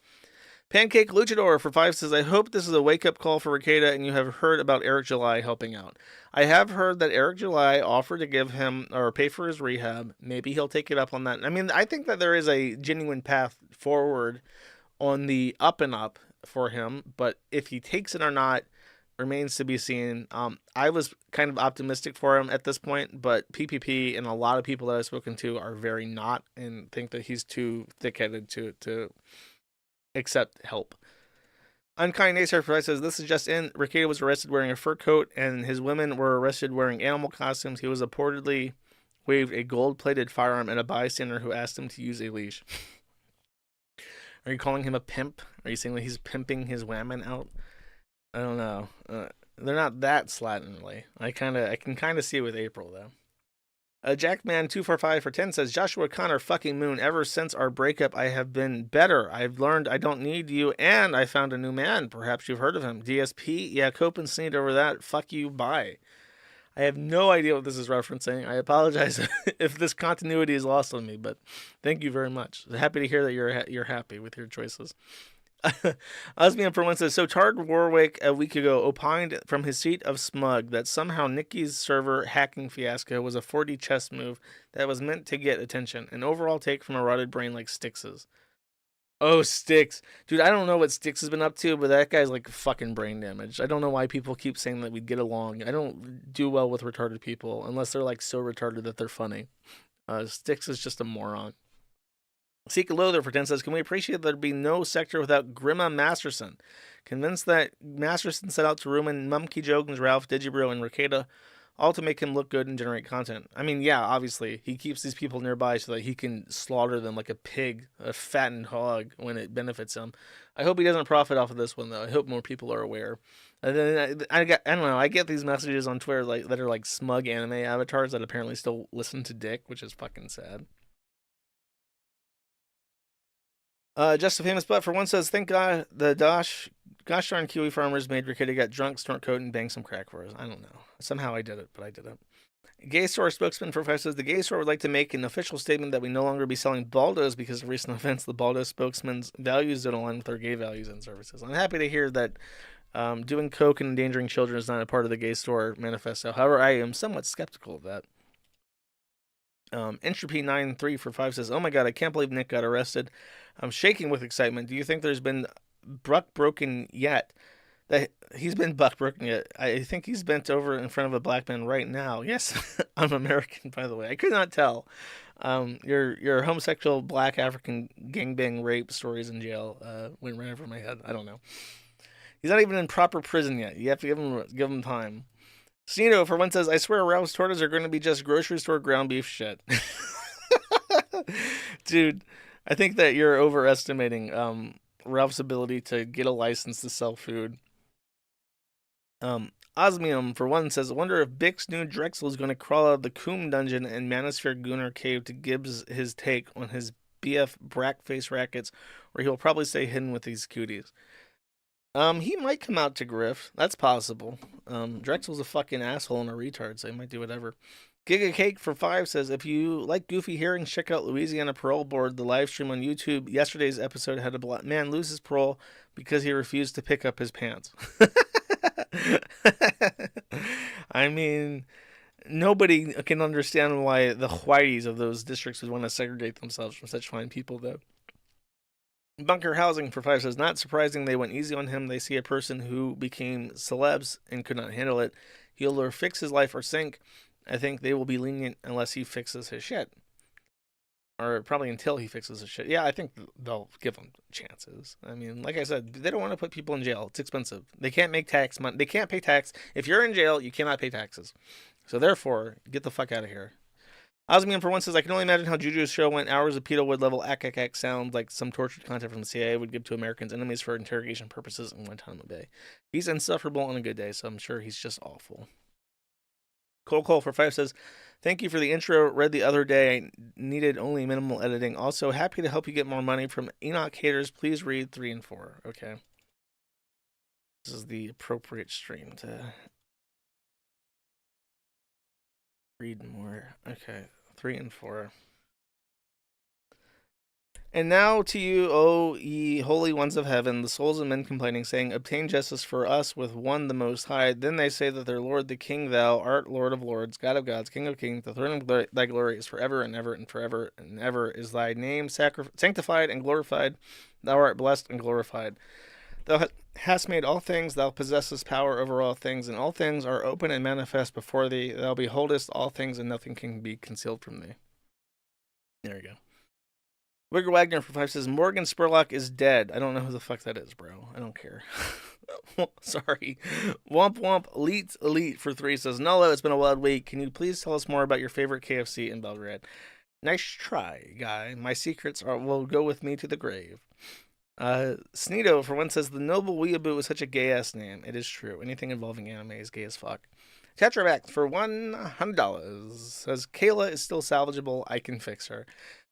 Pancake Luchador for 5 says, I hope this is a wake-up call for Rekieta and you have heard about Eric July helping out. I have heard that Eric July offered to give him or pay for his rehab. Maybe he'll take it up on that. I mean, I think that there is a genuine path forward on the up and up for him, but if he takes it or not remains to be seen. I was kind of optimistic for him at this point, but PPP and a lot of people that I've spoken to are very not and think that he's too thick-headed to accept help. Unkind Nature says, this is just in. Rekieta was arrested wearing a fur coat, and his women were arrested wearing animal costumes. He was reportedly waved a gold-plated firearm at a bystander who asked him to use a leash. Are you calling him a pimp? Are you saying that he's pimping his women out? I don't know. They're not that slatternly. I can kind of see it with April, though. Jackman245 for 10 says, Joshua Connor fucking Moon, ever since our breakup, I have been better. I've learned I don't need you, and I found a new man. Perhaps you've heard of him. DSP? Yeah, cope and sneed over that. Fuck you, bye. I have no idea what this is referencing. I apologize if this continuity is lost on me, but thank you very much. Happy to hear that you're happy with your choices. Osmium for 1 says, so Tard Warwick a week ago opined from his seat of smug that somehow Nikki's server hacking fiasco was a 4D chess move that was meant to get attention. An overall take from a rotted brain like Styx's. Oh, Styx. Dude, I don't know what Styx has been up to, but that guy's like fucking brain damaged. I don't know why people keep saying that we'd get along. I don't do well with retarded people unless they're like so retarded that they're funny. Styx is just a moron. Seek a Loather for 10 says, can we appreciate there'd be no sector without Grimma Masterson? Convinced that Masterson set out to ruin Mumkey Jogans, Ralph, Digibro, and Rekieta, all to make him look good and generate content. I mean, yeah, obviously, he keeps these people nearby so that he can slaughter them like a pig, a fattened hog, when it benefits him. I hope he doesn't profit off of this one, though. I hope more people are aware. And then I don't know, I get these messages on Twitter that are like smug anime avatars that apparently still listen to Dick, which is fucking sad. Just a Famous Butt for 1 says, thank God the gosh darn Kiwi farmers made Rekieta get drunk, snort coke, and bang some crack for us. I don't know. Somehow I did it, but I did it. Gay Store spokesman for 5 says, the Gay Store would like to make an official statement that we no longer be selling Baldos because of recent events. The Baldo spokesman's values don't align with our gay values and services. I'm happy to hear that doing coke and endangering children is not a part of the Gay Store manifesto. However, I am somewhat skeptical of that. Entropy93 for 5 says, "Oh my god, I can't believe Nick got arrested. I'm shaking with excitement. Do you think there's been buck broken yet? That he's been buck broken yet? I think he's bent over in front of a black man right now. Yes, I'm American, by the way. I could not tell. Your homosexual black African gangbang rape stories in jail went right over my head. I don't know. He's not even in proper prison yet. You have to give him time." Snito, for one, says, "I swear Ralph's tortas are going to be just grocery store ground beef shit." Dude, I think that you're overestimating Ralph's ability to get a license to sell food. Osmium, for one, says, "I wonder if Bix new Drexel is going to crawl out of the Coombe dungeon and Manosphere Gunner cave to Gibbs his take on his BF Brackface rackets, or he'll probably stay hidden with these cuties." He might come out to Griff. That's possible. Drexel's a fucking asshole and a retard, so he might do whatever. Giga Cake for 5 says, "If you like goofy hearings, check out Louisiana Parole Board, the live stream on YouTube. Yesterday's episode had a black man lose his parole because he refused to pick up his pants." I mean, nobody can understand why the whiteys of those districts would want to segregate themselves from such fine people, though. Bunker Housing for 5 says, "Not surprising they went easy on him. They see a person who became celebs and could not handle it. He'll either fix his life or sink. I think they will be lenient unless he fixes his shit. Or probably until he fixes his shit." Yeah, I think they'll give him chances. I mean, like I said, they don't want to put people in jail. It's expensive. They can't make tax money. They can't pay tax. If you're in jail, you cannot pay taxes. So therefore, get the fuck out of here. Osmium, for one, says, "I can only imagine how Juju's show went. Hours of Peter Wood level ack sound like some tortured content from the CIA would give to Americans' enemies for interrogation purposes in Guantanamo Bay. He's insufferable on a good day, so I'm sure he's just awful." Cole for 5 says, "Thank you for the intro. Read the other day. I needed only minimal editing. Also, happy to help you get more money from Enoch haters. Please read 3 and 4. Okay. This is the appropriate stream to read more. Okay. 3 and 4. "And now to you, O ye holy ones of heaven, the souls of men complaining, saying, Obtain justice for us with one the Most High. Then they say that their Lord the King, thou art Lord of lords, God of gods, King of kings. The throne of thy glory is forever and ever and forever and ever is thy name sanctified and glorified. Thou art blessed and glorified. Thou hast made all things, thou possessest power over all things, and all things are open and manifest before thee. Thou beholdest all things, and nothing can be concealed from thee." There you go. Wigger Wagner for 5 says, "Morgan Spurlock is dead." I don't know who the fuck that is, bro. I don't care. Sorry. Womp Womp Elite for 3 says, "Nolo, it's been a wild week. Can you please tell us more about your favorite KFC in Belgrade?" Nice try, guy. My secrets will go with me to the grave. Snito, for one, says, "The Noble Weeaboo is such a gay-ass name." It is true. Anything involving anime is gay as fuck. Tetraback for $100 says, "Kayla is still salvageable. I can fix her."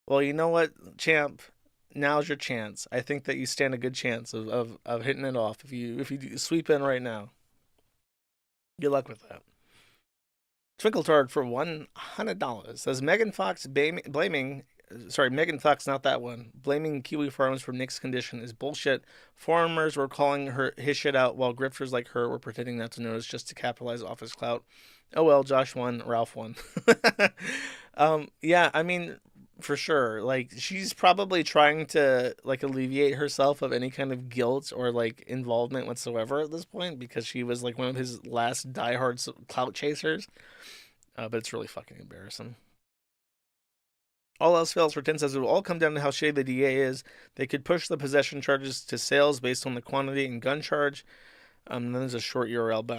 Well, you know what, champ? Now's your chance. I think that you stand a good chance of hitting it off if you sweep in right now. Good luck with that. Twinkletard for $100 says, Megan Fox blaming not that one. Blaming Kiwi farmers for Nick's condition is bullshit. Farmers were calling his shit out while grifters like her were pretending not to notice just to capitalize off his clout. Oh well, Josh won, Ralph won. Yeah, I mean, for sure. Like, she's probably trying to, like, alleviate herself of any kind of guilt or, like, involvement whatsoever at this point, because she was, like, one of his last diehard clout chasers. But it's really fucking embarrassing. All else fails for 10 says, "It will all come down to how shady the DA is. They could push the possession charges to sales based on the quantity and gun charge." Then there's a short URL, but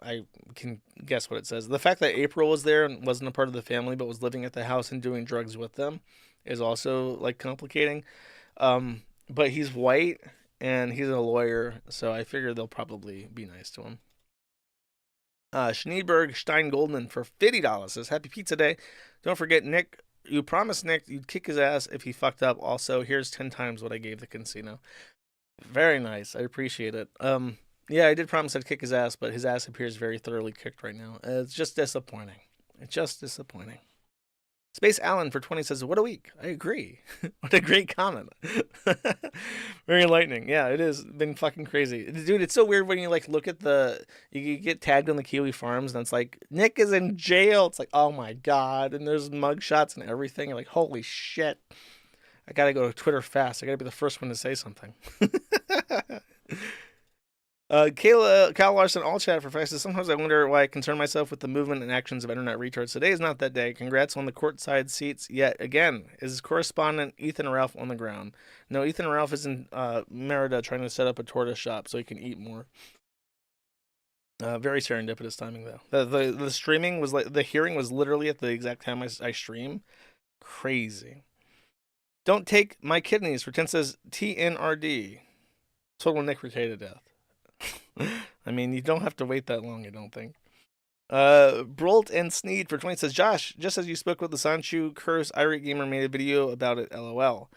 I can guess what it says. The fact that April was there and wasn't a part of the family, but was living at the house and doing drugs with them is also, like, complicating. But he's white and he's a lawyer, so I figure they'll probably be nice to him. Schneeberg Stein Goldman for $50 says, "Happy Pizza Day. Don't forget, Nick, you promised Nick you'd kick his ass if he fucked up. Also, here's 10 times what I gave the casino." Very nice. I appreciate it. Yeah, I did promise I'd kick his ass, but his ass appears very thoroughly kicked right now. It's just disappointing. It's just disappointing. Space Allen for 20 says, what a week. I agree. What a great comment. Very enlightening. Yeah, it has been fucking crazy. Dude, it's so weird when you like look at you get tagged on the Kiwi Farms and it's like, Nick is in jail. It's like, oh my God. And there's mugshots and everything. You're like, holy shit. I gotta go to Twitter fast. I gotta be the first one to say something. Kyle Larson, all chat for facts. Sometimes I wonder why I concern myself with the movement and actions of internet retards. Today is not that day. Congrats on the courtside seats. Yet again, is correspondent Ethan Ralph on the ground? No, Ethan Ralph is in Merida trying to set up a tortoise shop so he can eat more. Very serendipitous timing though. The streaming was like the hearing was literally at the exact time I stream. Crazy. Don't take my kidneys for 10 says TNRD. Total Nick Rekieta death. I mean, you don't have to wait that long, I don't think. Brolt and Sneed for 20 says, Josh, just as you spoke with the Sanchu curse, Irate Gamer made a video about it, LOL.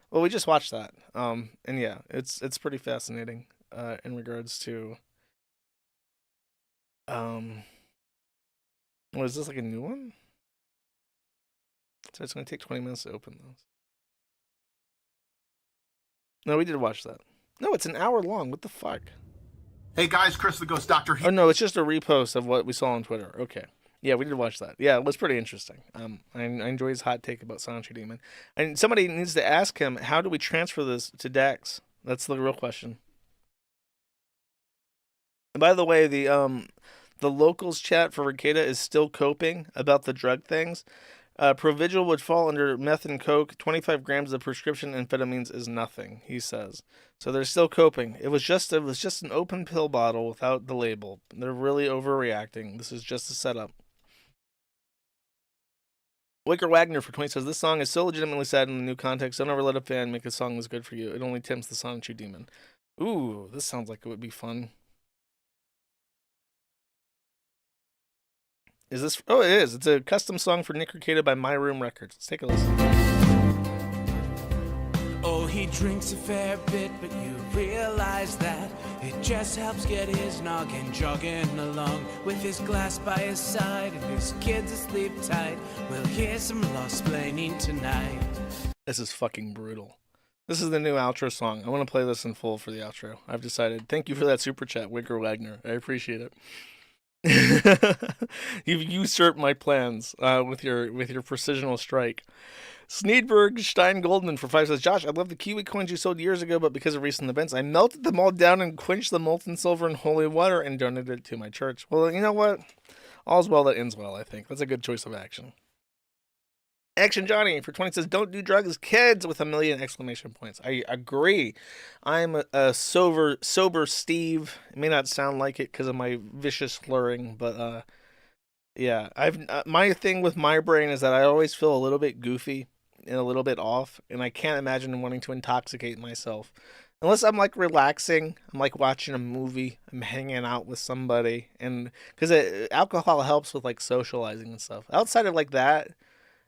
Well, we just watched that. And yeah, it's pretty fascinating in regards to what is this, like a new one? So it's gonna take 20 minutes to open those. No, we did watch that. No, it's an hour long. What the fuck? Hey guys, Chris the Ghost Doctor. Oh no, it's just a repost of what we saw on Twitter. Okay. Yeah, we did watch that. Yeah, it was pretty interesting. I enjoy his hot take about Sancho Demon. And somebody needs to ask him, how do we transfer this to Dex? That's the real question. And by the way, the locals chat for Rekieta is still coping about the drug things. Provigil would fall under meth and coke. 25 grams of prescription amphetamines is nothing, he says. So they're still coping. It was just an open pill bottle without the label. They're really overreacting. This is just a setup. Wicker Wagner for 20 says, this song is so legitimately sad in the new context. Don't ever let a fan make a song that's good for you. It only tempts the Sanchu demon. Ooh, this sounds like it would be fun. Is this? Oh, it is. It's a custom song for Nick Rekieta by My Room Records. Let's take a listen. Oh, he drinks a fair bit, but you realize that it just helps get his noggin jogging along with his glass by his side and his kids asleep tight. We'll hear some lost splaining tonight. This is fucking brutal. This is the new outro song. I want to play this in full for the outro. I've decided. Thank you for that super chat, Wicker Wagner. I appreciate it. You've usurped my plans with your precisional strike. Sneedberg Stein Goldman for 5 says, Josh, I love the Kiwi coins you sold years ago, but because of recent events, I melted them all down and quenched the molten silver in holy water and donated it to my church. Well, you know what? All's well that ends well, I think. That's a good choice of action. Action Johnny for 20 says, don't do drugs, kids, with 1,000,000 exclamation points. I agree. I'm a sober Steve. It may not sound like it because of my vicious slurring, but yeah. My thing with my brain is that I always feel a little bit goofy and a little bit off, and I can't imagine wanting to intoxicate myself. Unless I'm like relaxing, I'm like watching a movie, I'm hanging out with somebody, and because alcohol helps with like socializing and stuff. Outside of like that,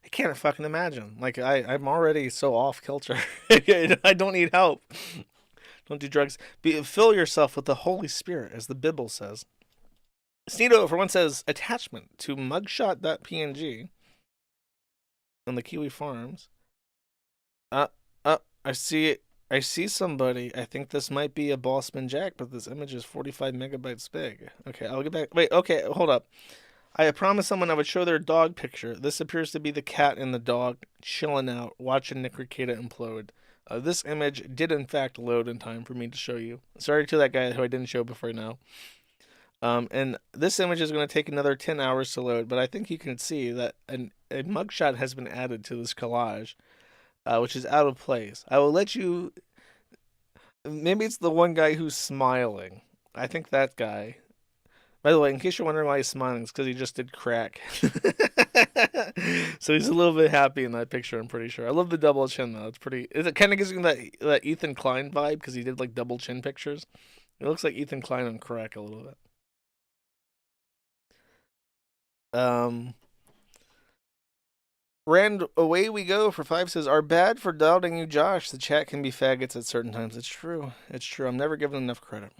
I can't fucking imagine. Like, I'm already so off kilter. I don't need help. Don't do drugs. Fill yourself with the Holy Spirit, as the Bible says. Sneedo, for one, says, attachment to mugshot.png on the Kiwi Farms. I see it. I see somebody. I think this might be a Bossman Jack, but this image is 45 megabytes big. Okay, I'll get back. Wait, okay, hold up. I promised someone I would show their dog picture. This appears to be the cat and the dog chilling out, watching Nick Rekieta implode. This image did in fact load in time for me to show you. Sorry to that guy who I didn't show before now. And this image is going to take another 10 hours to load, but I think you can see that a mugshot has been added to this collage, which is out of place. I will let you... Maybe it's the one guy who's smiling. I think that guy... By the way, in case you're wondering why he's smiling, it's because he just did crack. So he's a little bit happy in that picture, I'm pretty sure. I love the double chin, though. It's pretty... It kind of gives you that Ethan Klein vibe, because he did, like, double chin pictures. It looks like Ethan Klein on crack a little bit. Rand, away we go for 5 says, are bad for doubting you, Josh. The chat can be faggots at certain times. It's true. It's true. I'm never given enough credit.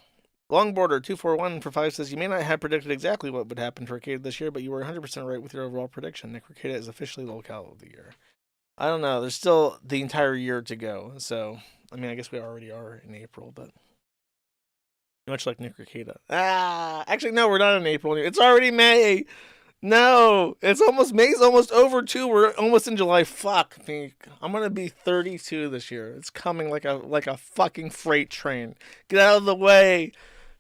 Longboarder 241 for 5 says, you may not have predicted exactly what would happen to Rekieta this year, but you were 100% right with your overall prediction. Nick Rekieta is officially locale of the year. I don't know. There's still the entire year to go. So, I mean, I guess we already are in April, but much like Nick Rekieta. Actually, no, we're not in April. It's already May. No, it's almost May's almost over too. We're almost in July. Fuck me. I'm gonna be 32 this year. It's coming like a fucking freight train. Get out of the way.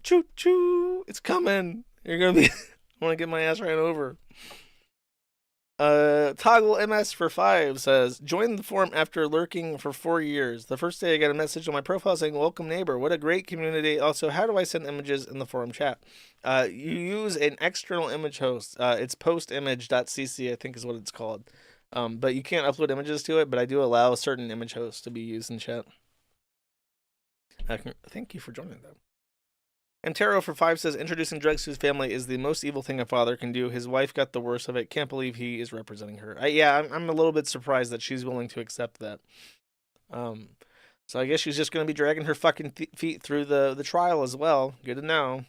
Choo choo. It's coming. You're gonna be. I want to get my ass ran over. Toggle MS for 5 says, join the forum after lurking for 4 years. The first day I got a message on my profile saying, welcome neighbor. What a great community. Also, how do I send images in the forum chat? You use an external image host. It's postimage.cc, I think is what it's called. But you can't upload images to it, but I do allow certain image hosts to be used in chat. Thank you for joining though. And Taro for 5 says, introducing drugs to his family is the most evil thing a father can do. His wife got the worst of it. Can't believe he is representing her. I'm a little bit surprised that she's willing to accept that. So I guess she's just going to be dragging her fucking feet through the trial as well. Good to know.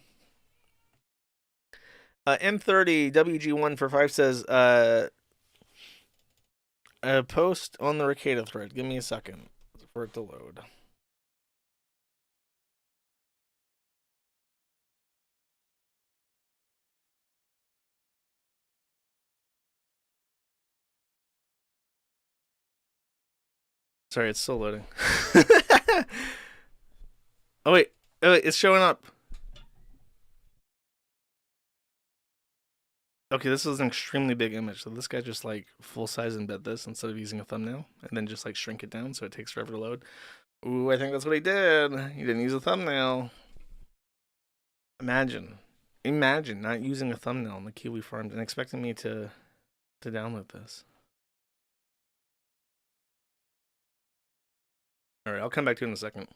M30 WG1 for 5 says, post on the Rekieta thread. Give me a second for it to load. Sorry, it's still loading. Oh wait, it's showing up. Okay, this is an extremely big image. So this guy just like full size embed this instead of using a thumbnail, and then just like shrink it down so it takes forever to load. Ooh, I think that's what he did. He didn't use a thumbnail. Imagine not using a thumbnail on the Kiwi Farms and expecting me to download this. All right, I'll come back to it in a second.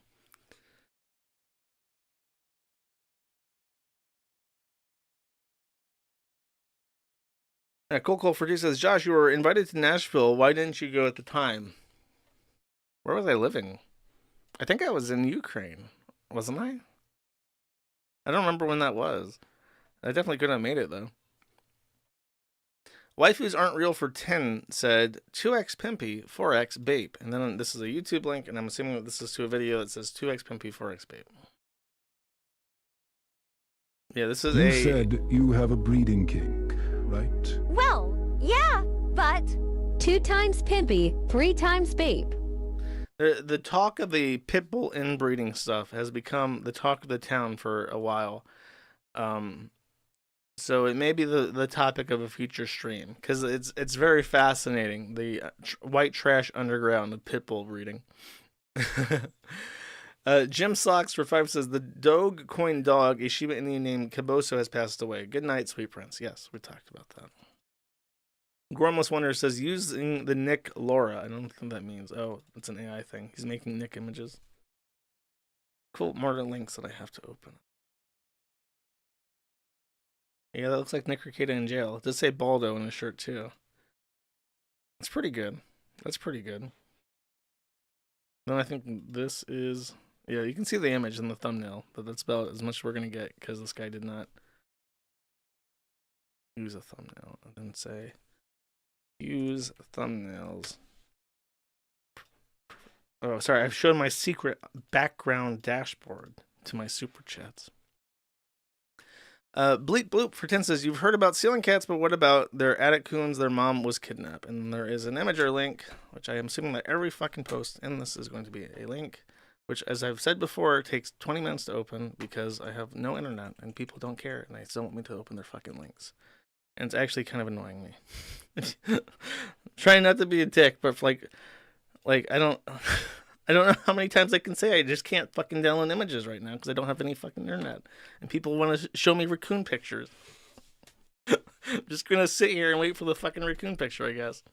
Cool for says, Josh, you were invited to Nashville. Why didn't you go at the time? Where was I living? I think I was in Ukraine, wasn't I? I don't remember when that was. I definitely couldn't have made it though. Waifus aren't real for 10 said 2x pimpy 4x bape, and then this is a YouTube link, and I'm assuming that this is to a video that says 2x pimpy 4x bape. Yeah, this is You said you have a breeding kink, right? Well, yeah, but 2 times pimpy, 3 times bape. The talk of the pitbull inbreeding stuff has become the talk of the town for a while. So it may be the topic of a future stream, because it's very fascinating, the white trash underground of pitbull breeding. Jim Socks for 5 says, the Doge coin dog, a Shiba Inu named Kaboso, has passed away. Good night, sweet prince. Yes, we talked about that. Gormless Wonder says, using the Nick Laura. I don't know what that means. Oh, it's an AI thing. He's making Nick images. Cool, more links that I have to open. Yeah, that looks like Nick Rekieta in jail. It does say Baldo in his shirt, too. That's pretty good. That's pretty good. Then I think this is... Yeah, you can see the image in the thumbnail, but that's about as much as we're going to get, because this guy did not use a thumbnail. And then say, use thumbnails. Oh, sorry, I've shown my secret background dashboard to my super chats. Bleep Bloop for 10 says, you've heard about ceiling cats, but what about their attic coons? Their mom was kidnapped. And there is an imager link, which I am assuming that every fucking post in this is going to be a link, which, as I've said before, takes 20 minutes to open because I have no internet and people don't care and they still want me to open their fucking links. And it's actually kind of annoying me. Trying not to be a dick, but like I don't know how many times I can say I just can't fucking download images right now because I don't have any fucking internet. And people want to show me raccoon pictures. I'm just going to sit here and wait for the fucking raccoon picture, I guess.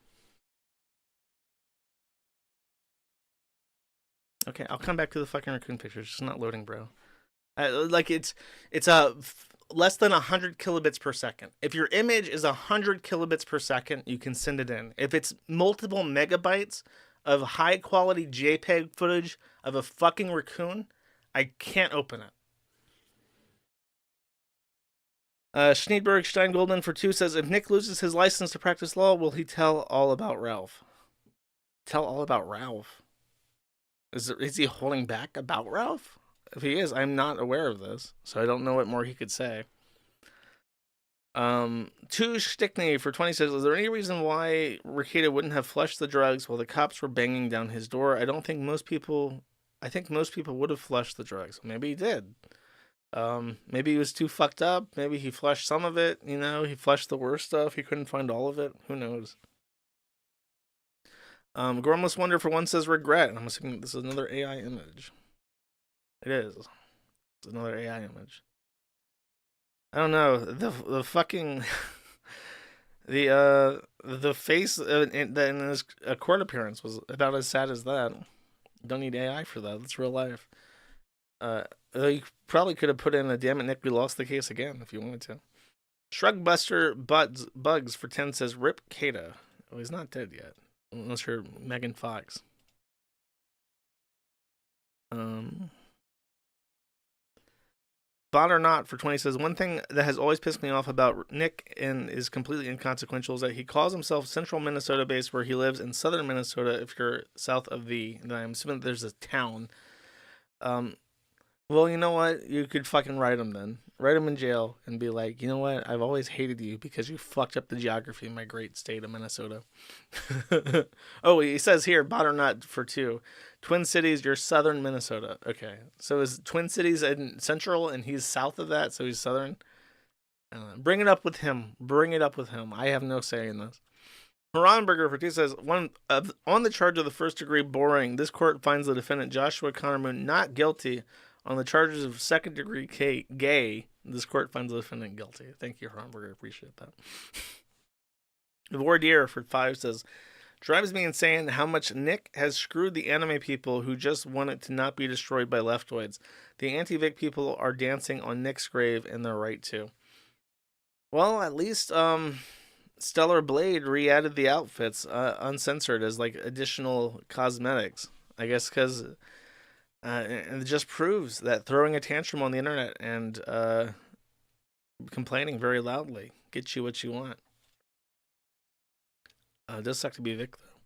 Okay, I'll come back to the fucking raccoon picture. It's just not loading, bro. It's less than 100 kilobits per second. If your image is 100 kilobits per second, you can send it in. If it's multiple megabytes of high quality JPEG footage of a fucking raccoon, I can't open it. Schneidberg Steingoldman for 2 says, if Nick loses his license to practice law, will he tell all about Ralph? Tell all about Ralph? Is he holding back about Ralph? If he is, I'm not aware of this, so I don't know what more he could say. To Stickney for 20 says, is there any reason why Rekieta wouldn't have flushed the drugs while the cops were banging down his door? I think most people would have flushed the drugs. Maybe he did. Maybe he was too fucked up. Maybe he flushed some of it. You know, he flushed the worst stuff. He couldn't find all of it. Who knows? Gormless Wonder for 1 says regret. I'm assuming this is another AI image. It is. It's another AI image. I don't know. The fucking the face in his court appearance was about as sad as that. Don't need AI for that. That's real life. You probably could have put in a damn it, Nick, we lost the case again if you wanted to. Shrugbuster Bugs for 10 says rip Kata. Oh, he's not dead yet. Unless you're Megan Fox. Bot or not for 20 says, one thing that has always pissed me off about Nick and is completely inconsequential is that he calls himself Central Minnesota based, where he lives in Southern Minnesota. If you're south of then I'm assuming there's a town. Well, you know what? You could fucking write him then. Write him in jail and be like, you know what? I've always hated you because you fucked up the geography of my great state of Minnesota. Oh, he says here, bot or not for 2. Twin Cities, you're Southern Minnesota. Okay. So is Twin Cities in Central and he's south of that, so he's Southern? Bring it up with him. Bring it up with him. I have no say in this. Horonberger for 2 says, on the charge of the first degree boring, this court finds the defendant Joshua Connor Moon not guilty. On the charges of second degree gay, this court finds the defendant guilty. Thank you, Horonberger. Appreciate that. Vordier for 5 says, drives me insane how much Nick has screwed the anime people who just want it to not be destroyed by leftoids. The anti-Vic people are dancing on Nick's grave, and they're right too. Well, at least Stellar Blade re-added the outfits uncensored as like additional cosmetics. I guess because and it just proves that throwing a tantrum on the internet and complaining very loudly gets you what you want. It does suck to be Vic, though.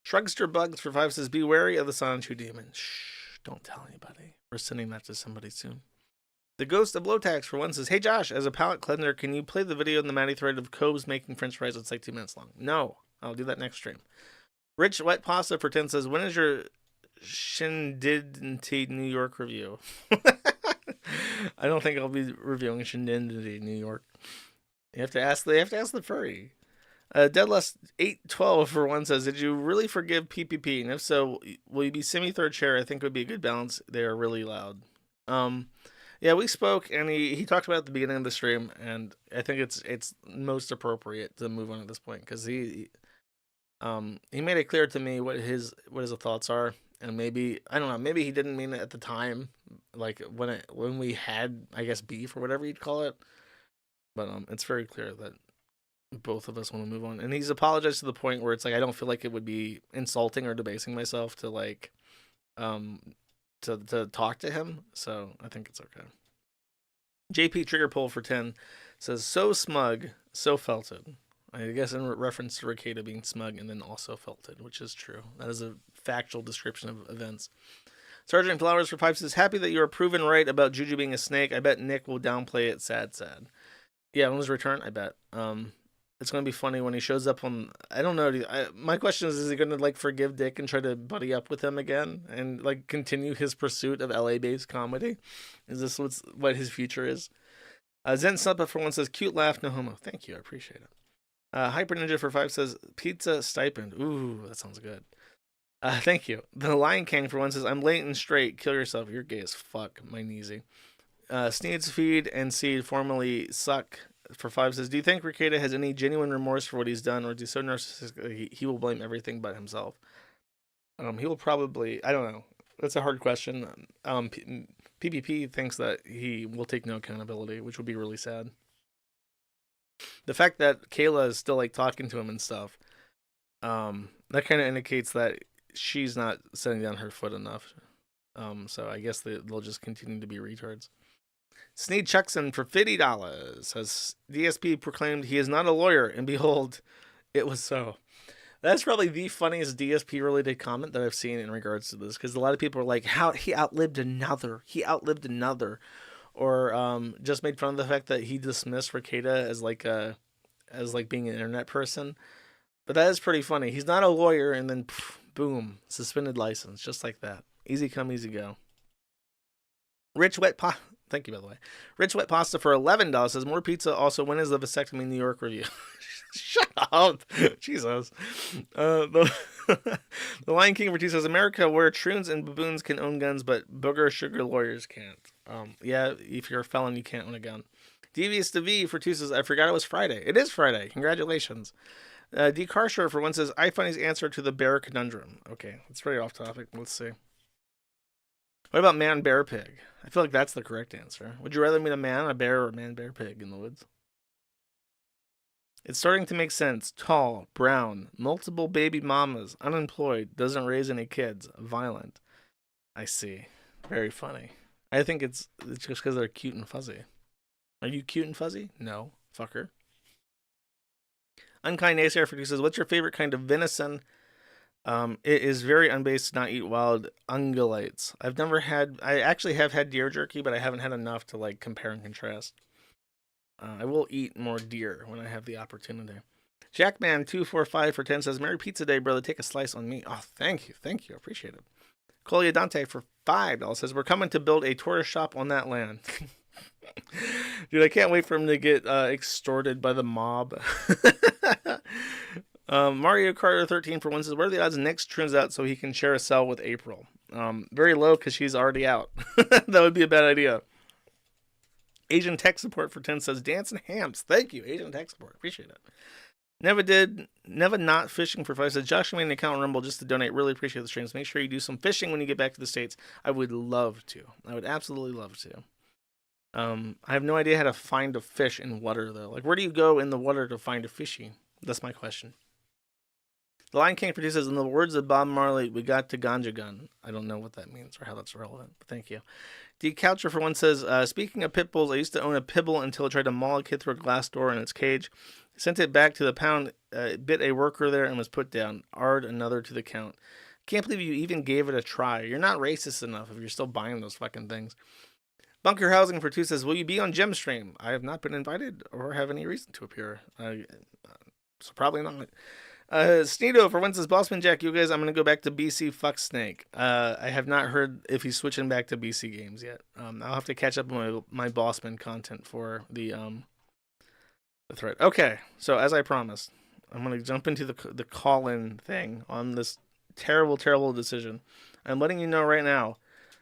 Shrugster Bugs for 5 says, be wary of the Sonichu demon. Shh, don't tell anybody. We're sending that to somebody soon. The Ghost of Lowtax for 1 says, hey Josh, as a palate cleanser, can you play the video in the Matty thread of Cobes making french fries that's like 2 minutes long? No, I'll do that next stream. Rich Wet Pasta for 10 says, when is your Shindignity New York review? I don't think I'll be reviewing Shindignity New York. They have to ask the furry. Deadless 812 for 1 says, did you really forgive PPP? And if so, will you be semi-third chair? I think it would be a good balance. They are really loud. Yeah, we spoke, and he talked about it at the beginning of the stream, and I think it's most appropriate to move on at this point because he made it clear to me what his thoughts are, and maybe I don't know, maybe he didn't mean it at the time, like when we had, I guess, beef or whatever you'd call it, but it's very clear that both of us want to move on, and he's apologized to the point where it's like I don't feel like it would be insulting or debasing myself to like to talk to him, so I think it's okay. JP Trigger Pull for 10 says, so smug, so felted. I guess in reference to Rekieta being smug and then also felted, which is true. That is a factual description of events. Sergeant Flowers for 5 says, happy that you are proven right about Juju being a snake. I bet Nick will downplay it. Sad. Yeah, on his return, I bet. It's going to be funny when he shows up on, I don't know. My question is he going to like forgive Dick and try to buddy up with him again and like continue his pursuit of LA-based comedy? Is this what his future is? Zen Suppa for 1 says, cute laugh, no homo. Thank you. I appreciate it. Hyper Ninja for 5 says, pizza stipend. Ooh, that sounds good. Thank you. The Lion King for 1 says, I'm late and straight. Kill yourself. You're gay as fuck. My kneesy. Sneeds Feed and Seed formerly Suck for 5 says, do you think Rekieta has any genuine remorse for what he's done, or is he so narcissistic he will blame everything but himself? He will probably, I don't know. That's a hard question. PPP thinks that he will take no accountability, which would be really sad. The fact that Kayla is still like talking to him and stuff, that kind of indicates that she's not setting down her foot enough. So I guess they'll just continue to be retards. Sneed Chuckson for $50 says DSP proclaimed he is not a lawyer, and behold, it was so. That's probably the funniest DSP related comment that I've seen in regards to this, because a lot of people are like, "How he outlived another? He outlived another," or just made fun of the fact that he dismissed Rekieta as like being an internet person. But that is pretty funny. He's not a lawyer, and then boom, suspended license, just like that. Easy come, easy go. Rich Wet Pasta. Thank you, by the way. Rich Wet Pasta for $11 says more pizza. Also, when is the vasectomy New York review? Shut up, Jesus. The Lion King for 2 says America, where troons and baboons can own guns, but booger sugar lawyers can't. Yeah, if you're a felon, you can't own a gun. Devious to V for 2 says I forgot it was Friday. It is Friday. Congratulations. D. Carshire for 1 says iFunny's answer to the bear conundrum. Okay, it's very off topic. Let's see. What about man, bear, pig? I feel like that's the correct answer. Would you rather meet a man, a bear, or a man, bear, pig in the woods? It's starting to make sense. Tall, brown, multiple baby mamas, unemployed, doesn't raise any kids, violent. I see. Very funny. I think it's just because they're cute and fuzzy. Are you cute and fuzzy? No, fucker. Unkind Naysayer produces, what's your favorite kind of venison? It is very unbased to not eat wild ungulates. I actually have had deer jerky, but I haven't had enough to like compare and contrast. I will eat more deer when I have the opportunity. Jackman245 for 10 says, Merry Pizza Day, brother. Take a slice on me. Oh, thank you. Thank you. Appreciate it. Colia Dante for $5 says, we're coming to build a tortoise shop on that land. Dude, I can't wait for him to get extorted by the mob. Mario Carter 13 for 1 says, what are the odds Nick's turns out so he can share a cell with April? Very low because she's already out. That would be a bad idea. Asian Tech Support for 10 says, Dance and Hams. Thank you, Asian Tech Support. Appreciate it. Never not fishing for 5 says, Josh made an account on Rumble just to donate. Really appreciate the streams. Make sure you do some fishing when you get back to the States. I would love to. I would absolutely love to. I have no idea how to find a fish in water, though. Like, where do you go in the water to find a fishy? That's my question. The Lion King produces, in the words of Bob Marley, we got to ganja gun. I don't know what that means or how that's relevant, but thank you. D. Coucher for 1 says, speaking of pit bulls, I used to own a pibble until it tried to maul a kid through a glass door in its cage. Sent it back to the pound, bit a worker there, and was put down. Ard another to the count. Can't believe you even gave it a try. You're not racist enough if you're still buying those fucking things. Bunker Housing for 2 says, will you be on Gemstream? I have not been invited or have any reason to appear. So probably not. Sneedo for 1 says, Bossman Jack, you guys, I'm going to go back to BC Fuck Snake. I have not heard if he's switching back to BC games yet. I'll have to catch up on my Bossman content for the thread. Okay, so as I promised, I'm going to jump into the call-in thing on this terrible, terrible decision. I'm letting you know right now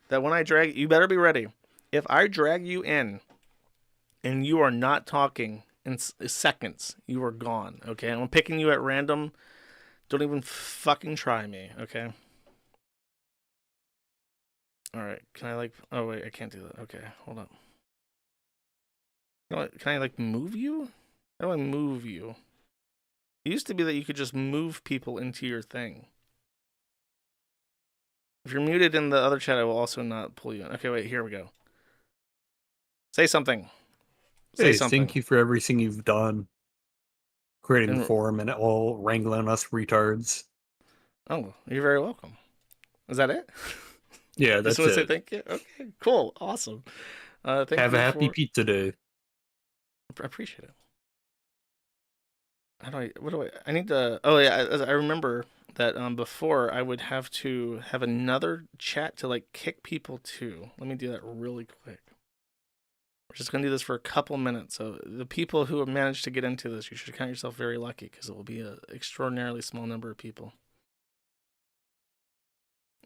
that when I drag, you better be ready. If I drag you in and you are not talking in seconds, you are gone, okay? I'm picking you at random. Don't even fucking try me, okay? All right, can I oh wait, I can't do that. Okay, hold on. Can I move you? How do I move you? It used to be that you could just move people into your thing. If you're muted in the other chat, I will also not pull you in. Okay, wait, here we go. Say something. Say something. Thank you for everything you've done. Creating the forum and all wrangling us retards. Oh, you're very welcome. Is that it? Yeah, that's it. Say thank you? Okay, cool. Awesome. Thank Have a happy pizza day. I appreciate it. I need to, oh yeah, I remember that before I would have to have another chat to kick people to. Let me do that really quick. We're just going to do this for a couple minutes. So the people who have managed to get into this, you should count yourself very lucky because it will be an extraordinarily small number of people.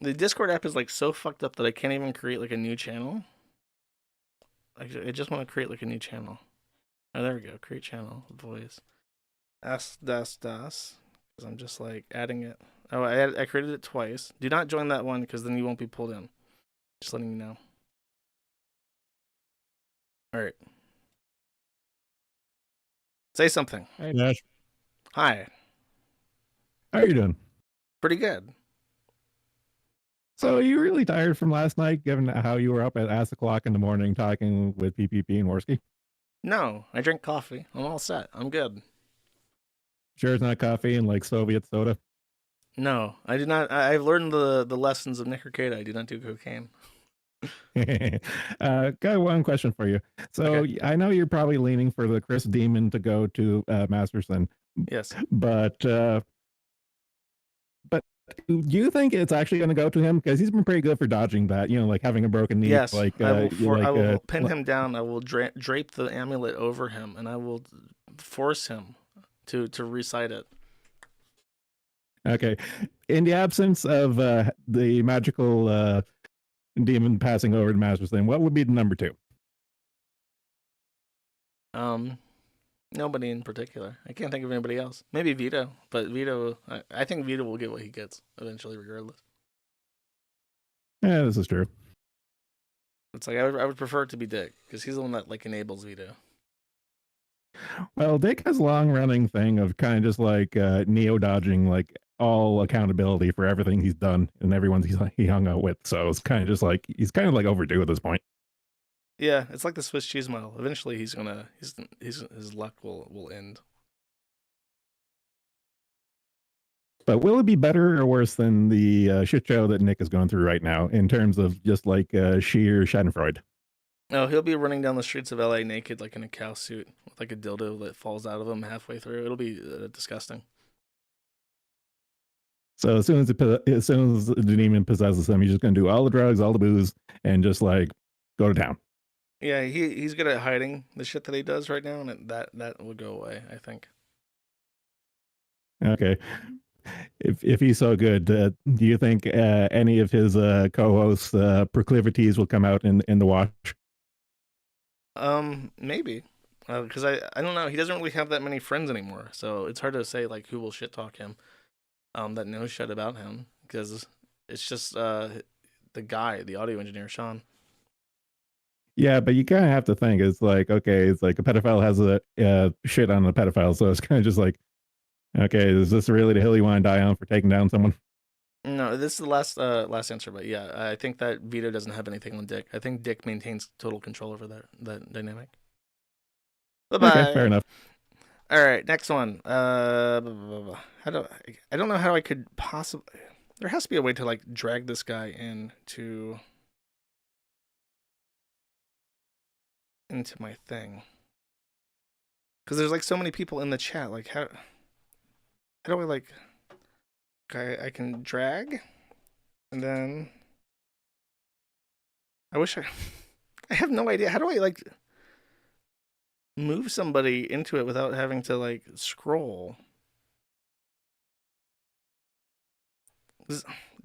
The Discord app is so fucked up that I can't even create a new channel. I just want to create a new channel. Oh, there we go. Create channel. Voice. Das. Because I'm just adding it. Oh, I created it twice. Do not join that one because then you won't be pulled in. Just letting you know. All right. Say something. Hey, Nash. Hi. How you doing? Pretty good. So are you really tired from last night, given how you were up at ass o'clock in the morning talking with PPP and Worski? No, I drink coffee. I'm all set. I'm good. Sure it's not coffee and like Soviet soda? No, I do not. I've learned the lessons of Nick Rekieta. I do not do cocaine. Got one question for you. So I know you're probably leaning for the Chris Demon to go to Masterson. Yes. But do you think it's actually going to go to him? Because he's been pretty good for dodging that, like having a broken knee. Yes, Like, I will pin him down. I will drape the amulet over him, and I will force him to recite it. Okay. In the absence of the magical demon passing over to Masterson, what would be the number 2? Nobody in particular. I can't think of anybody else. Maybe Vito, but Vito, I think Vito will get what he gets eventually, regardless. Yeah, this is true. It's like I would prefer it to be Dick, because he's the one that like enables Vito. Well, Dick has a long-running thing of kind of just like neo-dodging like all accountability for everything he's done and everyone he hung out with. So it's kind of just like he's kind of like overdue at this point. Yeah, it's like the Swiss cheese model. Eventually, his luck will end. But will it be better or worse than the shit show that Nick is going through right now in terms of just like sheer Schadenfreude? No, he'll be running down the streets of LA naked, like in a cow suit, with like a dildo that falls out of him halfway through. It'll be disgusting. So as soon as the demon possesses him, he's just going to do all the drugs, all the booze, and just like go to town. Yeah, he's good at hiding the shit that he does right now, and that will go away, I think. Okay. If he's so good, do you think any of his co-hosts' proclivities will come out in the wash? Maybe. Because I don't know. He doesn't really have that many friends anymore, so it's hard to say like who will shit talk him. That knows shit about him, because it's just the guy, the audio engineer, Sean. Yeah, but you kind of have to think it's like, okay, it's like a pedophile has a shit on a pedophile, so it's kind of just like, okay, is this really the hill you want to die on for taking down someone? No, this is the last answer, but yeah, I think that Vito doesn't have anything on Dick. I think Dick maintains total control over that dynamic. Bye-bye. Okay, fair enough. All right, next one. I don't know how I could possibly. There has to be a way to like drag this guy into my thing, because there's like so many people in the chat. Like how do I like? Okay, I can drag, and then I wish I have no idea. How do I like move somebody into it without having to like scroll?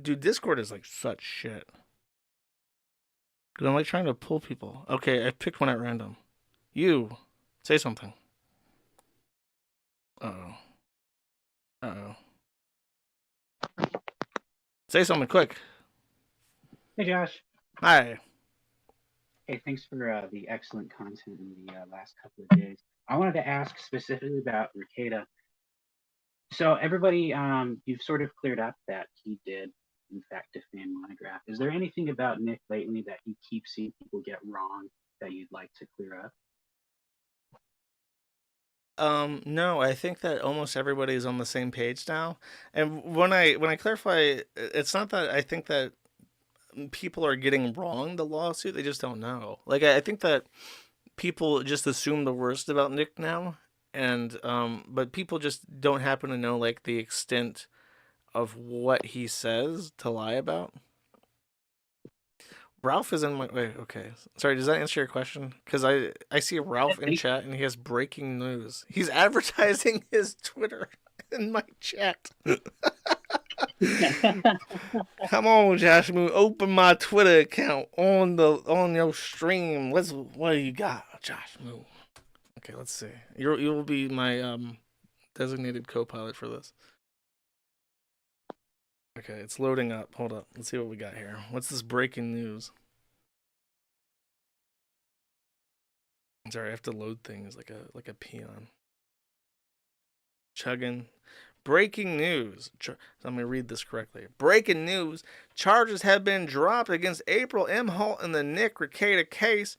Dude, Discord is like such shit. Because I'm like trying to pull people. Okay, I picked one at random. You, say something. Uh-oh. Uh-oh. Say something quick. Hey, Josh. Hi. Hey, thanks for the excellent content in the last couple of days. I wanted to ask specifically about Rekieta. So everybody, you've sort of cleared up that he did, in fact, defame Monograph. Is there anything about Nick lately that you keep seeing people get wrong that you'd like to clear up? No, I think that almost everybody is on the same page now. And when I clarify, it's not that I think that people are getting wrong the lawsuit, they just don't know. Like I think that people just assume the worst about Nick now, and but people just don't happen to know like the extent of what he says to lie about. Ralph is in my wait. Okay, sorry. Does that answer your question? Because I see Ralph in chat and he has breaking news. He's advertising his Twitter in my chat. Come on, Josh Moon. Open my Twitter account on your stream. What do you got, Josh Moon? Okay, let's see. You will be my designated co-pilot for this. Okay, it's loading up. Hold up. Let's see what we got here. What's this breaking news? Sorry, I have to load things like a peon. Chugging. Breaking news. Let me read this correctly. Breaking news. Charges have been dropped against April M. Holt in the Nick Rekieta case.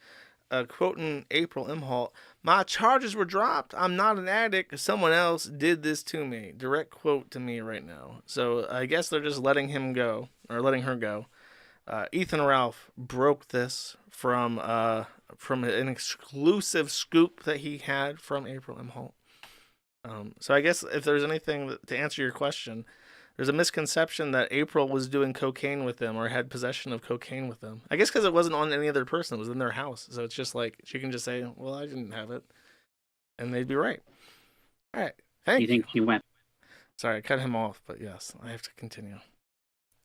Quoting April M. Holt, my charges were dropped. I'm not an addict. Someone else did this to me. Direct quote to me right now. So I guess they're just letting him go, or letting her go. Ethan Ralph broke this from an exclusive scoop that he had from April M. Holt. So I guess if there's anything to answer your question, there's a misconception that April was doing cocaine with them or had possession of cocaine with them. I guess because it wasn't on any other person. It was in their house. So it's just like she can just say, well, I didn't have it. And they'd be right. All right. Thank you. You think he went? Sorry, I cut him off, but yes, I have to continue.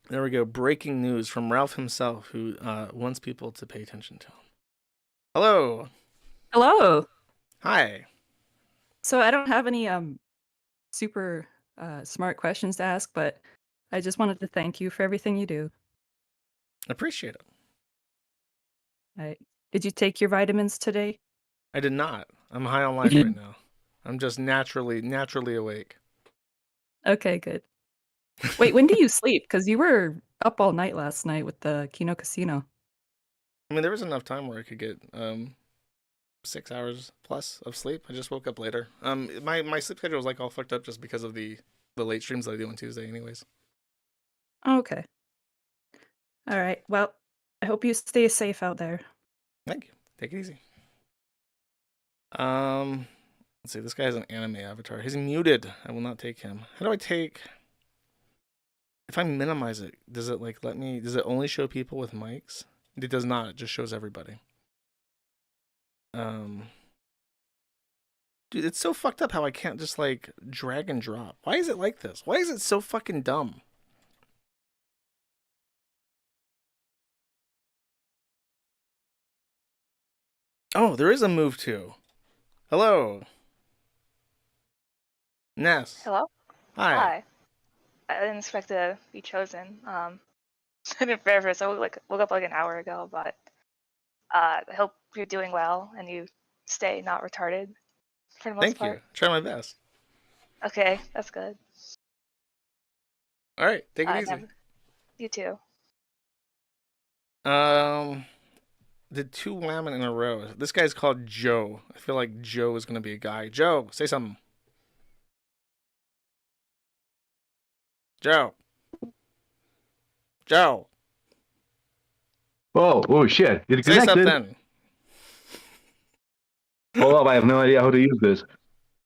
There we go. Breaking news from Ralph himself, who wants people to pay attention to him. Hello. Hello. Hi. So I don't have any super smart questions to ask, but I just wanted to thank you for everything you do. Appreciate it. Did you take your vitamins today? I did not. I'm high on life right now. I'm just naturally awake. Okay, good. Wait, when do you sleep? Because you were up all night last night with the Kino Casino. I mean, there was enough time where I could get 6 hours plus of sleep. I just woke up later. My sleep schedule was like all fucked up just because of the late streams that I do on Tuesday anyways. Okay. All right. Well, I hope you stay safe out there. Thank you. Take it easy. Let's see. This guy has an anime avatar. He's muted. I will not take him. How do I take... If I minimize it, does it like let me... Does it only show people with mics? It does not. It just shows everybody. Dude, it's so fucked up how I can't just like drag and drop. Why is it like this? Why is it so fucking dumb? Oh, there is a move to. Hello. Ness. Hello? Hi. I didn't expect to be chosen. I didn't prepare for this. I woke up like an hour ago, but I hope you're doing well and you stay not retarded for the most Thank part. you. Try my best. Okay, that's good. All right, take it easy. You too. Did 2 women in a row. This guy's called Joe. I feel like Joe is gonna be a guy. Joe, say something. Joe. Joe. Oh shit. You're Say connected. something. Hold up, I have no idea how to use this.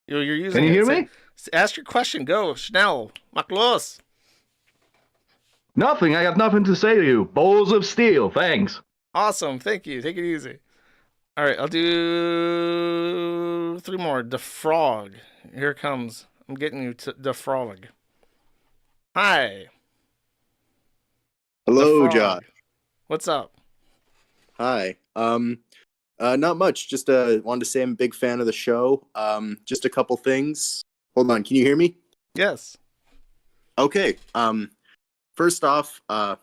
You're using Can you hear me? Ask your question. Go. Schnell. Mach los. Nothing. I have nothing to say to you. Bowls of steel. Thanks. Awesome. Thank you. Take it easy. All right. I'll do 3 more. Defrog. Here it comes. I'm getting you to Defrog. Hi. Hello, Defrog. Josh. What's up? Hi. Not much. Just wanted to say I'm a big fan of the show. Just a couple things. Hold on. Can you hear me? Yes. Okay. First off, I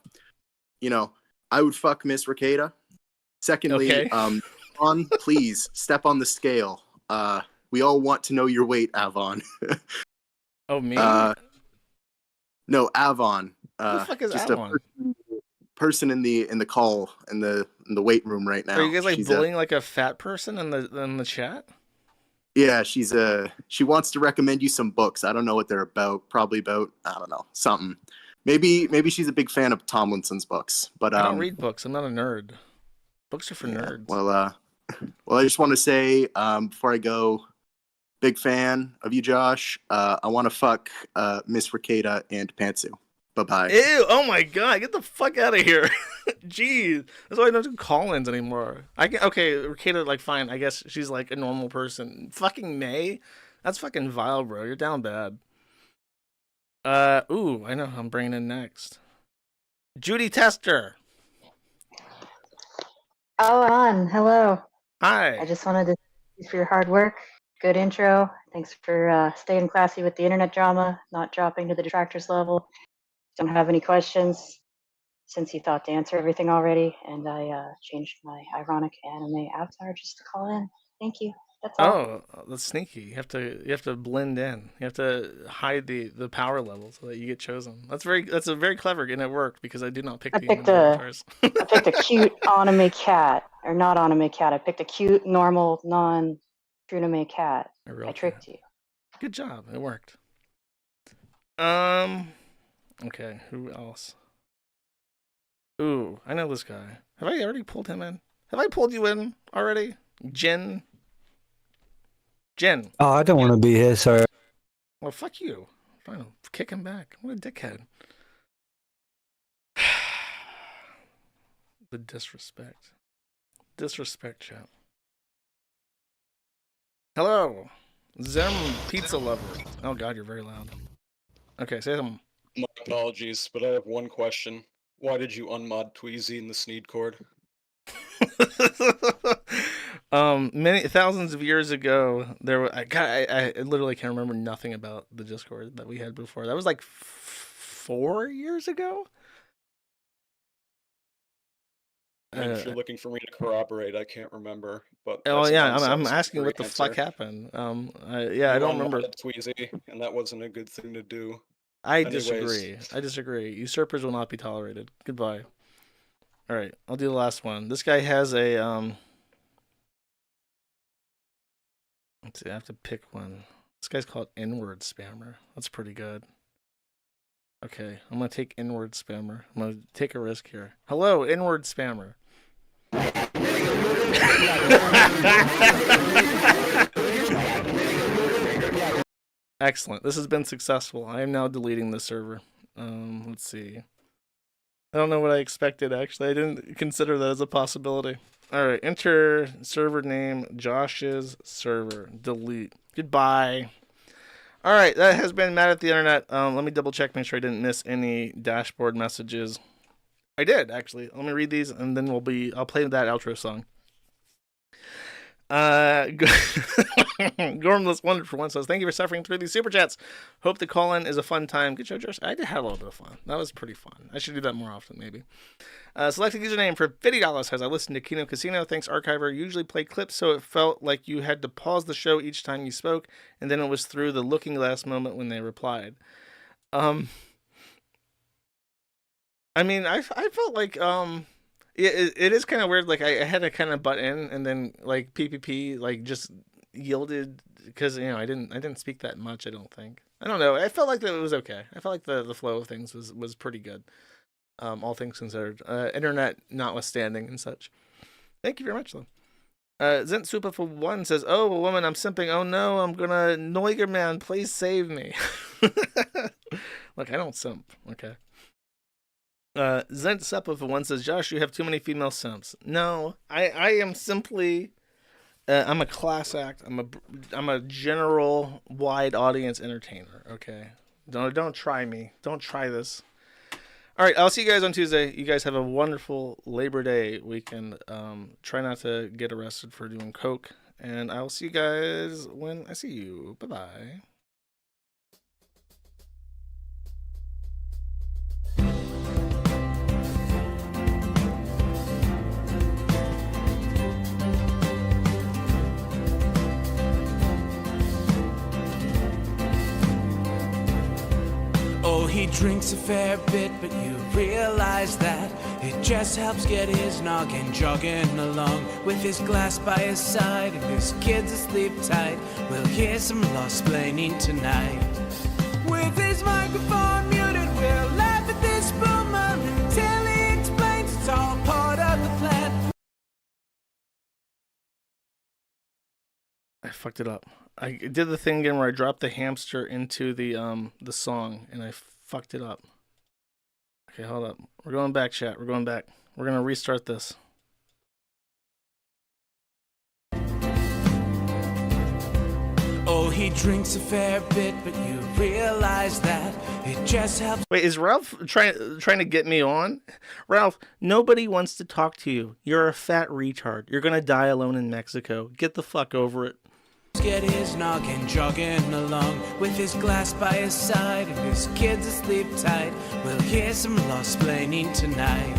would fuck Miss Rekieta. Secondly, Okay. Avon, please step on the scale. We all want to know your weight, Avon. Oh, me? No, Avon. Who the fuck is just Avon? a person in the call in the weight room right now. Are you guys like She's bullying like a fat person in the chat? Yeah, she wants to recommend you some books. I don't know what they're about. Probably about, I don't know, something. Maybe she's a big fan of Tomlinson's books. But I don't read books. I'm not a nerd. Books are for nerds. Well, I just want to say before I go, big fan of you, Josh. I want to fuck Miss Rekieta and Pantsu. Bye-bye. Ew, oh my god, get the fuck out of here. Jeez. That's why I don't do call-ins anymore. Okay, Rekieta, like, fine, I guess she's like a normal person. Fucking May? That's fucking vile, bro. You're down bad. Ooh, I know who I'm bringing in next. Judy Tester. Oh, on. Hello. Hi. I just wanted to thank you for your hard work. Good intro. Thanks for staying classy with the internet drama, not dropping to the detractors level. Don't have any questions since you thought to answer everything already, and I changed my ironic anime avatar just to call in. Thank you. That's all. Oh, that's sneaky. You have to blend in. You have to hide the power level so that you get chosen. That's a very clever, and it worked because I did not pick I the picked avatars. I picked a cute anime cat, or not anime cat. I picked a cute, normal, non-anime cat. I tricked you. Good job. It worked. Okay, who else? Ooh, I know this guy. Have I already pulled him in? Have I pulled you in already? Jen? Oh, I don't want to be here, sorry. Well, fuck you. Fine, I'll kick him back. What a dickhead. The disrespect. Disrespect, chat. Hello. Zem Pizza Lover. Oh god, you're very loud. Okay, say something. My apologies, but I have one question. Why did you unmod Tweezy in the Sneed Cord? Many thousands of years ago, I literally can't remember nothing about the Discord that we had before. That was like 4 years ago. If you're looking for me to corroborate, I can't remember. But oh that's yeah, an I'm asking what the answer. fuck happened. Yeah, I don't remember. Tweezy, and that wasn't a good thing to do. I Anyways. disagree. I disagree. Usurpers will not be tolerated. Goodbye. All right, I'll do the last one. This guy has a let's see, I have to pick one. This guy's called Inward Spammer. That's pretty good. Okay, I'm gonna take Inward Spammer. I'm gonna take a risk here. Hello, Inward Spammer. Excellent. This has been successful. I am now deleting the server. Let's see. I don't know what I expected, actually. I didn't consider that as a possibility. All right, enter server name, Josh's server. Delete. Goodbye. All right, that has been Mad at the Internet. Let me double check, make sure I didn't miss any dashboard messages. I did, actually. Let me read these, and then I'll play that outro song. Gormless Wonder for one says, thank you for suffering through these super chats. Hope the call-in is a fun time. Good show, Josh. I did have a little bit of fun. That was pretty fun. I should do that more often, maybe. Select a username for $50 says, I listened to Kino Casino. Thanks, Archiver. Usually play clips, so it felt like you had to pause the show each time you spoke, and then it was through the looking glass moment when they replied. I mean, I felt like, it is kind of weird. Like I had to kind of butt in, and then like PPP like just yielded because I didn't speak that much. I don't think. I don't know. I felt like that it was okay. I felt like the flow of things was pretty good. All things considered, internet notwithstanding and such. Thank you very much, though. Zent Supa for one says, "Oh, a woman, I'm simping. Oh no, I'm gonna Noiger man. Please save me." Look, I don't simp. Okay. Zent Seppa for one says, Josh, you have too many female simps. No, I am simply, I'm a class act. I'm a general wide audience entertainer. Okay, don't try me. Don't try this. All right, I'll see you guys on Tuesday. You guys have a wonderful Labor Day weekend. Try not to get arrested for doing coke, and I'll see you guys when I see you. Bye bye. Oh, he drinks a fair bit, but you realize that it just helps get his noggin jogging along. With his glass by his side and his kids asleep tight, we'll hear some lost-plaining tonight. With his microphone muted, we'll laugh at this boomer until he explains it's all part of the plan. I fucked it up. I did the thing again where I dropped the hamster into the song, and I fucked it up. Okay, hold up. We're going back, chat. We're going back. We're gonna restart this. Oh, he drinks a fair bit, but you realize that it just helps. Wait, is Ralph trying to get me on? Ralph, nobody wants to talk to you. You're a fat retard. You're gonna die alone in Mexico. Get the fuck over it. Get his noggin jogging along with his glass by his side and his kids asleep tight. We'll hear some lost-plaining tonight.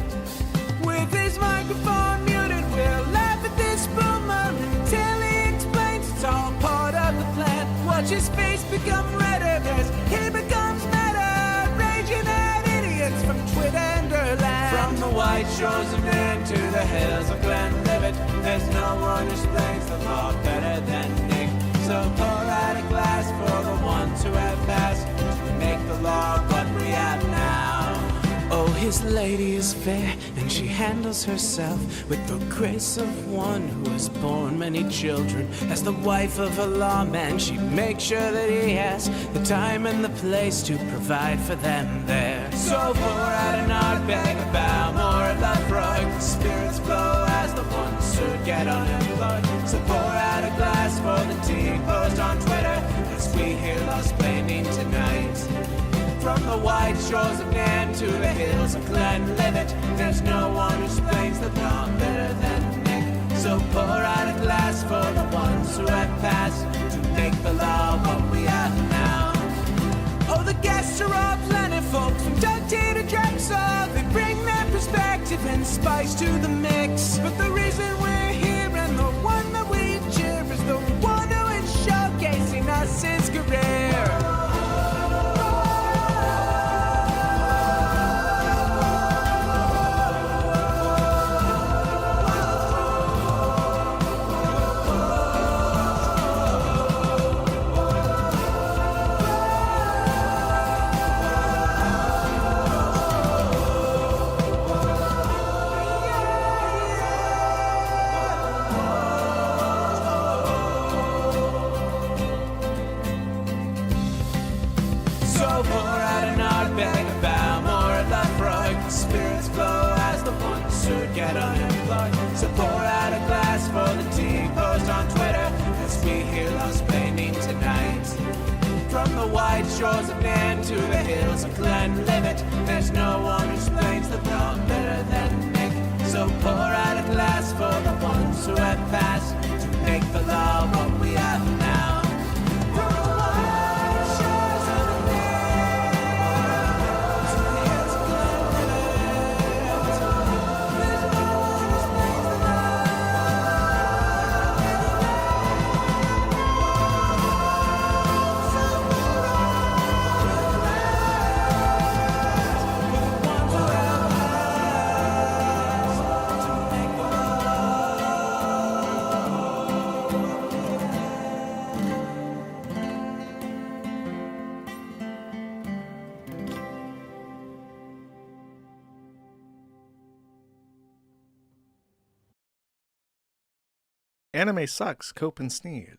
With his microphone muted, we'll laugh at this boomer until he explains it's watch his face become redder as he becomes meta, raging at idiots from Twitterland. From the white shores of Maine to the hills of Glenlivet, there's no one who explains the law better than Nick. So pour out a glass for the ones who have passed to make the law what we have now. Oh, his lady is fair, and she handles herself with the grace of one who has borne many children. As the wife of a lawman, she makes sure that he has the time and the place to provide for them there. So pour out an Ardbeg, a bow, more a love rug. The spirits flow as the ones who get unemployed. So pour out a glass for the tea post on Twitter as we hear Lost Blaming tonight. From the white shores of Nan to the hills of Glenlivet, there's no one who explains the law better than Nick. So pour out a glass for the ones who have passed to make the law what we have now. Oh, the guests are all plentiful, from Doug T to Drexel. They bring their perspective and spice to the mix. But the reason we're here and the one that we cheer is the one who is showcasing us his career. Get unemployed. So pour out a glass for the tea post on Twitter as we hear Lost Blaming tonight. From the white shores of Nan to the hills of Glenlivet, there's no one who explains the law better than Nick. So pour out a glass for the ones who have passed to make the law what we have now. From the white shores of Nan to the hills of Anime Sucks, Cope and Sneed.